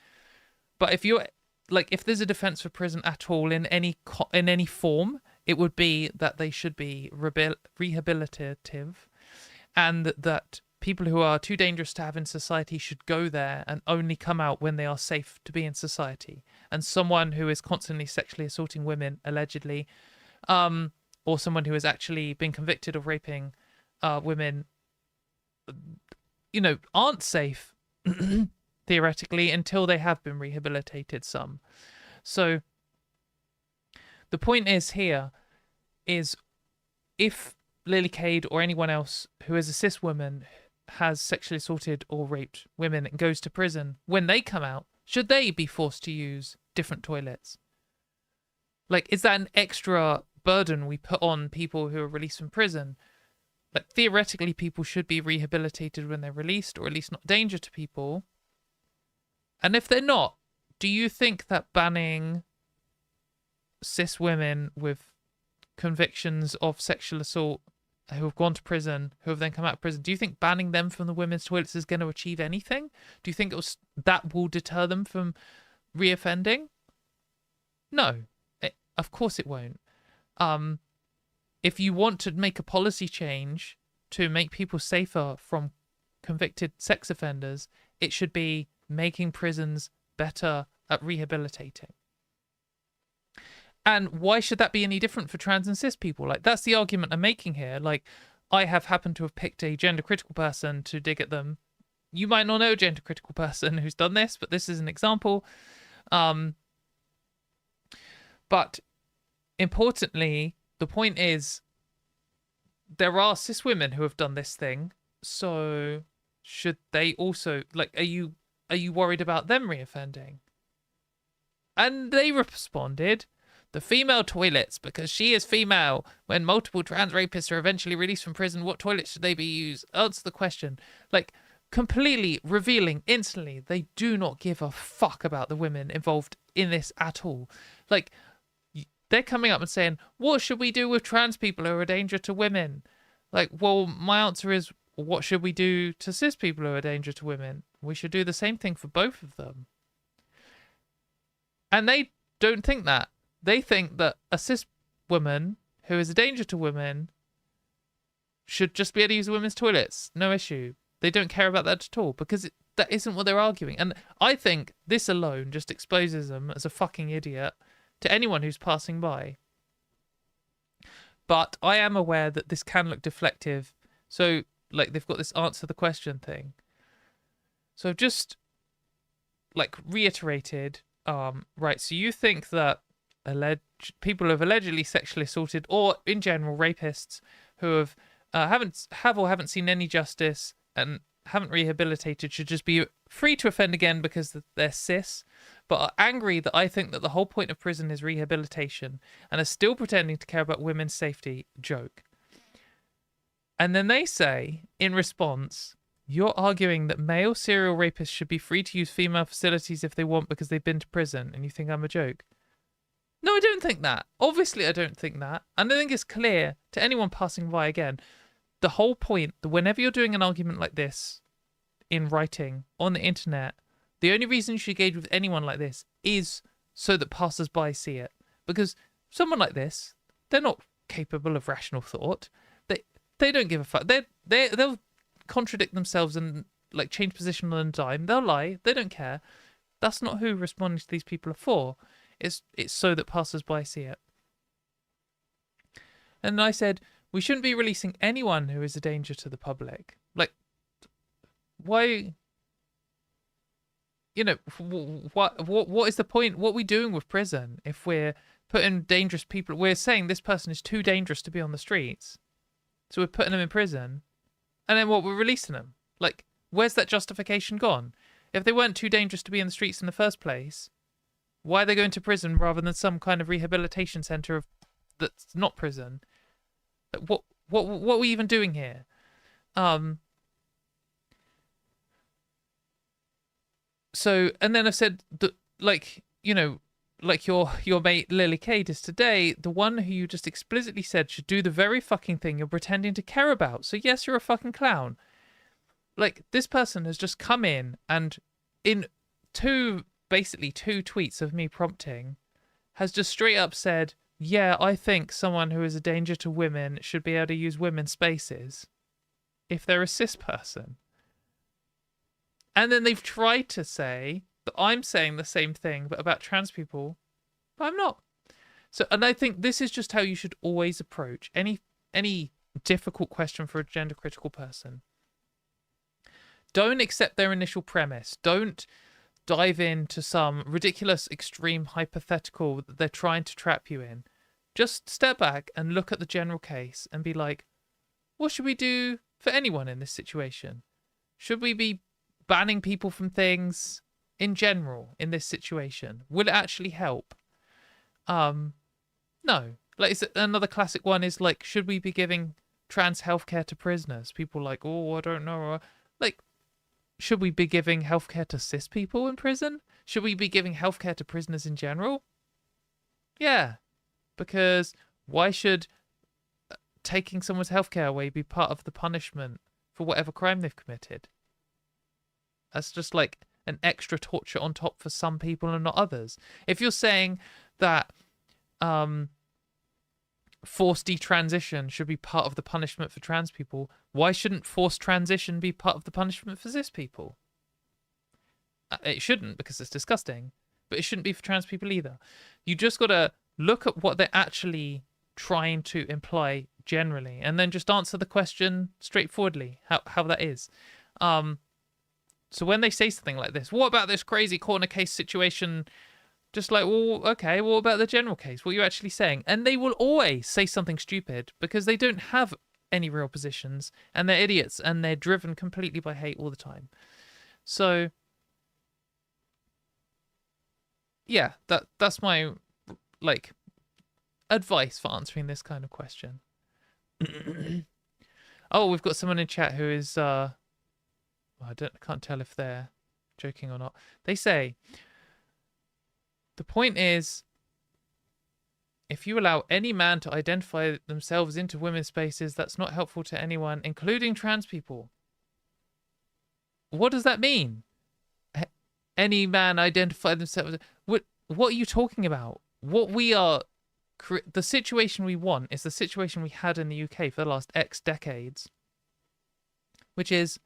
But if you're like, if there's a defense for prison at all in any form, it would be that they should be rehabilitative, and that people who are too dangerous to have in society should go there and only come out when they are safe to be in society. And someone who is constantly sexually assaulting women, allegedly, or someone who has actually been convicted of raping women, aren't safe theoretically until they have been rehabilitated some. So the point is here is, if Lily Cade or anyone else who is a cis woman has sexually assaulted or raped women and goes to prison, when they come out, should they be forced to use different toilets? Like, is that an extra burden we put on people who are released from prison? Like, theoretically, people should be rehabilitated when they're released, or at least not a danger to people. And if they're not, do you think that banning cis women with convictions of sexual assault who have gone to prison, who have then come out of prison, do you think banning them from the women's toilets is going to achieve anything? Do you think that will deter them from reoffending? No, of course it won't. If you want to make a policy change to make people safer from convicted sex offenders, it should be making prisons better at rehabilitating. And why should that be any different for trans and cis people? Like, that's the argument I'm making here. Like, I have happened to have picked a gender critical person to dig at them. You might not know a gender critical person who's done this, but this is an example. But importantly, the point is, there are cis women who have done this thing. So should they also, like, are you worried about them reoffending? And they responded, the female toilets, because she is female. When multiple trans rapists are eventually released from prison, what toilets should they be used? Answer the question. Like, completely revealing instantly, they do not give a fuck about the women involved in this at all. Like, they're coming up and saying, what should we do with trans people who are a danger to women? Like, well, my answer is, what should we do to cis people who are a danger to women? We should do the same thing for both of them. And they don't think that. They think that a cis woman who is a danger to women should just be able to use the women's toilets. No issue. They don't care about that at all, because that isn't what they're arguing. And I think this alone just exposes them as a fucking idiot to anyone who's passing by. But I am aware that this can look deflective. So, like, they've got this answer the question thing. So I've just, like, reiterated, right, so you think that people who have allegedly sexually assaulted, or in general rapists who have haven't seen any justice and haven't rehabilitated, should just be free to offend again because they're cis, but are angry that I think that the whole point of prison is rehabilitation, and are still pretending to care about women's safety. Joke. And then they say, in response, you're arguing that male serial rapists should be free to use female facilities if they want because they've been to prison, and you think I'm a joke? No, I don't think that. Obviously, I don't think that. And I think it's clear to anyone passing by again, the whole point that whenever you're doing an argument like this in writing, on the internet, the only reason you should engage with anyone like this is so that passers-by see it. Because someone like this, they're not capable of rational thought. They don't give a fuck. They'll contradict themselves and, like, change position on a dime. They'll lie. They don't care. That's not who responding to these people are for. It's so that passers-by see it. And I said, we shouldn't be releasing anyone who is a danger to the public. Like, why? You know, what is the point? What are we doing with prison if we're putting dangerous people? We're saying this person is too dangerous to be on the streets, so we're putting them in prison, and then we're releasing them. Like, where's that justification gone? If they weren't too dangerous to be in the streets in the first place, why are they going to prison rather than some kind of rehabilitation centre that's not prison? What are we even doing here? So, and then I said that, like, you know, like your mate Lily Cade is today, the one who you just explicitly said should do the very fucking thing you're pretending to care about. So yes, you're a fucking clown. Like, this person has just come in and in 2 basically 2 tweets of me prompting, has just straight up said, yeah, I think someone who is a danger to women should be able to use women's spaces if they're a cis person. And then they've tried to say that I'm saying the same thing, but about trans people, but I'm not. So, and I think this is just how you should always approach any difficult question for a gender critical person. Don't accept their initial premise. Don't dive into some ridiculous, extreme hypothetical that they're trying to trap you in. Just step back and look at the general case and be like, what should we do for anyone in this situation? Should we be banning people from things in general in this situation? Will it actually help? No. Like, another classic one is like, should we be giving trans healthcare to prisoners? People are like, oh, I don't know. Like, should we be giving healthcare to cis people in prison? Should we be giving healthcare to prisoners in general? Yeah, because why should taking someone's healthcare away be part of the punishment for whatever crime they've committed? That's just like an extra torture on top for some people and not others. If you're saying that forced detransition should be part of the punishment for trans people, why shouldn't forced transition be part of the punishment for cis people? It shouldn't, because it's disgusting, but it shouldn't be for trans people either. You just got to look at what they're actually trying to imply generally, and then just answer the question straightforwardly, how that is. So when they say something like this, what about this crazy corner case situation? Just like, well, okay, what about the general case? What are you actually saying? And they will always say something stupid because they don't have any real positions and they're idiots and they're driven completely by hate all the time. So, yeah, that's my, like, advice for answering this kind of question. Oh, we've got someone in chat who is, I can't tell if they're joking or not. They say, the point is, if you allow any man to identify themselves into women's spaces, that's not helpful to anyone, including trans people. What does that mean? Any man identify themselves? What are you talking about? What we are, the situation we want is the situation we had in the UK for the last X decades, which is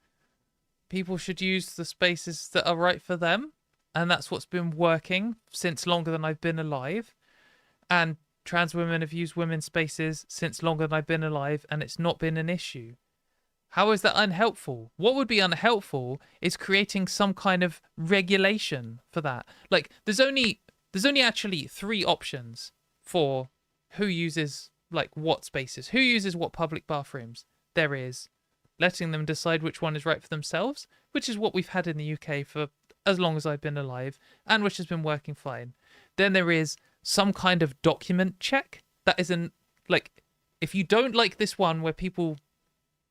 people should use the spaces that are right for them. And that's what's been working since longer than I've been alive. And trans women have used women's spaces since longer than I've been alive, and it's not been an issue. How is that unhelpful? What would be unhelpful is creating some kind of regulation for that. Like, there's only actually 3 options for who uses, like, what spaces, who uses what public bathrooms. There is letting them decide which one is right for themselves, which is what we've had in the UK for as long as I've been alive, and which has been working fine. Then there is some kind of document check. That isn't, like, if you don't like this one where people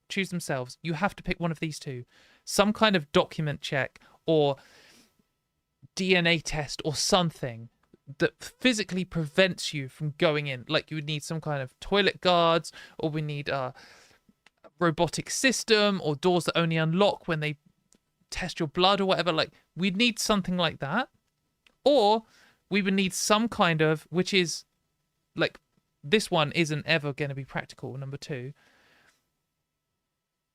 choose themselves, you have to pick one of these 2. Some kind of document check or DNA test or something that physically prevents you from going in. Like, you would need some kind of toilet guards, or we need a robotic system, or doors that only unlock when they test your blood or whatever. Like, we'd need something like that, or we would need some kind of, which is like, this one isn't ever going to be practical, number 2,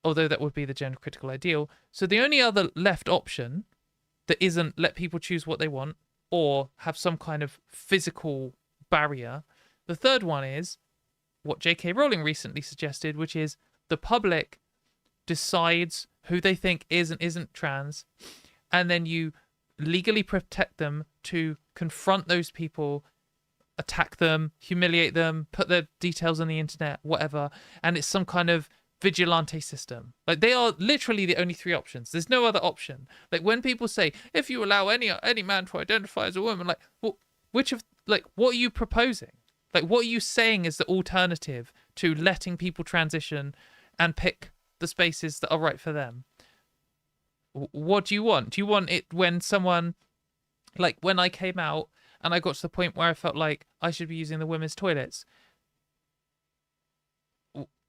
although that would be the gender critical ideal. So the only other left option that isn't let people choose what they want or have some kind of physical barrier, the third one is what J.K. Rowling recently suggested, which is the public decides who they think is and isn't trans, and then you legally protect them to confront those people, attack them, humiliate them, put their details on the internet, whatever, and it's some kind of vigilante system. Like, they are literally the only 3 options. There's no other option. Like, when people say, if you allow any man to identify as a woman, like, well, which of, like, what are you proposing? Like, what are you saying is the alternative to letting people transition and pick the spaces that are right for them? What do you want? Do you want it when someone, like, when I came out and I got to the point where I felt like I should be using the women's toilets?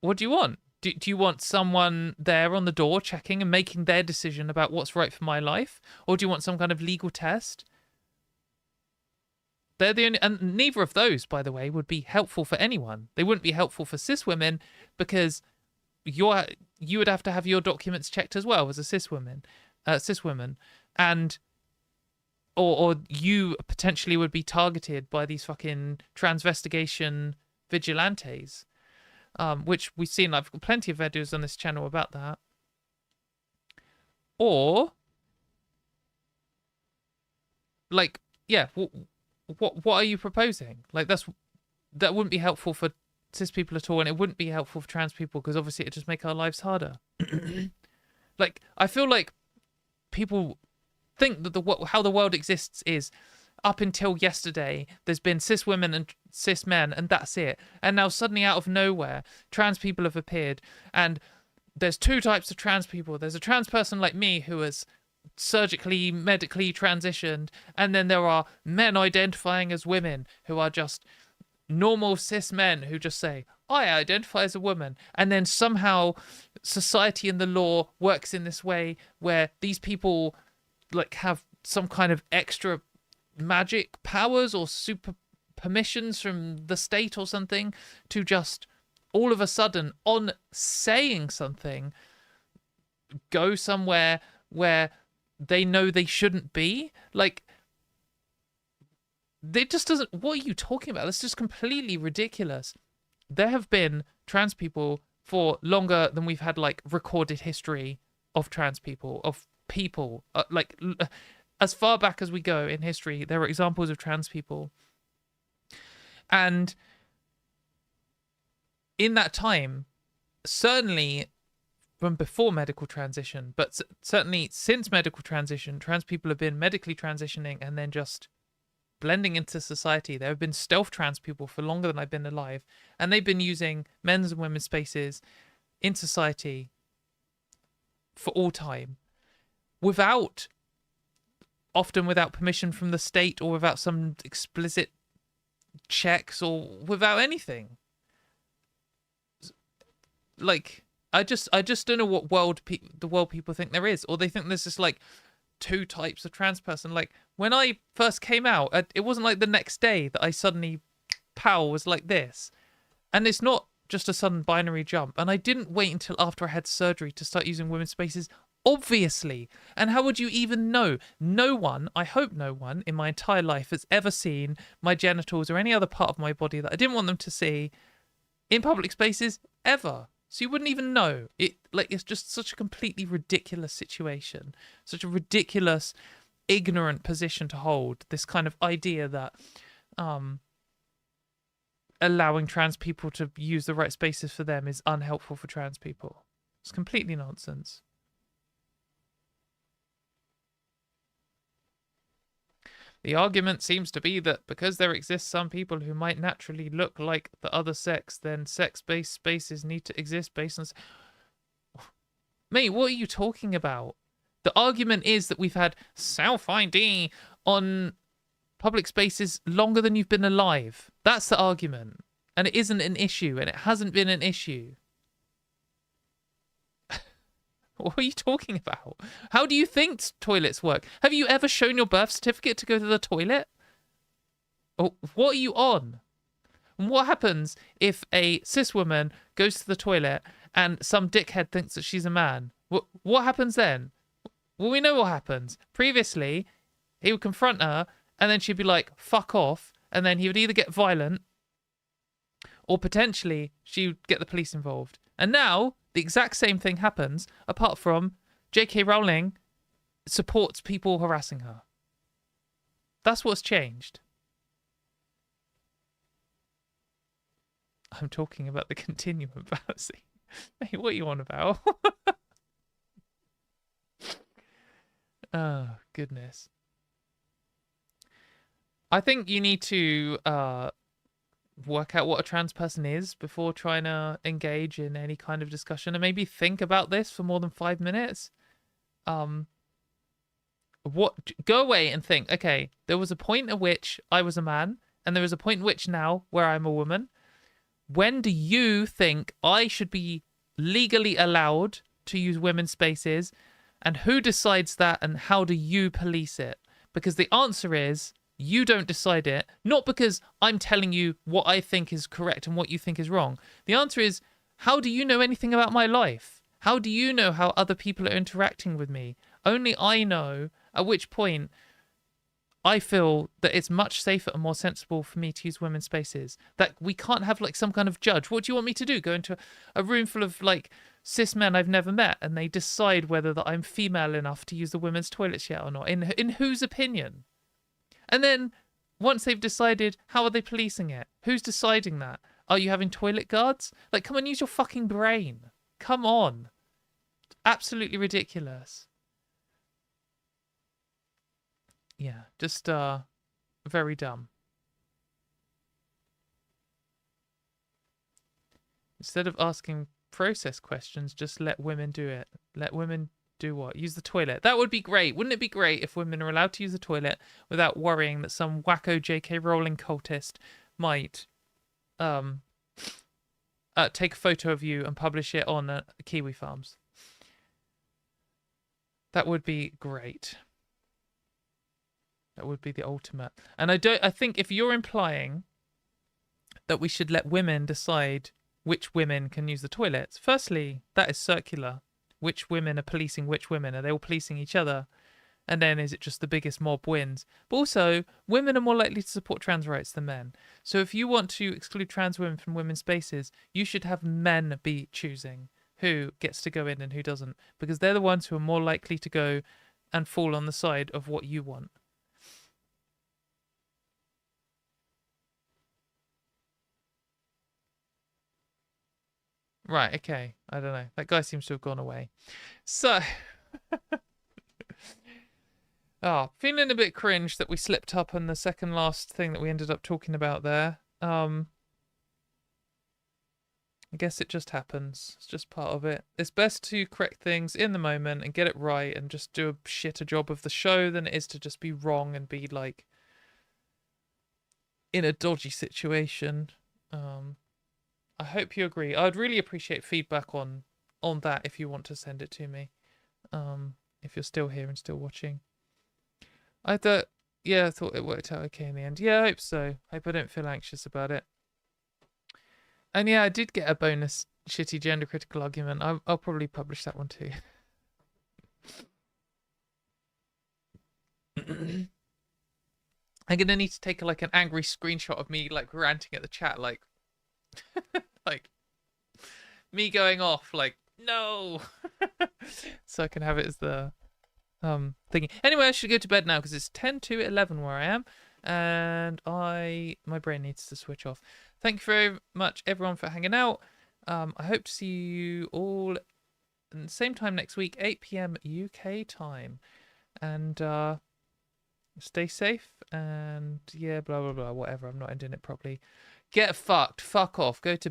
What do you want? Do you want someone there on the door checking and making their decision about what's right for my life? Or do you want some kind of legal test? They're the only, and neither of those, by the way, would be helpful for anyone. They wouldn't be helpful for cis women because you would have to have your documents checked as well as a cis woman, and or you potentially would be targeted by these fucking transvestigation vigilantes, which we've seen. I've got plenty of videos on this channel about that. Or, like, yeah, what are you proposing? Like, that wouldn't be helpful for cis people at all, and it wouldn't be helpful for trans people because obviously it'd just make our lives harder. Like, I feel like people think that how the world exists is up until yesterday there's been cis women and cis men, and that's it. And now suddenly out of nowhere trans people have appeared, and there's two types of trans people. There's a trans person like me who has surgically, medically transitioned, and then there are men identifying as women who are just normal cis men who just say, I identify as a woman. And then somehow society and the law works in this way where these people like have some kind of extra magic powers or super permissions from the state or something to just all of a sudden, on saying something, go somewhere where they know they shouldn't be. Like, it just doesn't. What are you talking about? That's just completely ridiculous. There have been trans people for longer than we've had like recorded history of trans people, of people. As far back as we go in history, there are examples of trans people. And in that time, certainly from before medical transition, but certainly since medical transition, trans people have been medically transitioning and then just blending into society. There have been stealth trans people for longer than I've been alive, and they've been using men's and women's spaces in society for all time, often without permission from the state or without some explicit checks or without anything. Like, I just don't know what the world people think there is, or they think there's just like two types of trans person. Like, when I first came out, it wasn't like the next day that I suddenly was like this, and it's not just a sudden binary jump. And I didn't wait until after I had surgery to start using women's spaces, obviously. And how would you even know? No one, I hope no one in my entire life has ever seen my genitals or any other part of my body that I didn't want them to see in public spaces ever. So you wouldn't even know. It's just such a completely ridiculous situation. Such a ridiculous, ignorant position to hold. This kind of idea that allowing trans people to use the right spaces for them is unhelpful for trans people. It's completely nonsense. The argument seems to be that because there exist some people who might naturally look like the other sex, then sex-based spaces need to exist based on... Mate, what are you talking about? The argument is that we've had self-ID on public spaces longer than you've been alive. That's the argument. And it isn't an issue, and it hasn't been an issue. What are you talking about? How do you think toilets work? Have you ever shown your birth certificate to go to the toilet? Oh, what are you on? And what happens if a cis woman goes to the toilet and some dickhead thinks that she's a man? What happens then? Well, we know what happens. Previously, he would confront her, and then she'd be like, fuck off, and then he would either get violent, or potentially she would get the police involved. And now, the exact same thing happens, apart from J.K. Rowling supports people harassing her. That's what's changed. I'm talking about the continuum fallacy. Hey, what are you on about? Oh, goodness. I think you need to work out what a trans person is before trying to engage in any kind of discussion, and maybe think about this for more than 5 minutes. Go away and think, okay, there was a point at which I was a man, and there is a point at which now where I'm a woman. When do you think I should be legally allowed to use women's spaces, and who decides that, and how do you police it? Because the answer is You don't decide it, not because I'm telling you what I think is correct and what you think is wrong. The answer is, how do you know anything about my life? How do you know how other people are interacting with me? Only I know, at which point I feel that it's much safer and more sensible for me to use women's spaces. That we can't have like some kind of judge. What do you want me to do? Go into a room full of like cis men I've never met and they decide whether that I'm female enough to use the women's toilets yet or not? In whose opinion? And then once they've decided, how are they policing it? Who's deciding that? Are you having toilet guards? Like, come on, use your fucking brain. Come on. Absolutely ridiculous. Yeah, just very dumb. Instead of asking process questions, just let women do it. Let women do what? Use the toilet. That would be great. Wouldn't it be great if women are allowed to use the toilet without worrying that some wacko J.K. Rowling cultist might take a photo of you and publish it on Kiwi Farms? That would be great. That would be the ultimate. And I think if you're implying that we should let women decide which women can use the toilets, firstly, that is circular. Which women are policing which women? Are they all policing each other? And then is it just the biggest mob wins? But also, women are more likely to support trans rights than men. So if you want to exclude trans women from women's spaces, you should have men be choosing who gets to go in and who doesn't. Because they're the ones who are more likely to go and fall on the side of what you want. Right, okay. I don't know. That guy seems to have gone away. So... Oh, feeling a bit cringe that we slipped up on the second last thing that we ended up talking about there. I guess it just happens. It's just part of it. It's best to correct things in the moment and get it right and just do a shitter job of the show than it is to just be wrong and be like in a dodgy situation. I hope you agree. I'd really appreciate feedback on that if you want to send it to me. If you're still here and still watching. I thought it worked out okay in the end. Yeah, I hope so. Hope I don't feel anxious about it. And yeah, I did get a bonus shitty gender critical argument. I'll probably publish that one too. I'm gonna need to take like an angry screenshot of me like ranting at the chat, like like me going off like no. So I can have it as the thingy. Anyway, I should go to bed now because it's 10 to 11 where I am, and my brain needs to switch off. Thank you very much everyone for hanging out. I hope to see you all at the same time next week, 8 p.m. UK time, and stay safe, and yeah, blah blah blah, whatever. I'm not ending it properly. Get fucked. Fuck off. Go to